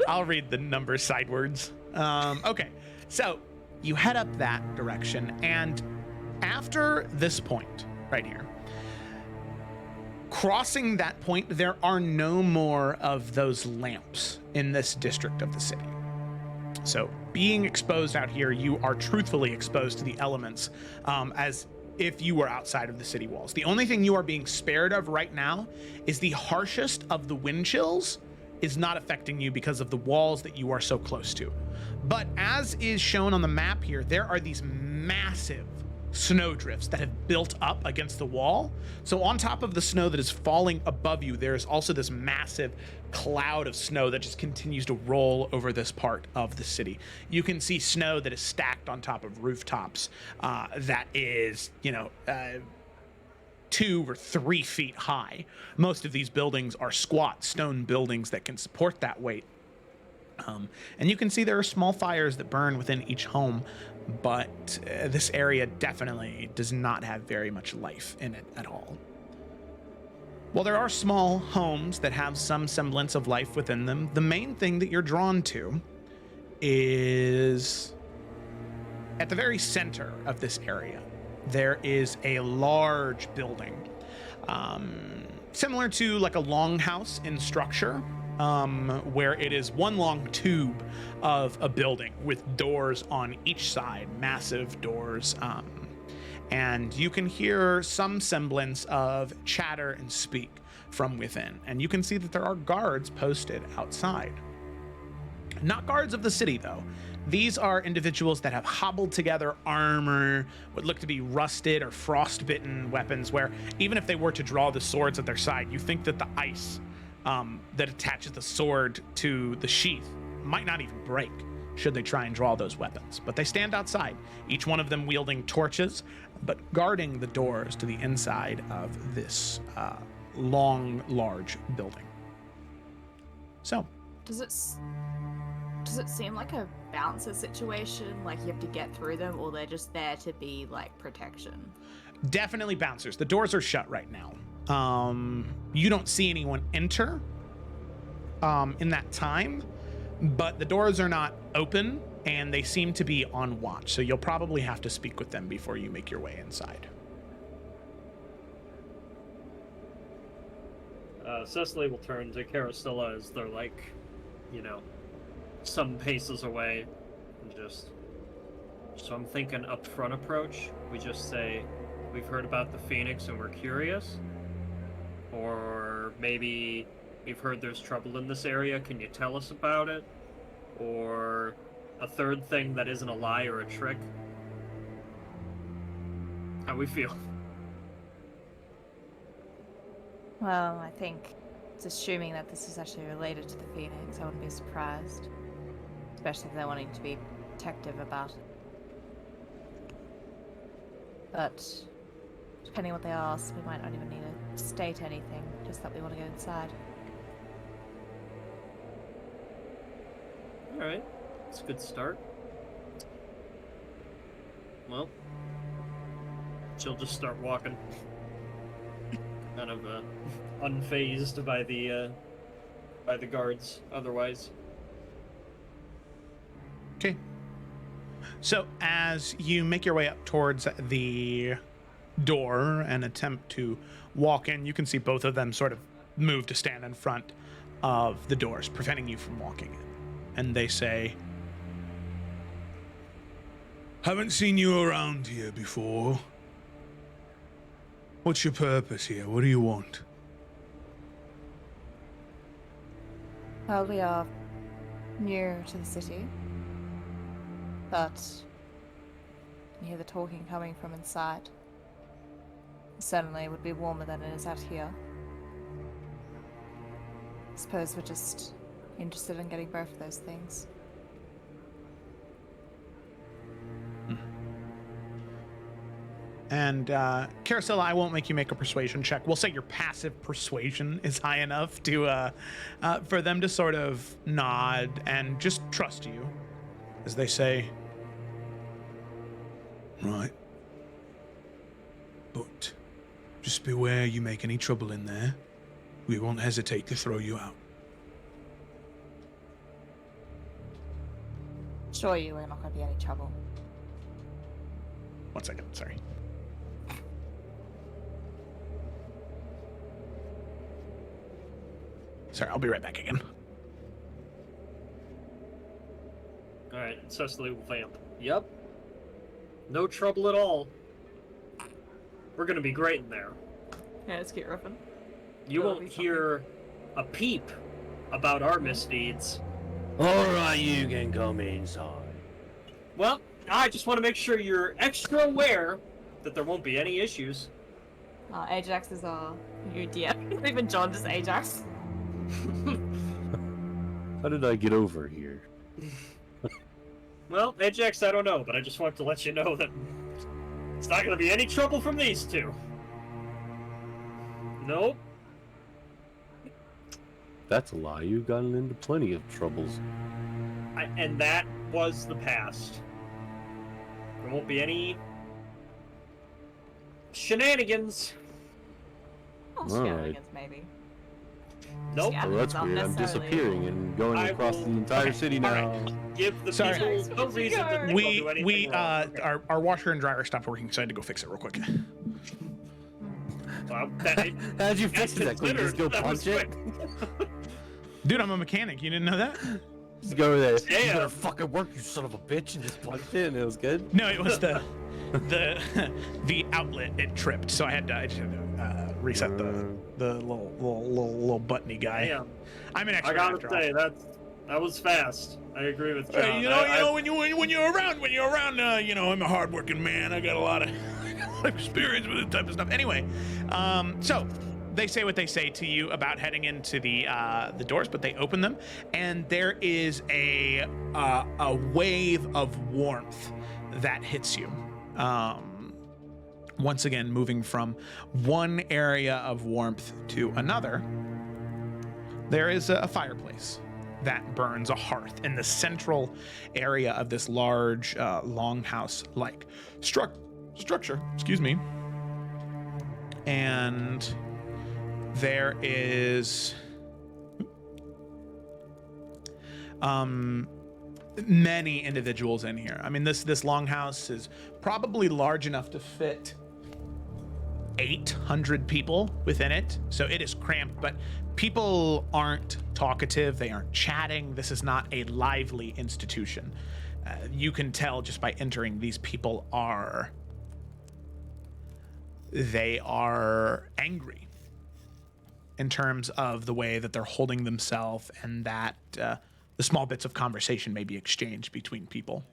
I'll read the numbers sidewards. Okay, so you head up that direction, and after this point, right here, crossing that point, there are no more of those lamps in this district of the city. So being exposed out here, you are truthfully exposed to the elements as if you were outside of the city walls. The only thing you are being spared of right now is the harshest of the wind chills is not affecting you because of the walls that you are so close to. But as is shown on the map here, there are these massive snowdrifts that have built up against the wall. So on top of the snow that is falling above you, there is also this massive cloud of snow that just continues to roll over this part of the city. You can see snow that is stacked on top of rooftops that is, 2 or 3 feet high. Most of these buildings are squat stone buildings that can support that weight. And you can see there are small fires that burn within each home, but this area definitely does not have very much life in it at all. While there are small homes that have some semblance of life within them, the main thing that you're drawn to is at the very center of this area. There is a large building, similar to like a longhouse in structure, where it is one long tube of a building with doors on each side, massive doors. And you can hear some semblance of chatter and speak from within. And you can see that there are guards posted outside. Not guards of the city, though. These are individuals that have hobbled together armor, what look to be rusted or frostbitten weapons, where even if they were to draw the swords at their side, you think that the ice that attaches the sword to the sheath might not even break should they try and draw those weapons. But they stand outside, each one of them wielding torches, but guarding the doors to the inside of this long, large building. So, Does it seem like a bouncer situation? Like you have to get through them, or they're just there to be like protection? definitely bouncers. The doors are shut right now. You don't see anyone enter in that time, but the doors are not open and they seem to be on watch. So you'll probably have to speak with them before you make your way inside. Cecily will turn to Carasilla as they're like, you know, some paces away, and just. So I'm thinking upfront approach. We just say, we've heard about the Phoenix and we're curious. Or maybe we've heard there's trouble in this area. Can you tell us about it? Or a third thing that isn't a lie or a trick. How we feel? Well, I think it's assuming that this is actually related to the Phoenix. I wouldn't be surprised. Especially if they're wanting to be protective about it. But depending on what they ask, we might not even need to state anything, just that we want to go inside. Alright, that's a good start. Well, she'll just start walking. kind of unfazed by the guards. Otherwise, Okay. So as you make your way up towards the door and attempt to walk in, you can see both of them sort of move to stand in front of the doors, preventing you from walking in. And they say, Haven't seen you around here before. What's your purpose here? What do you want? Well, we are new to the city, but you hear the talking coming from inside. Certainly it would be warmer than it is out here. I suppose we're just interested in getting both of those things. and Carousel, I won't make you make a persuasion check. We'll say your passive persuasion is high enough to for them to sort of nod and just trust you, as they say, Right. But just beware you make any trouble in there. We won't hesitate to throw you out. Assure you we're not going to be any trouble. 1 second, sorry. Sorry, I'll be right back again. all right, Cecily will vamp. Yep. No trouble at all. We're gonna be great in there. Yeah, it's cute, Ruffin. You That'll won't be something. hear a peep about our misdeeds. Alright, you can come inside. Well, I just want to make sure you're extra aware that there won't be any issues. Ajax is our new DM. Even John is Ajax. How did I get over here? Well, Ajax, I don't know, but I just wanted to let you know that it's not going to be any trouble from these two. Nope. That's a lie. You've gotten into plenty of troubles. And that was the past. There won't be any shenanigans. Oh, Alright. shenanigans, maybe. Nope. Yeah. Oh, that's Not weird. I'm necessarily. disappearing and going I across will- the entire city now. Give the Sorry. people no reason to think We they'll do anything wrong. Okay. our washer and dryer stopped working, so I had to go fix it real quick. Well, How'd you fix that's that? Quick, just go considered- that was punch it? quick. Dude, I'm a mechanic. You didn't know that? Just go over there. You Damn. better fucking work, you son of a bitch, and just punch it, and it was good. No, it was the outlet. It tripped, so I just had to reset the little buttony guy. Damn. I'm an I expert gotta after say all. that was fast. I agree with John. You know, when you're around, I'm a hardworking man. I got a lot of experience with this type of stuff. Anyway, so they say what they say to you about heading into the doors, but they open them, and there is a wave of warmth that hits you. Once again, moving from one area of warmth to another, there is a fireplace that burns a hearth in the central area of this large longhouse-like structure. Excuse me. And there is many individuals in here. I mean, this longhouse is probably large enough to fit 800 people within it, so it is cramped, but people aren't talkative, they aren't chatting. This is not a lively institution. You can tell just by entering, these people are angry in terms of the way that they're holding themselves, and that the small bits of conversation may be exchanged between people.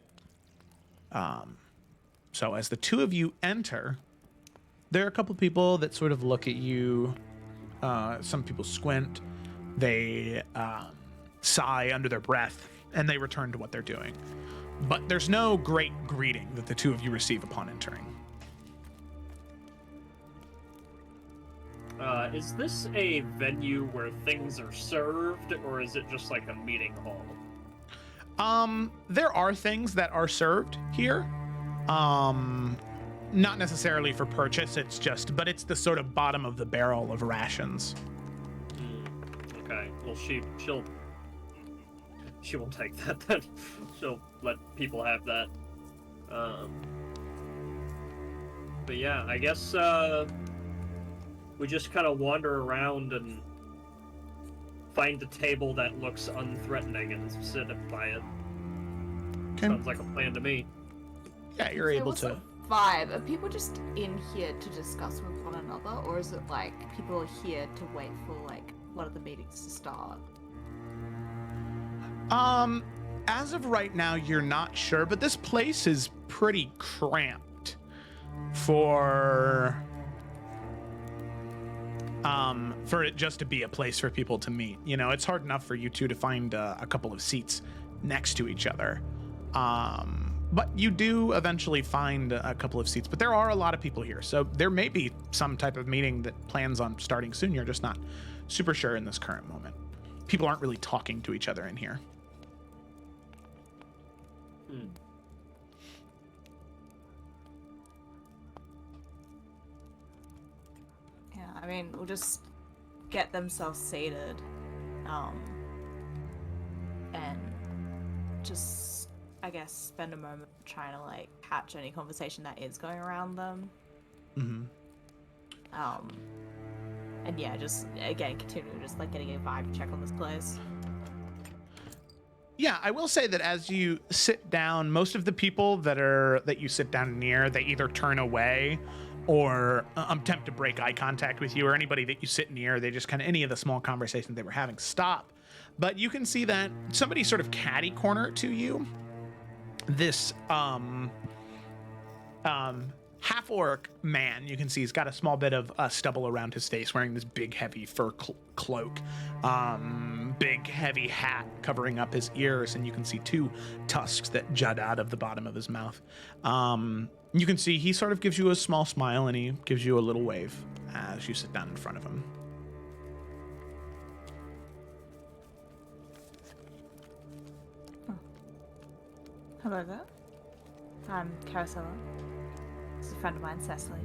So as the two of you enter, there are a couple people that sort of look at you. Some people squint. They sigh under their breath, and they return to what they're doing. But there's no great greeting that the two of you receive upon entering. Is this a venue where things are served, or is it just like a meeting hall? There are things that are served here. not necessarily for purchase. It's just, but it's the sort of bottom of the barrel of rations. Okay. Well, she won't take that then. She'll let people have that. But yeah, I guess we just kind of wander around and find a table that looks unthreatening and sit by it. Sounds like a plan to me. Yeah, you're able what's to. the vibe? Are people just in here to discuss with one another, or is it like people are here to wait for like one of the meetings to start? As of right now, you're not sure, but this place is pretty cramped for it just to be a place for people to meet. You know, it's hard enough for you two to find a couple of seats next to each other. But you do eventually find a couple of seats, but there are a lot of people here. So there may be some type of meeting that plans on starting soon. You're just not super sure in this current moment. People aren't really talking to each other in here. Yeah, I mean, we'll just get themselves seated, and just, I guess, spend a moment trying to like catch any conversation that is going around them. And yeah, just again continue just like getting a vibe check on this place. Yeah, I will say that as you sit down, most of the people that you sit down near, they either turn away or attempt to break eye contact with you, or anybody that you sit near, they just kind of, any of the small conversations they were having stop. But you can see that somebody sort of catty corner to you. This half-orc man, you can see he's got a small bit of stubble around his face, wearing this big heavy fur cloak, big heavy hat covering up his ears, and you can see two tusks that jut out of the bottom of his mouth. You can see he sort of gives you a small smile, and he gives you a little wave as you sit down in front of him. Hello there. I'm Carousella. This is a friend of mine, Cecily.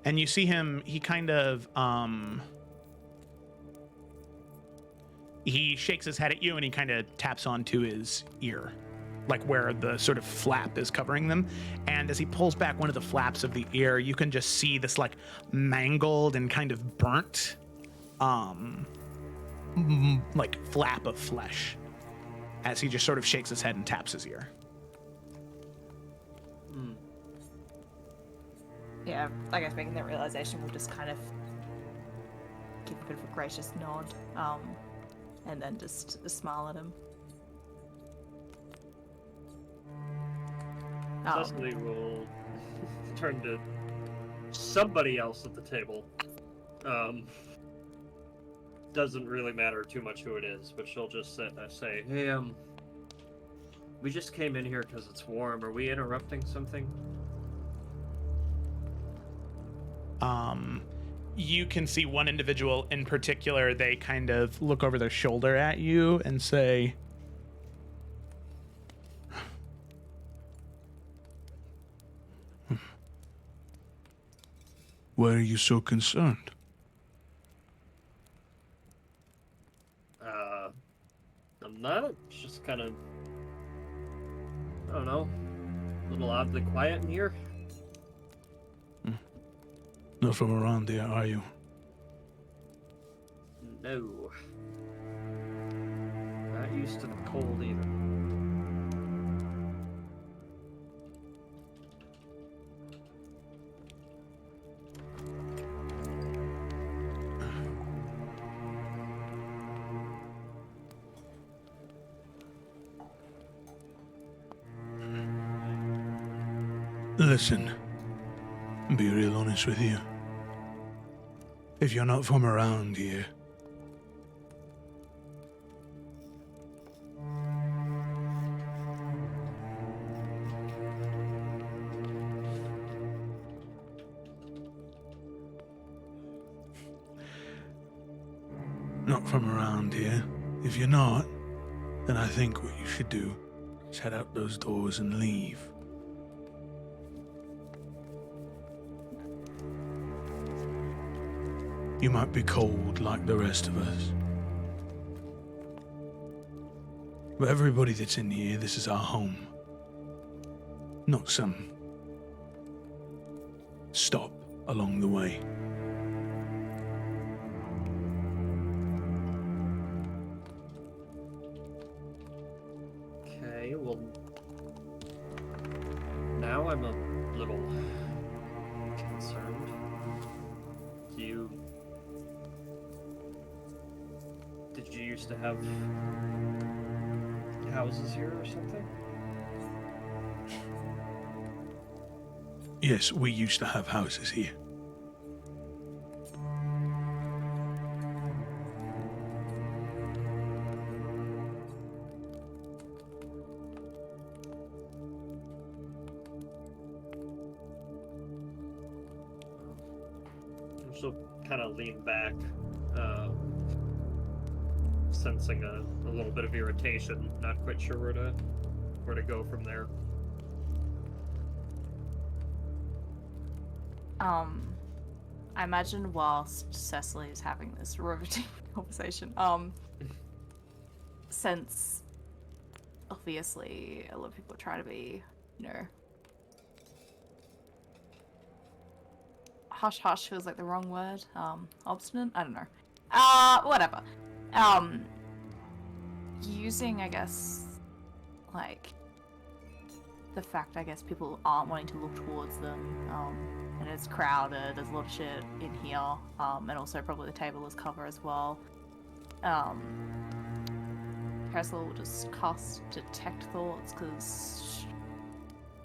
And you see him, he kind of, he shakes his head at you and he kind of taps onto his ear, like where the sort of flap is covering them. And as he pulls back one of the flaps of the ear, you can just see this like mangled and kind of burnt, like flap of flesh as he just sort of shakes his head and taps his ear. Yeah, I guess making that realization, we'll just kind of give a bit of a gracious nod, and then just smile at him. Cecily will turn to somebody else at the table. Doesn't really matter too much who it is, but she'll just sit and say, "Hey, we just came in here because it's warm. Are we interrupting something?" You can see one individual in particular, they kind of look over their shoulder at you and say, Why are you so concerned? I'm not. It's just kind of, I don't know, a little oddly quiet in here. Not from around here, are you? No. Not used to the cold either. Listen, be real honest with you. If you're not from around here, if you're not, then I think what you should do Let's head out those doors and leave. You might be cold like the rest of us. But everybody that's in here, this is our home. Not some stop along the way. Okay, well, now I'm a little concerned. Did you used to have houses here or something? Yes, we used to have houses here. She'll kind of lean back, sensing a little bit of irritation, not quite sure where to go from there. I imagine whilst Cecily is having this riveting conversation, since obviously a lot of people try to be, hush hush feels like the wrong word. Obstinate? I don't know. Whatever. Using, I guess, like, the fact, I guess, people aren't wanting to look towards them, and it's crowded, there's a lot of shit in here, and also probably the table is cover as well. Ursula will just cast Detect Thoughts, because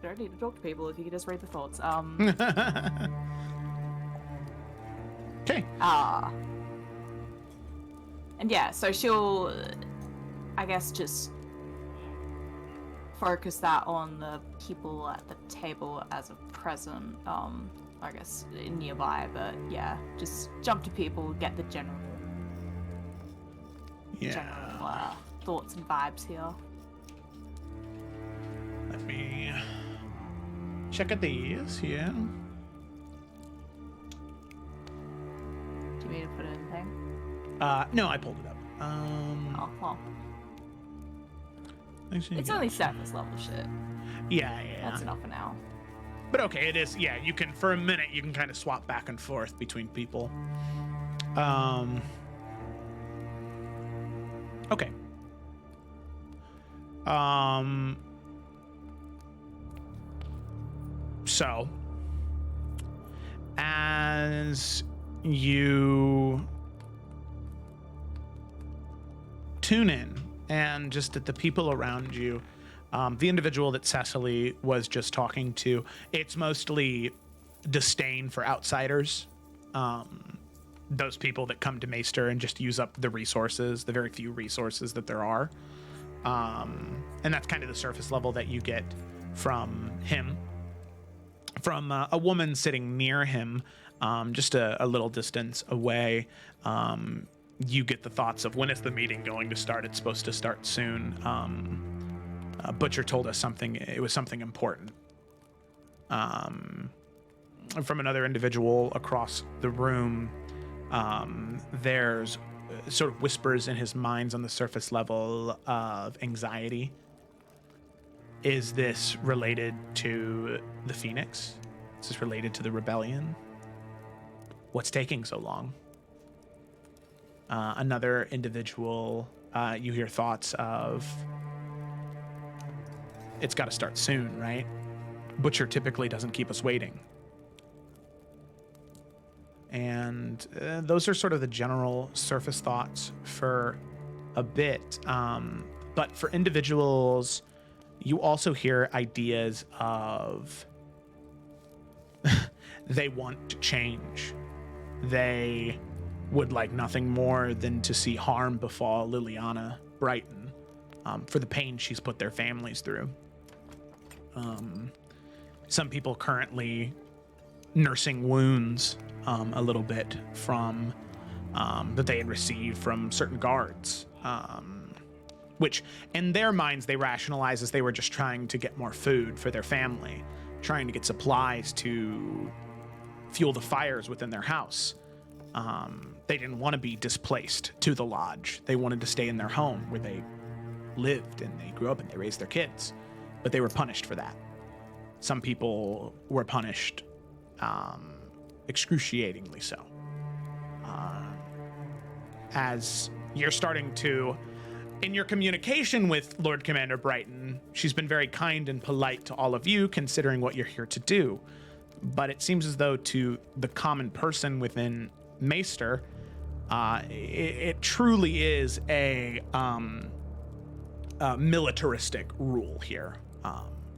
you don't need to talk to people if you can just read the thoughts. Okay. And yeah, so she'll, I guess, just focus that on the people at the table as of present, I guess nearby, but yeah, just jump to people, get the general thoughts and vibes here. Let me check at these, yeah. Do you mean to put in anything? No, I pulled it up. Oh, well. Actually, It's only surface level shit. Yeah. That's enough for now. But okay, it is, yeah, you can, for a minute, you can kind of swap back and forth between people. Okay. So, as you tune in, and just at the people around you, the individual that Cecily was just talking to, it's mostly disdain for outsiders. Those people that come to Maester and just use up the resources, the very few resources that there are. And that's kind of the surface level that you get from him. From a woman sitting near him, just a little distance away, you get the thoughts of, when is the meeting going to start? It's supposed to start soon. Butcher told us something. It was something important. From another individual across the room, there's sort of whispers in his mind's on the surface level of anxiety. Is this related to the Phoenix? Is this related to the rebellion? What's taking so long? Another individual, you hear thoughts of, it's got to start soon, right? Butcher typically doesn't keep us waiting. And those are sort of the general surface thoughts for a bit. But for individuals, you also hear ideas of they want to change. They would like nothing more than to see harm befall Liliana Brighton for the pain she's put their families through. Some people currently nursing wounds a little bit from that they had received from certain guards which in their minds they rationalize as they were just trying to get more food for their family, trying to get supplies to fuel the fires within their house. They didn't want to be displaced to the lodge. They wanted to stay in their home where they lived and they grew up and they raised their kids, but they were punished for that. Some people were punished excruciatingly so. As you're starting to, in your communication with Lord Commander Brighton, she's been very kind and polite to all of you, considering what you're here to do. But it seems as though to the common person within Maester, it truly is a militaristic rule here,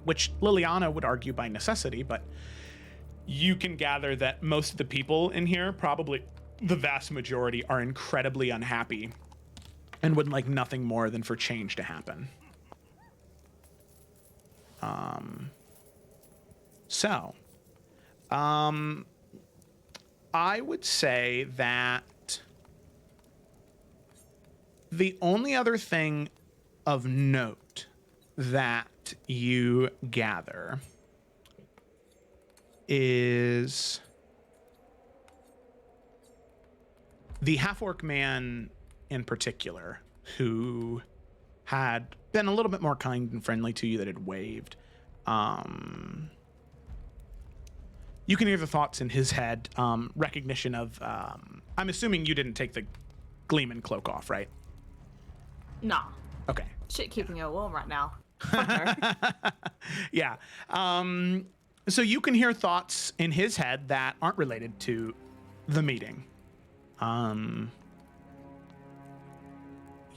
which Liliana would argue by necessity, but you can gather that most of the people in here, probably the vast majority, are incredibly unhappy and would like nothing more than for change to happen. I would say that the only other thing of note that you gather is the half-orc man in particular, who had been a little bit more kind and friendly to you, that had waved. You can hear the thoughts in his head, recognition of, I'm assuming you didn't take the Gleeman cloak off, right? Nah. Okay. Shit keeping her warm right now. Yeah. So you can hear thoughts in his head that aren't related to the meeting.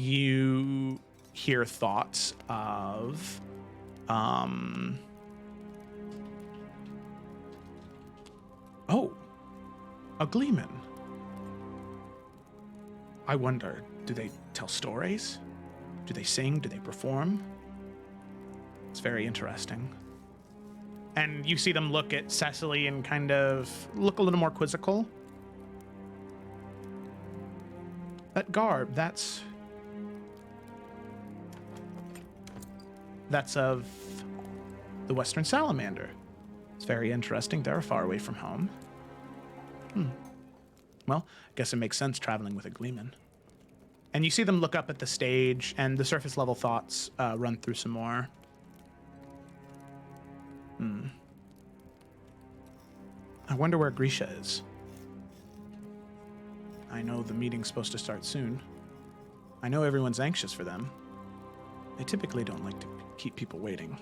You hear thoughts of, oh, a Gleeman. I wonder, do they tell stories? Do they sing? Do they perform? It's very interesting. And you see them look at Cecily and kind of look a little more quizzical. That garb, that's of the Western Salamander. It's very interesting. They're far away from home. Well, I guess it makes sense traveling with a Gleeman. And you see them look up at the stage, and the surface level thoughts run through some more. I wonder where Grisha is. I know the meeting's supposed to start soon. I know everyone's anxious for them. They typically don't like to keep people waiting.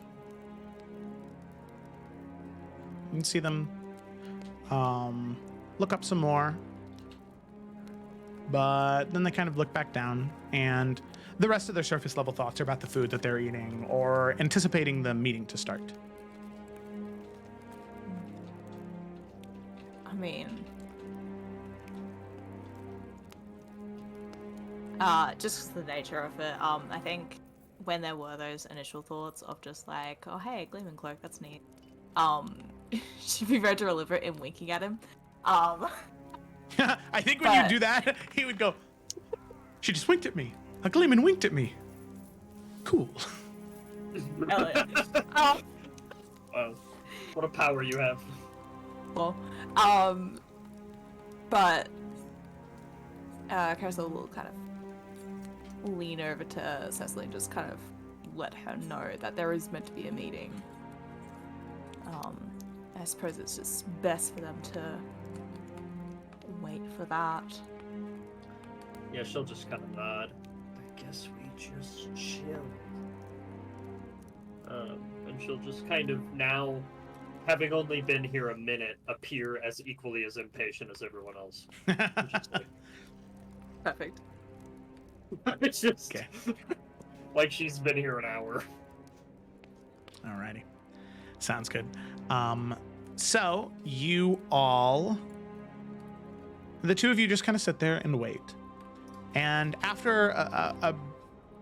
You can see them look up some more, but then they kind of look back down, and the rest of their surface level thoughts are about the food that they're eating or anticipating the meeting to start. I mean, just the nature of it, I think when there were those initial thoughts of just like, oh hey, Gleeman cloak, that's neat, she'd be very deliberate in winking at him. I think when you do that, he would go, she just winked at me. A Gleeman winked at me. Cool. Wow. What a power you have. Well, but Carousel will kind of lean over to Cecily and just kind of let her know that there is meant to be a meeting. I suppose it's just best for them to wait for that. Yeah, she'll just kind of nod. I guess we just chill. And she'll just kind of now, having only been here a minute, appear as equally as impatient as everyone else. Perfect. It's just Okay. like she's been here an hour. Alrighty. Sounds good. So you all, the two of you just kind of sit there and wait. And after a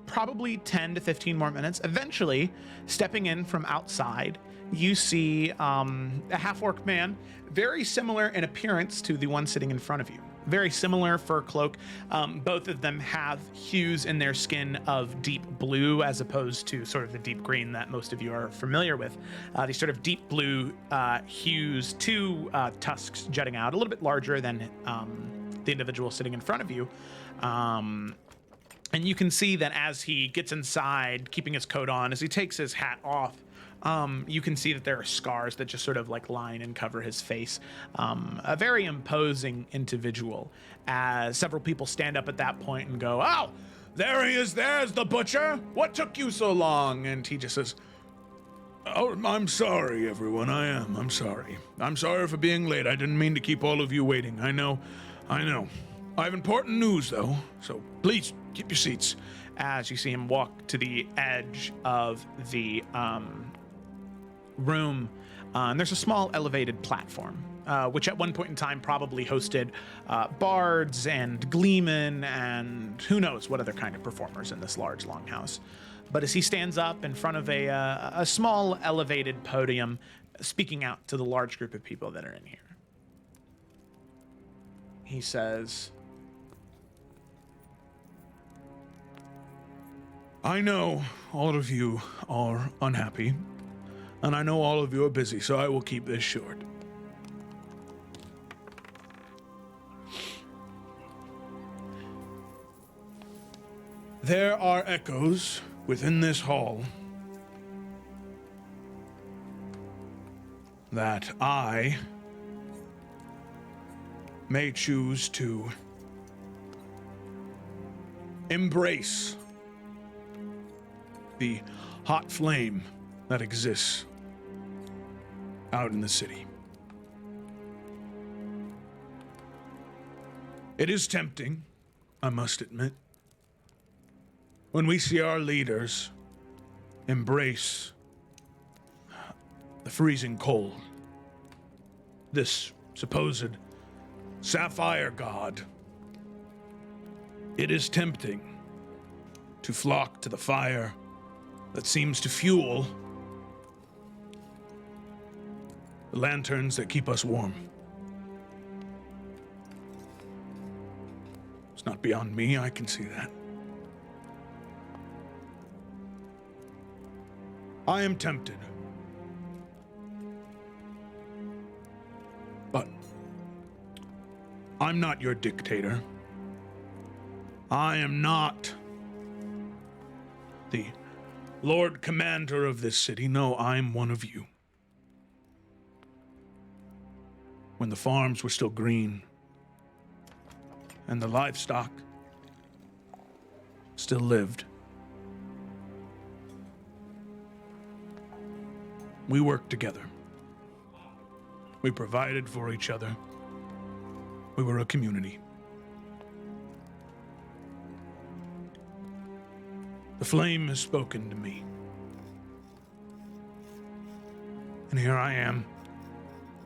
probably 10 to 15 more minutes, eventually stepping in from outside, you see a half-orc man, very similar in appearance to the one sitting in front of you. very similar fur cloak. Both of them have hues in their skin of deep blue as opposed to sort of the deep green that most of you are familiar with. These sort of deep blue hues, two tusks jutting out, a little bit larger than the individual sitting in front of you. And you can see that as he gets inside, keeping his coat on, as he takes his hat off, you can see that there are scars that just sort of like line and cover his face. A very imposing individual. As several people stand up at that point and go, "Oh, there he is, there's the butcher. What took you so long?" And he just says, Oh, I'm sorry, everyone. I'm sorry. I'm sorry for being late. I didn't mean to keep all of you waiting. I know. I have important news, though, so please keep your seats. as you see him walk to the edge of the room. And there's a small elevated platform, which at one point in time probably hosted bards and gleemen and who knows what other kind of performers in this large longhouse. But as he stands up in front of a small elevated podium, speaking out to the large group of people that are in here, he says, I know all of you are unhappy, and I know all of you are busy, so I will keep this short. There are echoes within this hall that I may choose to embrace the hot flame that exists out in the city. It is tempting, I must admit, when we see our leaders embrace the freezing cold, this supposed sapphire god. It is tempting to flock to the fire that seems to fuel the lanterns that keep us warm. It's not beyond me, I can see that. I am tempted. But I'm not your dictator. I am not the Lord Commander of this city. No, I'm one of you. When the farms were still green and the livestock still lived, we worked together. We provided for each other. We were a community. The flame has spoken to me. And here I am,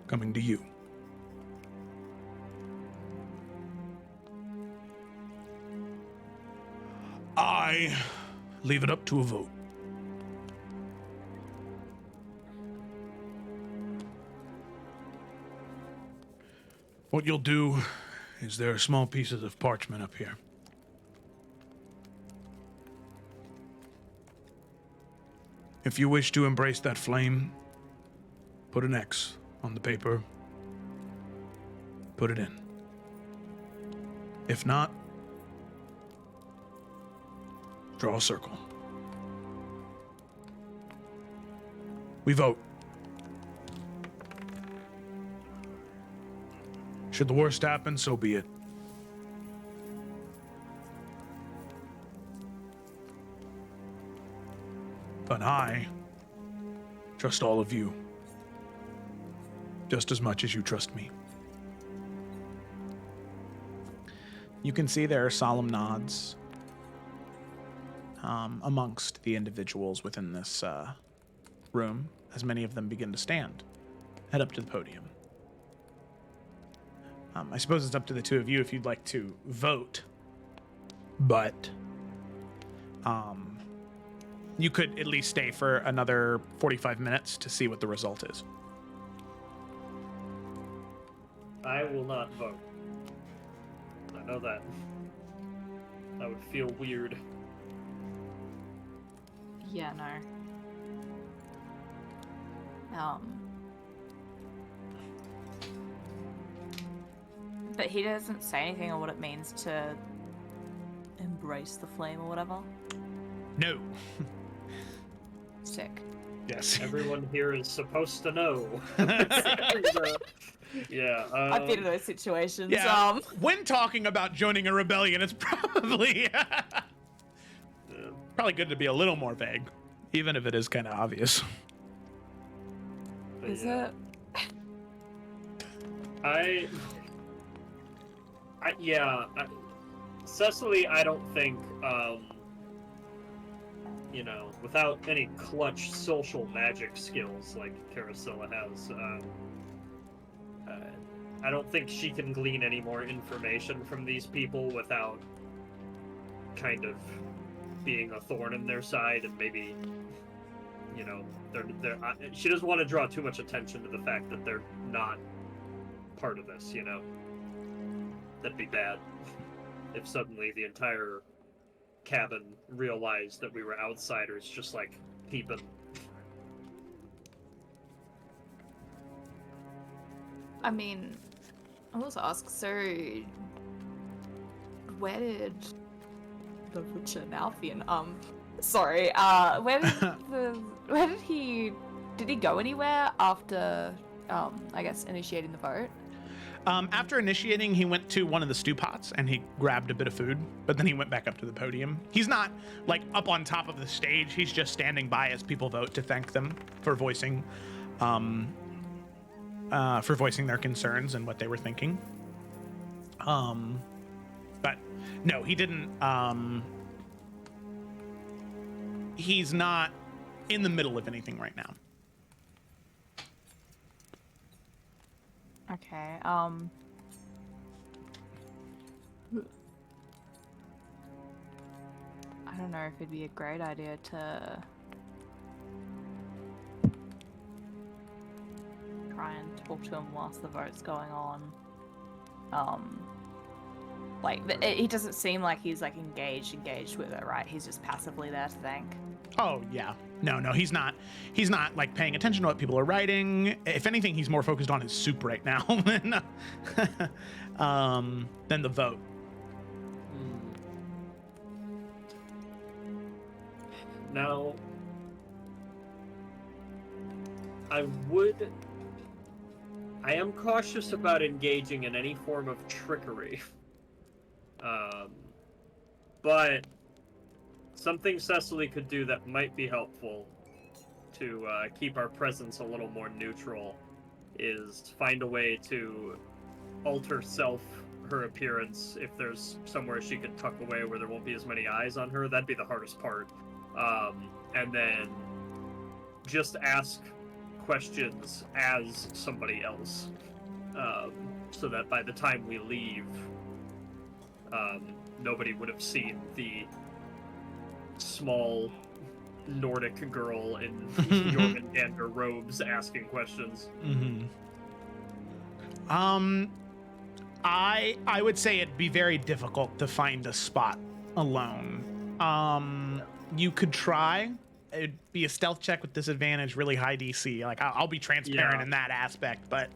coming to you. I leave it up to a vote. What you'll do is there are small pieces of parchment up here. If you wish to embrace that flame, put an X on the paper. Put it in. If not, draw a circle. We vote. Should the worst happen, so be it. But I trust all of you just as much as you trust me. you can see there are solemn nods amongst the individuals within this room, as many of them begin to stand, head up to the podium. I suppose it's up to the two of you if you'd like to vote, but you could at least stay for another 45 minutes to see what the result is. I will not vote. know that. That would feel weird. Yeah, no. But he doesn't say anything on what it means to embrace the flame or whatever. No. Sick. Yes. Everyone here is supposed to know. Yeah. I've been in those situations. Yeah. When talking about joining a rebellion, it's probably probably good to be a little more vague, even if it is kind of obvious. Is it? Cecily, I don't think, without any clutch social magic skills like Carasilla has, I don't think she can glean any more information from these people without kind of being a thorn in their side, and maybe, she doesn't want to draw too much attention to the fact that they're not part of this, That'd be bad if suddenly the entire cabin realized that we were outsiders, just like peeping. I mean, I was asked, so where did the Richard Alfian, sorry, did he go anywhere after, I guess, initiating the vote? After initiating, he went to one of the stew pots and he grabbed a bit of food, but then he went back up to the podium. He's not like up on top of the stage. He's just standing by as people vote to thank them for voicing their concerns and what they were thinking. But no, he didn't. He's not in the middle of anything right now. Okay, I don't know if it'd be a great idea to try and talk to him whilst the vote's going on. He doesn't seem like he's like engaged with it, right? He's just passively there to thank. Oh yeah. No, he's not like paying attention to what people are writing. If anything, he's more focused on his soup right now than the vote. Now, I am cautious about engaging in any form of trickery. But something Cecily could do that might be helpful to keep our presence a little more neutral is find a way to alter her appearance. If there's somewhere she could tuck away where there won't be as many eyes on her, that'd be the hardest part. And then just ask questions as somebody else, so that by the time we leave, nobody would have seen the small Nordic girl in Jormungandr robes asking questions. Mm-hmm. I would say it'd be very difficult to find a spot alone. You could try. It'd be a stealth check with disadvantage, really high DC. Like I'll be transparent in that aspect, but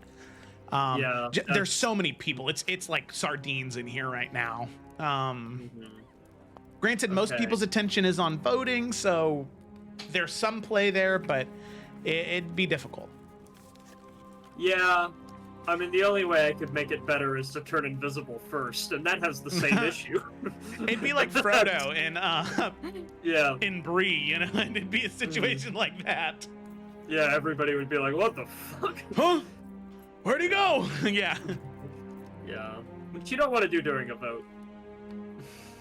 there's so many people. It's like sardines in here right now. Granted, most people's attention is on voting, so there's some play there, but it'd be difficult. Yeah, I mean, the only way I could make it better is to turn invisible first, and that has the same issue. It'd be like Frodo in Bree, and it'd be a situation like that. Yeah, everybody would be like, what the fuck? Huh? Where'd he go? Yeah. Yeah, which you don't want to do during a vote.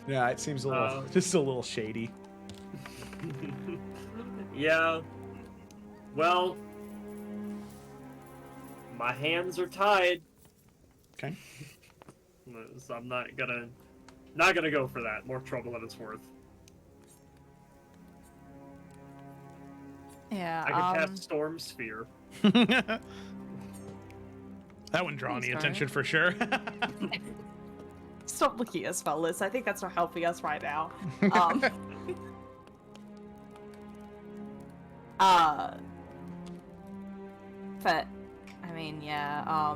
Yeah, it seems a little, just a little shady. Yeah. Well, my hands are tied. Okay. So I'm not gonna go for that. More trouble than it's worth. Yeah. I can cast Storm Sphere. That wouldn't draw any attention for sure. Stop looking at us, fellas. I think that's not helping us right now. Um, but I mean, yeah.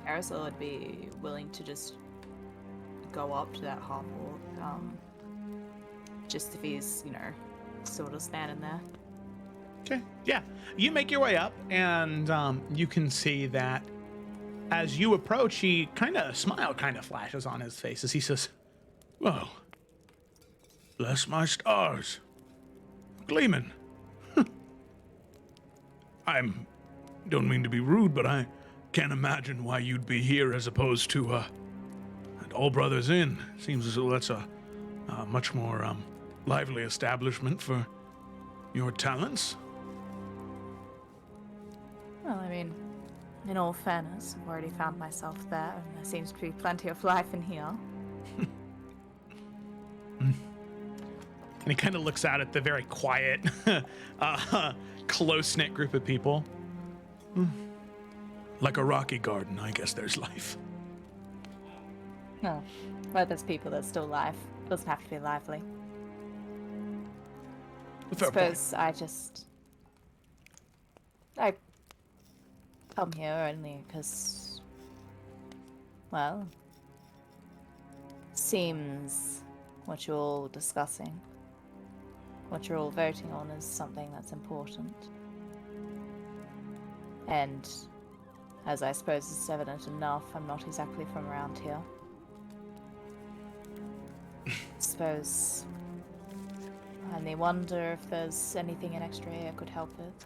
Aerosol would be willing to just go up to that half-orc, just if he's, sort of standing there. Okay, yeah. You make your way up, and you can see that as you approach, a smile kind of flashes on his face as he says, Well, bless my stars. Gleeman. Don't mean to be rude, but I can't imagine why you'd be here as opposed to, at All Brothers Inn. Seems as though that's a much more, lively establishment for your talents. Well, I mean, in all fairness, I've already found myself there, and there seems to be plenty of life in here. and he kind of looks out at the very quiet, close-knit group of people. Like a rocky garden, I guess there's life. No, where there's people that's still alive. Doesn't have to be lively. Fair point. Suppose I come here only because, well, seems what you're all discussing, what you're all voting on is something that's important. And, as I suppose is evident enough, I'm not exactly from around here. Suppose I may wonder if there's anything in extra air could help it.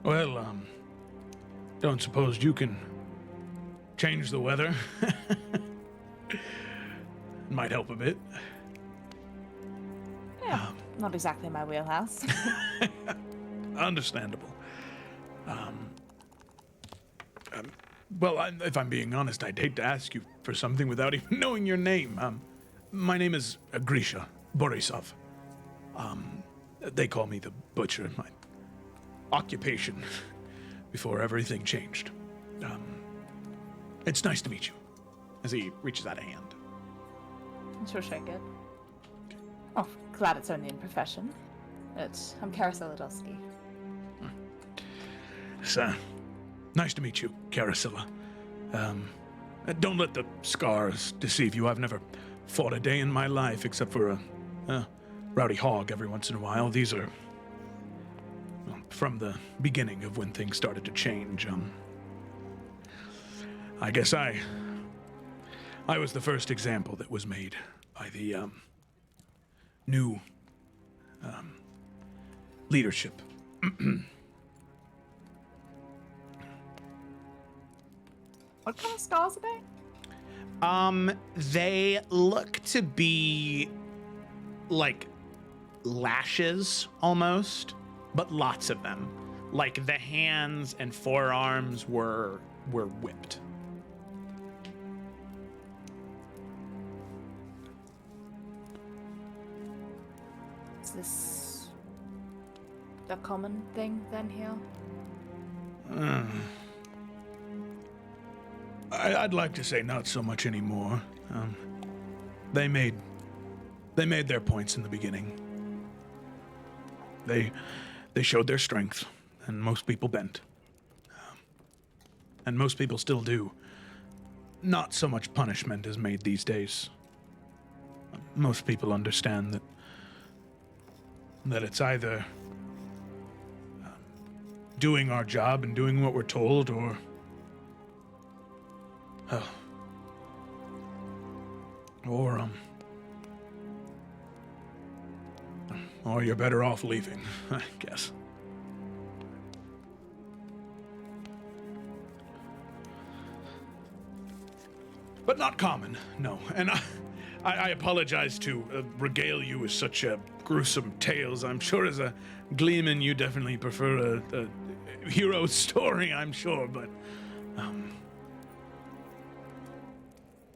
Well, don't suppose you can change the weather? Might help a bit. Yeah, not exactly my wheelhouse. Understandable. Well, if I'm being honest, I'd hate to ask you for something without even knowing your name. My name is Grisha Borisov. They call me the Butcher, my occupation, before everything changed. It's nice to meet you. As he reaches out a hand. She'll shake it. Oh, glad it's only in profession. I'm Kara Solodowski. It's, nice to meet you, Karasilla. Don't let the scars deceive you. I've never fought a day in my life except for a rowdy hog every once in a while. These are from the beginning of when things started to change. I guess I was the first example that was made by the new leadership. What kind of scars are they? They look to be like lashes almost, but lots of them. Like the hands and forearms were whipped. Is this a common thing then here? I'd like to say not so much anymore. They made their points in the beginning. They showed their strength, and most people bent. And most people still do. Not so much punishment is made these days. Most people understand that it's either doing our job and doing what we're told, or you're better off leaving, I guess. But not common, no. And I apologize to regale you with such gruesome tales. I'm sure as a gleeman you definitely prefer a hero story, I'm sure, but at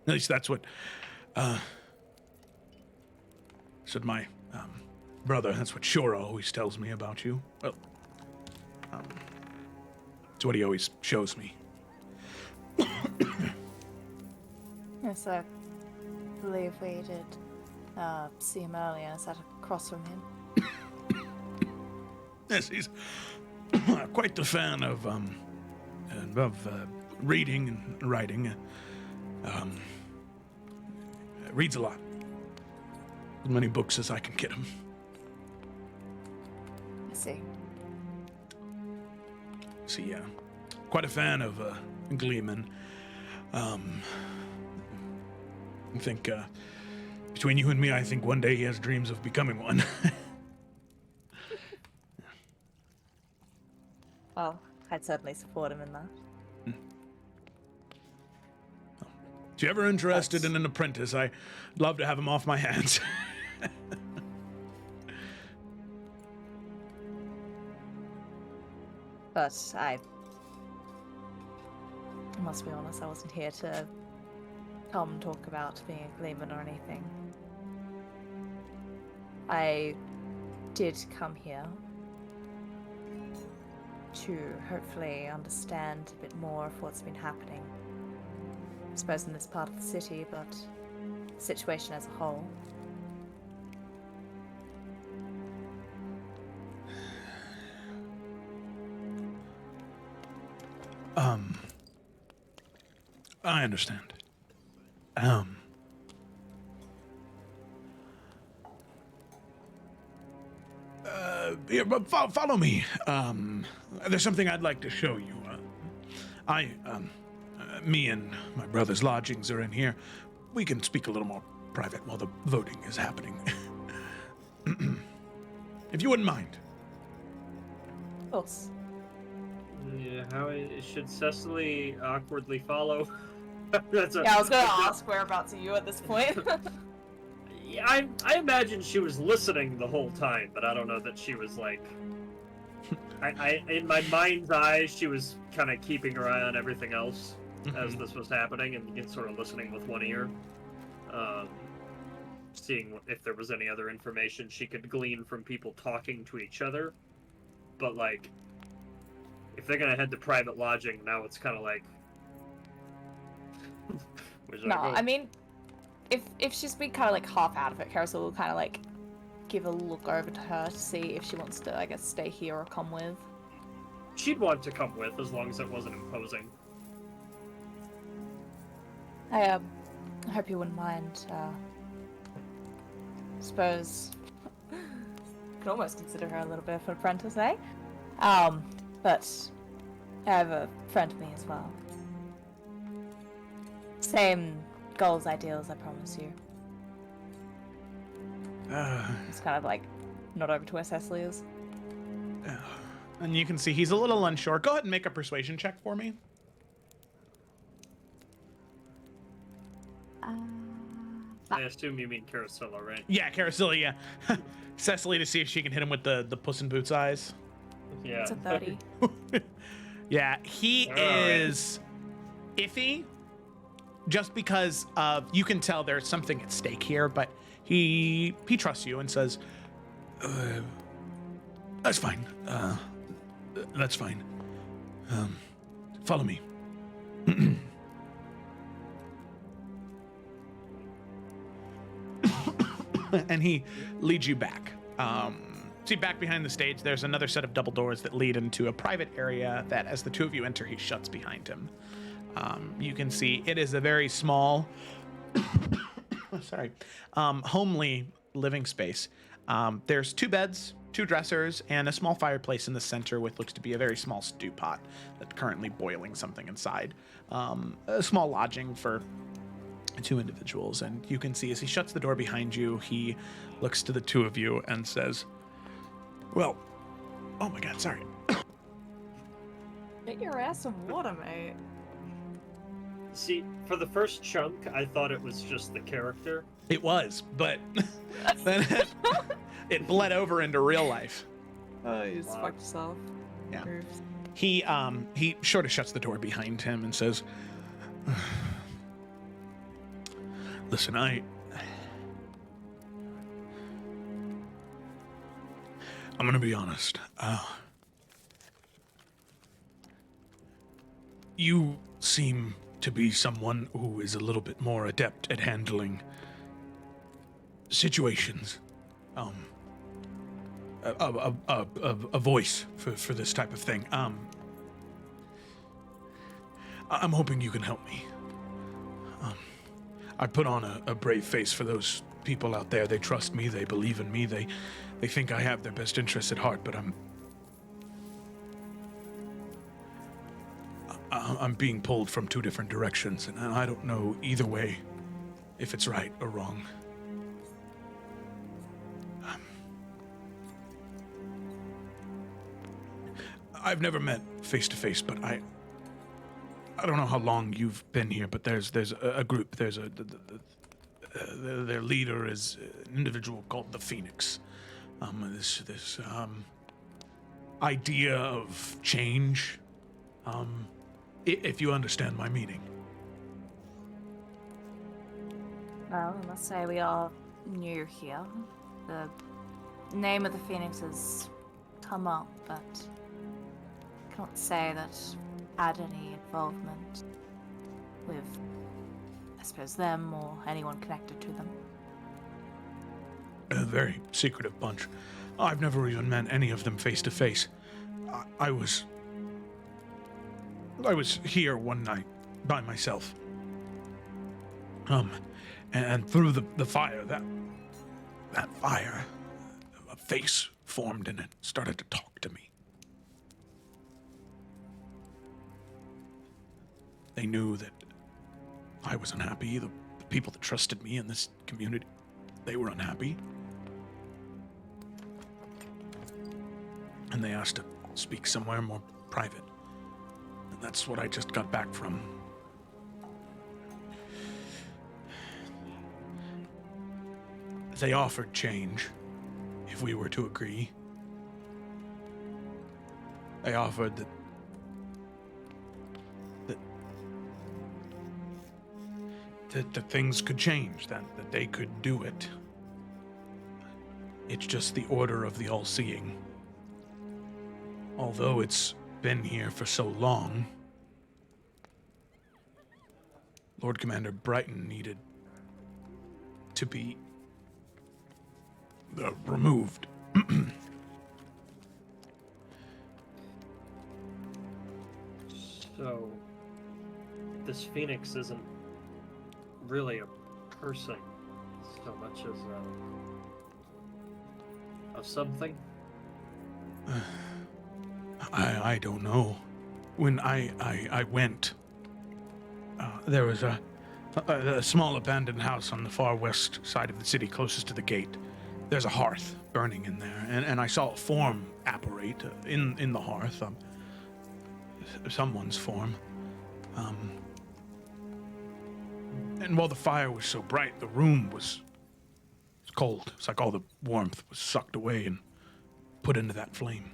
least that's what said my brother. That's what Shora always tells me about you. Well, It's what he always shows me. Yes, I believe we did see him earlier. I sat across from him. Yes, he's quite the fan of reading and writing. Reads a lot. As many books as I can get him. I see. So yeah, quite a fan of Gleeman. I think between you and me, I think one day he has dreams of becoming one. Well, I'd certainly support him in that. If you're ever interested in an apprentice, I'd love to have him off my hands. But I must be honest, I wasn't here to come and talk about being a Gleeman or anything. I did come here to hopefully understand a bit more of what's been happening. I suppose in this part of the city, but the situation as a whole. I understand. Here, but follow me. There's something I'd like to show you. Me and my brother's lodgings are in here. We can speak a little more private while the voting is happening. If you wouldn't mind. Of course. Yeah, should Cecily awkwardly follow? Yeah, I was gonna ask whereabouts are you at this point. Yeah, I imagine she was listening the whole time, but I don't know that she was like. I in my mind's eye, she was kind of keeping her eye on everything else as this was happening, and sort of listening with one ear, seeing if there was any other information she could glean from people talking to each other. But like, if they're gonna head to private lodging, now it's kind of like. No, I mean, if she's been kind of like half out of it, Carousel will kind of like give a look over to her to see if she wants to, I guess, stay here or come with. She'd want to come with as long as it wasn't imposing. I hope you wouldn't mind. Suppose could almost consider her a little bit of an apprentice, eh? But I have a friend of me as well. Same goals, ideals, I promise you. It's kind of like not over to where Cecily is. And you can see he's a little unsure. Go ahead and make a persuasion check for me. I assume you mean Carosilla, right? Yeah, Carosilla, yeah. Cecily to see if she can hit him with the Puss in Boots eyes. Yeah. It's a 30. Yeah, he is iffy just because you can tell there's something at stake here, but he trusts you and says, that's fine. That's fine. Follow me. and he leads you back. See, back behind the stage, there's another set of double doors that lead into a private area that, as the two of you enter, he shuts behind him. You can see it is a very small, homely living space. There's 2 beds, 2 dressers, and a small fireplace in the center with looks to be a very small stew pot that's currently boiling something inside. A small lodging for 2 individuals, and you can see as he shuts the door behind you, he looks to the 2 of you and says, well, oh my god, sorry. Get your ass some water, mate. See, for the first chunk, I thought it was just the character. It was, but then it bled over into real life. You just fucked yourself. Yeah. Oops. He sort of shuts the door behind him and says, Listen, I'm gonna be honest. You seem to be someone who is a little bit more adept at handling situations. A voice for this type of thing. I'm hoping you can help me. I put on a brave face for those people out there. They trust me, they believe in me, they think I have their best interests at heart, but I'm being pulled from two different directions, and I don't know either way if it's right or wrong. I've never met face to face, but I don't know how long you've been here, but there's a group. There's their leader is an individual called the Phoenix. This idea of change. If you understand my meaning. Well, I must say we are new here. The name of the Phoenix has come up, but I cannot say that had any involvement with, I suppose, them or anyone connected to them. A very secretive bunch. I've never even met any of them face to face. I was here one night by myself. And through the fire, that fire, a face formed and it started to talk to me. They knew that I was unhappy. The people that trusted me in this community, they were unhappy. And they asked to speak somewhere more private. And that's what I just got back from. They offered change if we were to agree. They offered that things could change, that they could do it. It's just the order of the all-seeing. Although it's been here for so long, Lord Commander Brighton needed to be removed. So, this Phoenix isn't really a person so much as a something? I don't know. When I went, there was a small abandoned house on the far west side of the city closest to the gate. There's a hearth burning in there, and I saw a form apparate in the hearth, someone's form. And while the fire was so bright, the room was cold. It's like all the warmth was sucked away and put into that flame.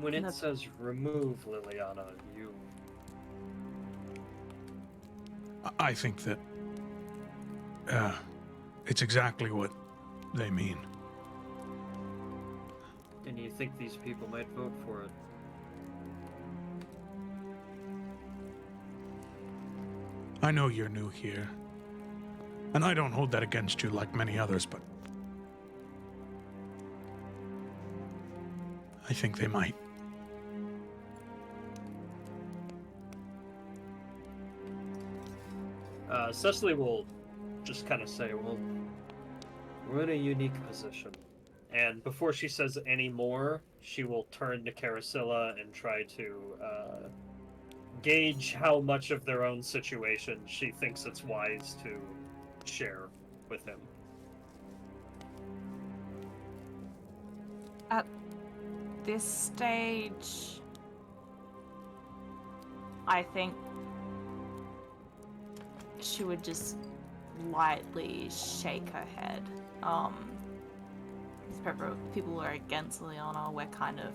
When it says remove Liliana, you... I think that it's exactly what they mean. And you think these people might vote for it? I know you're new here, and I don't hold that against you like many others, but I think they might. Cecily will just kind of say, well, we're in a unique position. And before she says any more, she will turn to Carasilla and try to gauge how much of their own situation she thinks it's wise to share with him. At this stage, I think she would just lightly shake her head. People who are against Liliana, we're kind of,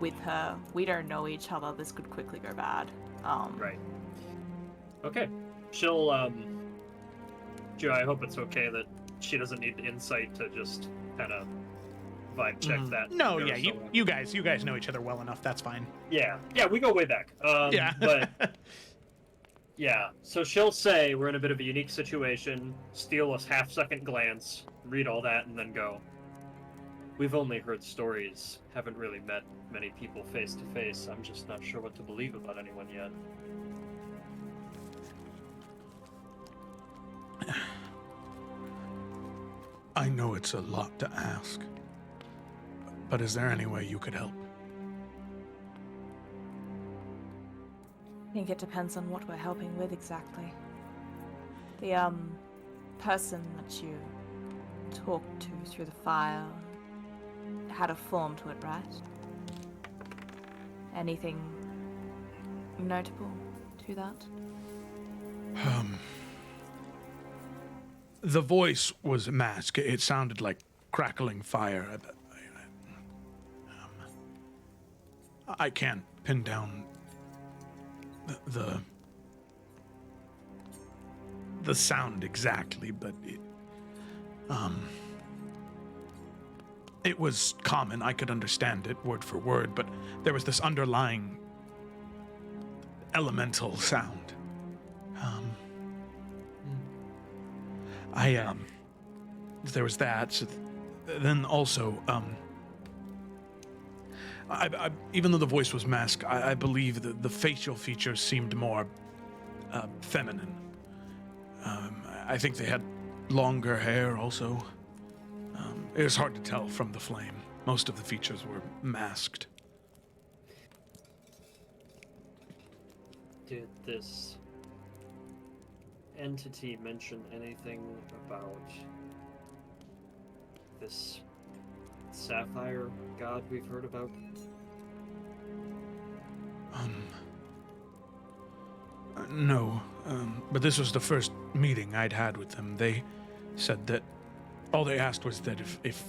with her. We don't know each other. This could quickly go bad. Right. Okay. She'll, Joe, I hope it's okay that she doesn't need insight to just kind of vibe check that. No, there yeah, somewhere. you guys know each other well enough. That's fine. Yeah, we go way back. Yeah. But yeah, so she'll say we're in a bit of a unique situation, steal a half-second glance, read all that, and then go. We've only heard stories, haven't really met many people face to face. I'm just not sure what to believe about anyone yet. I know it's a lot to ask, but is there any way you could help? I think it depends on what we're helping with exactly. The, person that you talked to through the fire had a form to it, right? Anything notable to that? The voice was masked. It sounded like crackling fire. I can't pin down the sound exactly, but it was common. I could understand it word for word, but there was this underlying elemental sound. There was that. So then also, I even though the voice was masked, I believe that the facial features seemed more feminine. I think they had longer hair also. It was hard to tell from the flame. Most of the features were masked. Did this entity mention anything about this sapphire god we've heard about? No, but this was the first meeting I'd had with them. They said that all they asked was that if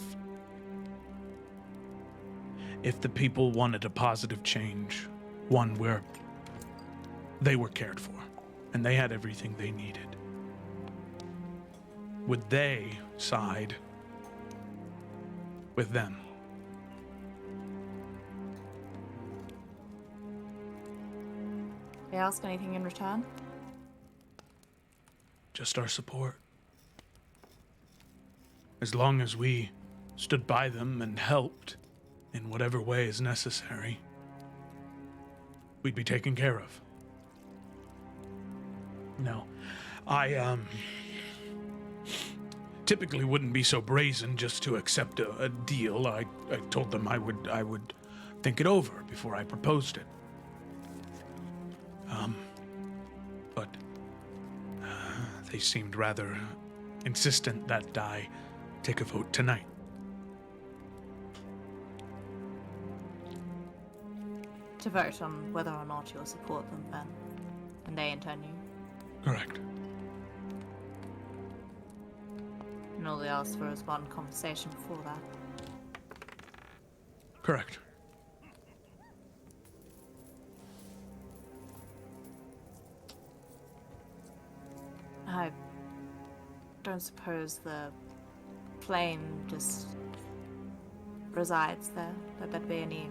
the people wanted a positive change, one where they were cared for, and they had everything they needed, would they side with them? They ask anything in return? Just our support. As long as we stood by them and helped in whatever way is necessary, we'd be taken care of. No, I typically wouldn't be so brazen just to accept a deal. I told them I would think it over before I proposed it. But they seemed rather insistent that I take a vote tonight. To vote on whether or not you'll support them then, and they in turn you. Correct. And all they asked for is one conversation before that. Correct. I don't suppose the flame just resides there. That there'd be any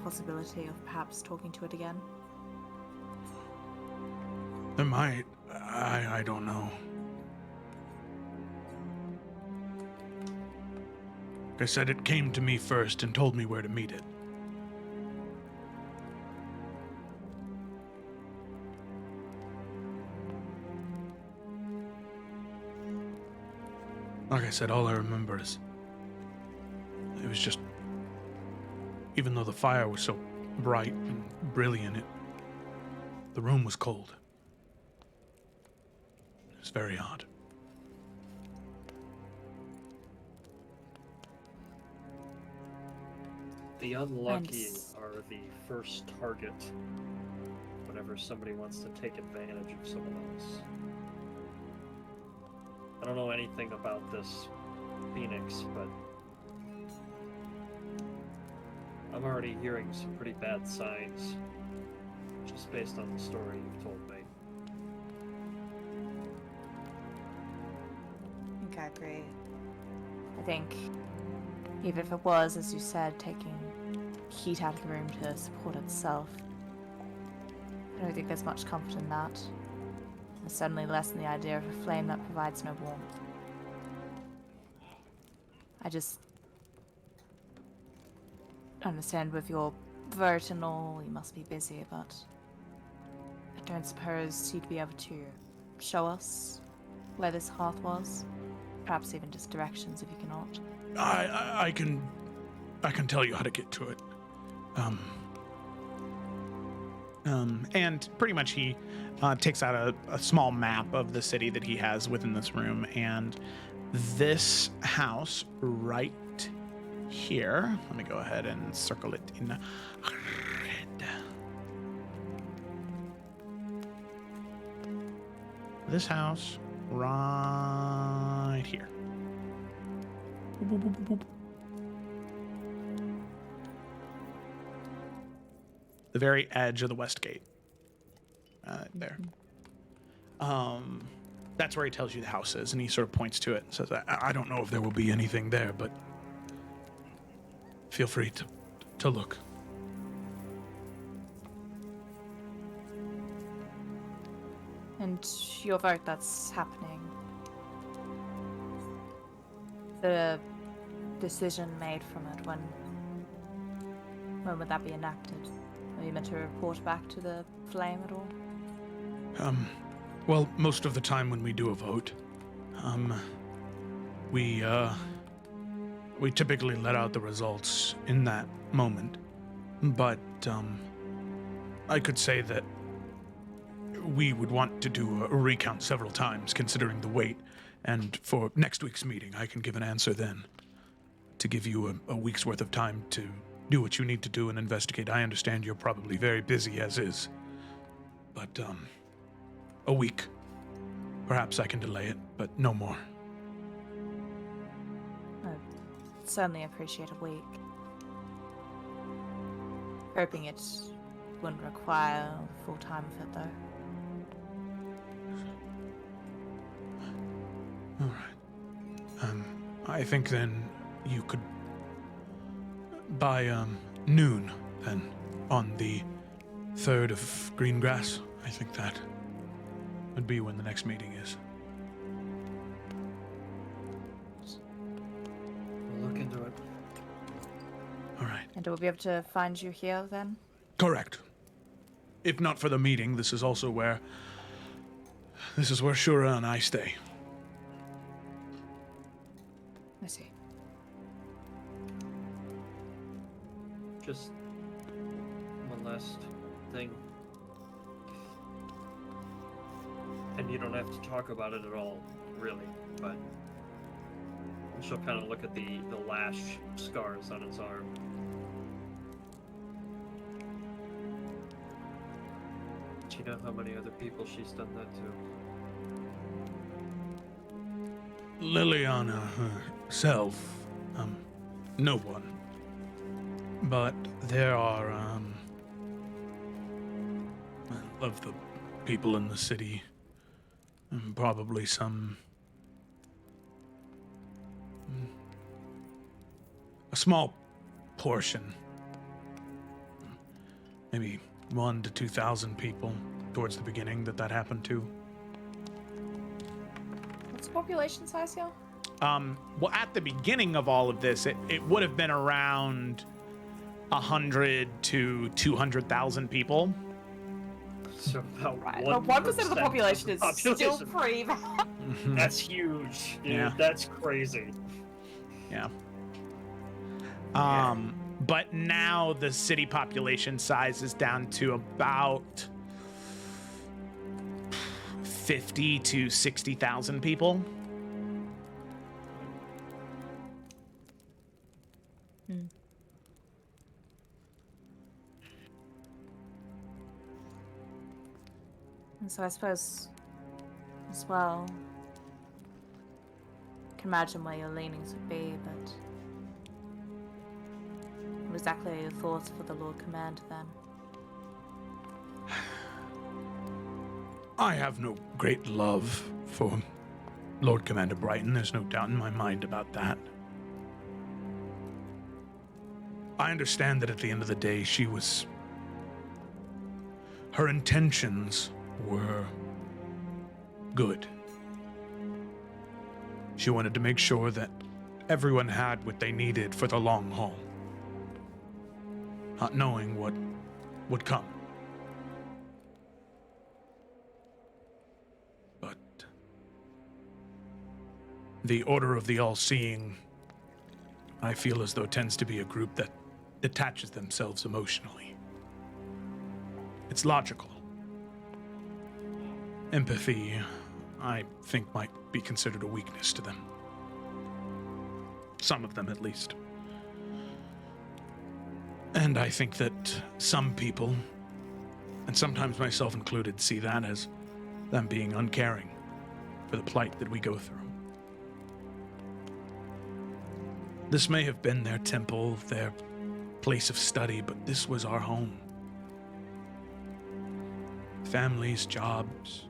possibility of perhaps talking to it again. There might. I don't know. Like I said, it came to me first and told me where to meet it. Like I said, all I remember is it was just, even though the fire was so bright and brilliant, the room was cold. It was very odd. The unlucky Nice. are the first target whenever somebody wants to take advantage of someone else. I don't know anything about this Phoenix, but I'm already hearing some pretty bad signs just based on the story you've told me. I think I agree. I think Even if it was, as you said, taking heat out of the room to support itself. I don't think there's much comfort in that. There's certainly less in the idea of a flame that provides no warmth. I just understand with your vote and all, you must be busy, but I don't suppose you'd be able to show us where this hearth was? Perhaps even just directions if you cannot. I can tell you how to get to it. And pretty much he takes out a small map of the city that he has within this room, and this house right here, let me go ahead and circle it in red. This house right here. Boop, boop, boop, boop. The very edge of the west gate. There. That's where he tells you the house is, and he sort of points to it and says, I don't know if there will be anything there, but feel free to look. And your vote that's happening. The decision made from it, when would that be enacted? Are you meant to report back to the flame at all? Well, most of the time when we do a vote, we typically let out the results in that moment. But, I could say that we would want to do a recount several times, considering the wait. And for next week's meeting, I can give an answer then, to give you a week's worth of time to do what you need to do and investigate. I understand you're probably very busy as is, but a week. Perhaps I can delay it, but no more. I'd certainly appreciate a week. Hoping it wouldn't require full time of it, though. All right. I think then you could by noon then on the 3rd of Greengrass. I think that would be when the next meeting is. We'll look into it. All right. And we'll be able to find you here then? Correct. If not for the meeting, this is where Shura and I stay. I see. Just one last thing. And you don't have to talk about it at all, really, but she'll kind of look at the lash scars on its arm. Do you know how many other people she's done that to? Liliana herself, no one. But there are, of the people in the city, probably a small portion, maybe 1,000 to 2,000 people towards the beginning that happened to. What's the population size here? Well, at the beginning of all of this, it would have been around 100 to 200,000 people. So about Right. 1% But 1% of the population is still population. pretty bad. That's huge, dude. Yeah. That's crazy. Yeah. But now the city population size is down to about 50 to 60,000 people. And so I suppose, as well, I can imagine where your leanings would be, but what exactly are your thoughts for the Lord Commander then? I have no great love for Lord Commander Brighton. There's no doubt in my mind about that. I understand that at the end of the day, her intentions were good. She wanted to make sure that everyone had what they needed for the long haul, not knowing what would come. But the Order of the All-Seeing, I feel as though tends to be a group that detaches themselves emotionally. It's logical. Empathy, I think, might be considered a weakness to them. Some of them, at least. And I think that some people, and sometimes myself included, see that as them being uncaring for the plight that we go through. This may have been their temple, their place of study, but this was our home. Families, jobs,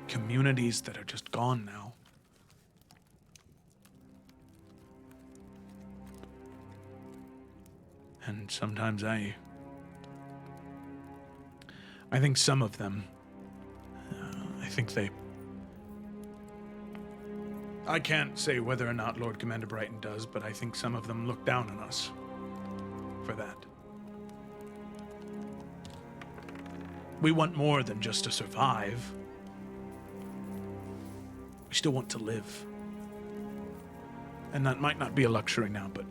communities that are just gone now. And sometimes I think some of them, I can't say whether or not Lord Commander Brighton does, but I think some of them look down on us for that. We want more than just to survive. We still want to live. And that might not be a luxury now, but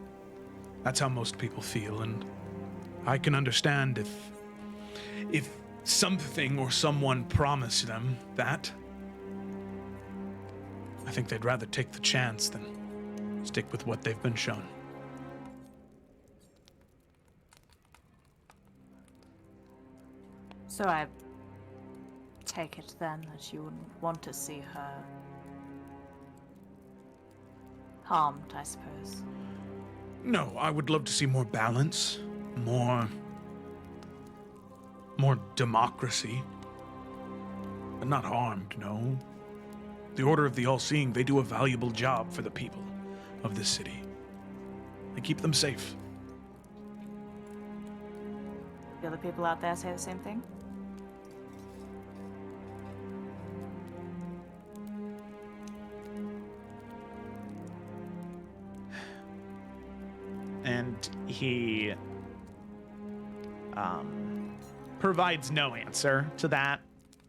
that's how most people feel, and I can understand if something or someone promised them that. I think they'd rather take the chance than stick with what they've been shown. So I take it then that you wouldn't want to see her harmed, I suppose. No, I would love to see more balance, more democracy, but not harmed, no. The Order of the All-Seeing, they do a valuable job for the people of this city. They keep them safe. The other people out there say the same thing? And he provides no answer to that,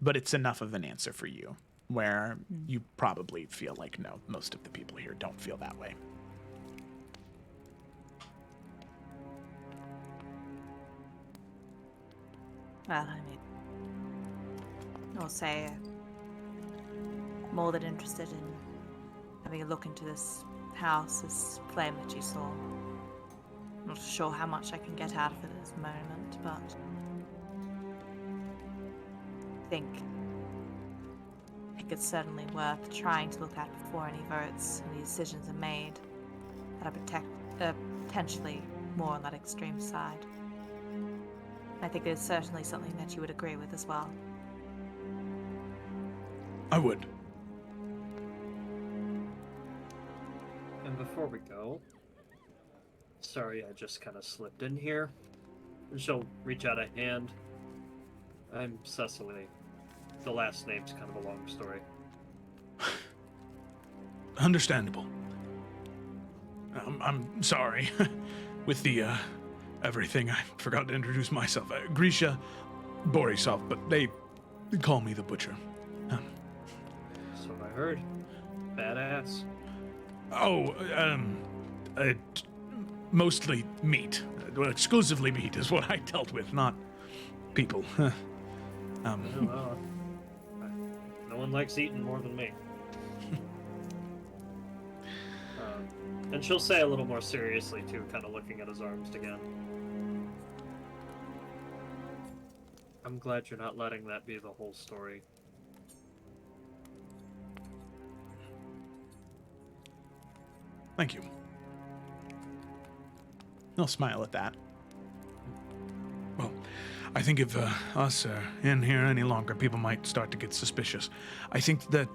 but it's enough of an answer for you, where you probably feel like, no, most of the people here don't feel that way. Well, I mean, I'll say more than interested in having a look into this house, this flame that you saw. Not sure how much I can get out of it at this moment, but I think it's certainly worth trying to look at before any votes and decisions are made that are potentially more on that extreme side. I think it's certainly something that you would agree with as well. I would. And before we go, sorry, I just kind of slipped in here. And she'll reach out a hand. I'm Cecily. The last name's kind of a long story. Understandable. I'm sorry. With the, everything, I forgot to introduce myself. Grisha Borisov, but they call me the Butcher. So I heard. Badass. Mostly meat. Well, exclusively meat is what I dealt with, not people. Well, no one likes eating more than me. And she'll say a little more seriously, too, kind of looking at his arms again. I'm glad you're not letting that be the whole story. Thank you. He'll smile at that. Well, I think if us are in here any longer, people might start to get suspicious. I think that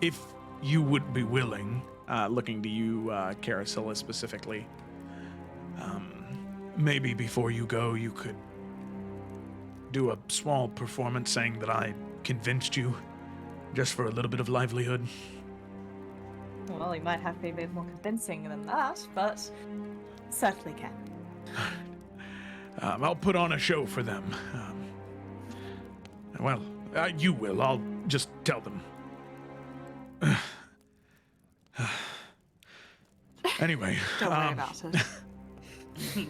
if you would be willing looking to you, Carasilla, specifically. Maybe before you go, you could do a small performance saying that I convinced you, just for a little bit of livelihood. Well, you might have to be a bit more convincing than that, but certainly can. I'll put on a show for them. Well, you will. I'll just tell them. Anyway. Don't worry about it.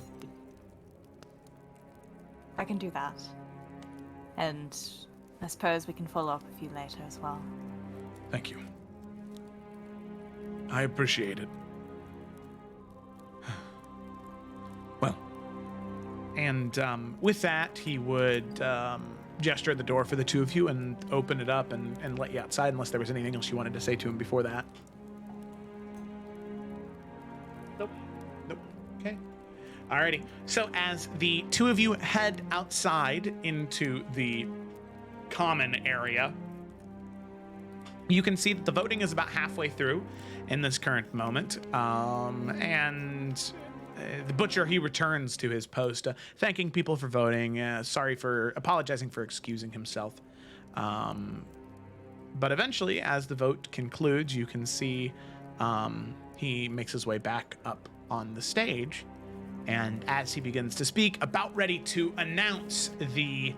I can do that. And I suppose we can follow up with you later as well. Thank you. I appreciate it. Well. And with that, he would gesture at the door for the two of you and open it up and let you outside, unless there was anything else you wanted to say to him before that. Nope. Nope. Okay. Alrighty. So as the two of you head outside into the common area, you can see that the voting is about halfway through in this current moment. And the butcher, he returns to his post, thanking people for voting, apologizing for excusing himself. But eventually, as the vote concludes, you can see he makes his way back up on the stage. And as he begins to speak, about ready to announce the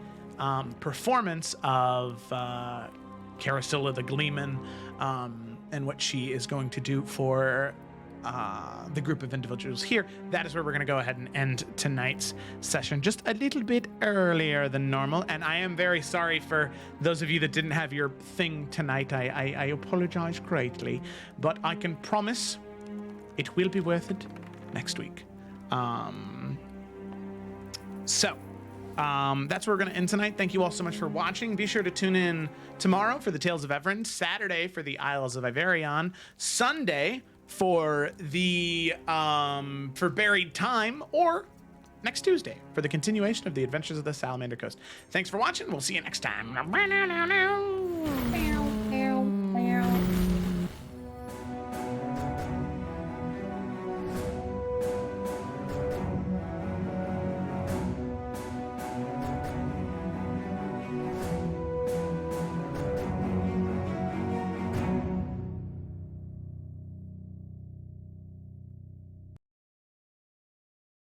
performance of Carasilla the Gleeman, and what she is going to do for the group of individuals here, that is where we're going to go ahead and end tonight's session just a little bit earlier than normal. And I am very sorry for those of you that didn't have your thing tonight. I apologize greatly, but I can promise it will be worth it next week. That's where we're going to end tonight. Thank you all so much for watching. Be sure to tune in tomorrow for the Tales of Everin, Saturday for the Isles of Iverion, Sunday for the for Buried Time, or next Tuesday for the continuation of the Adventures of the Salamander Coast. Thanks for watching. We'll see you next time.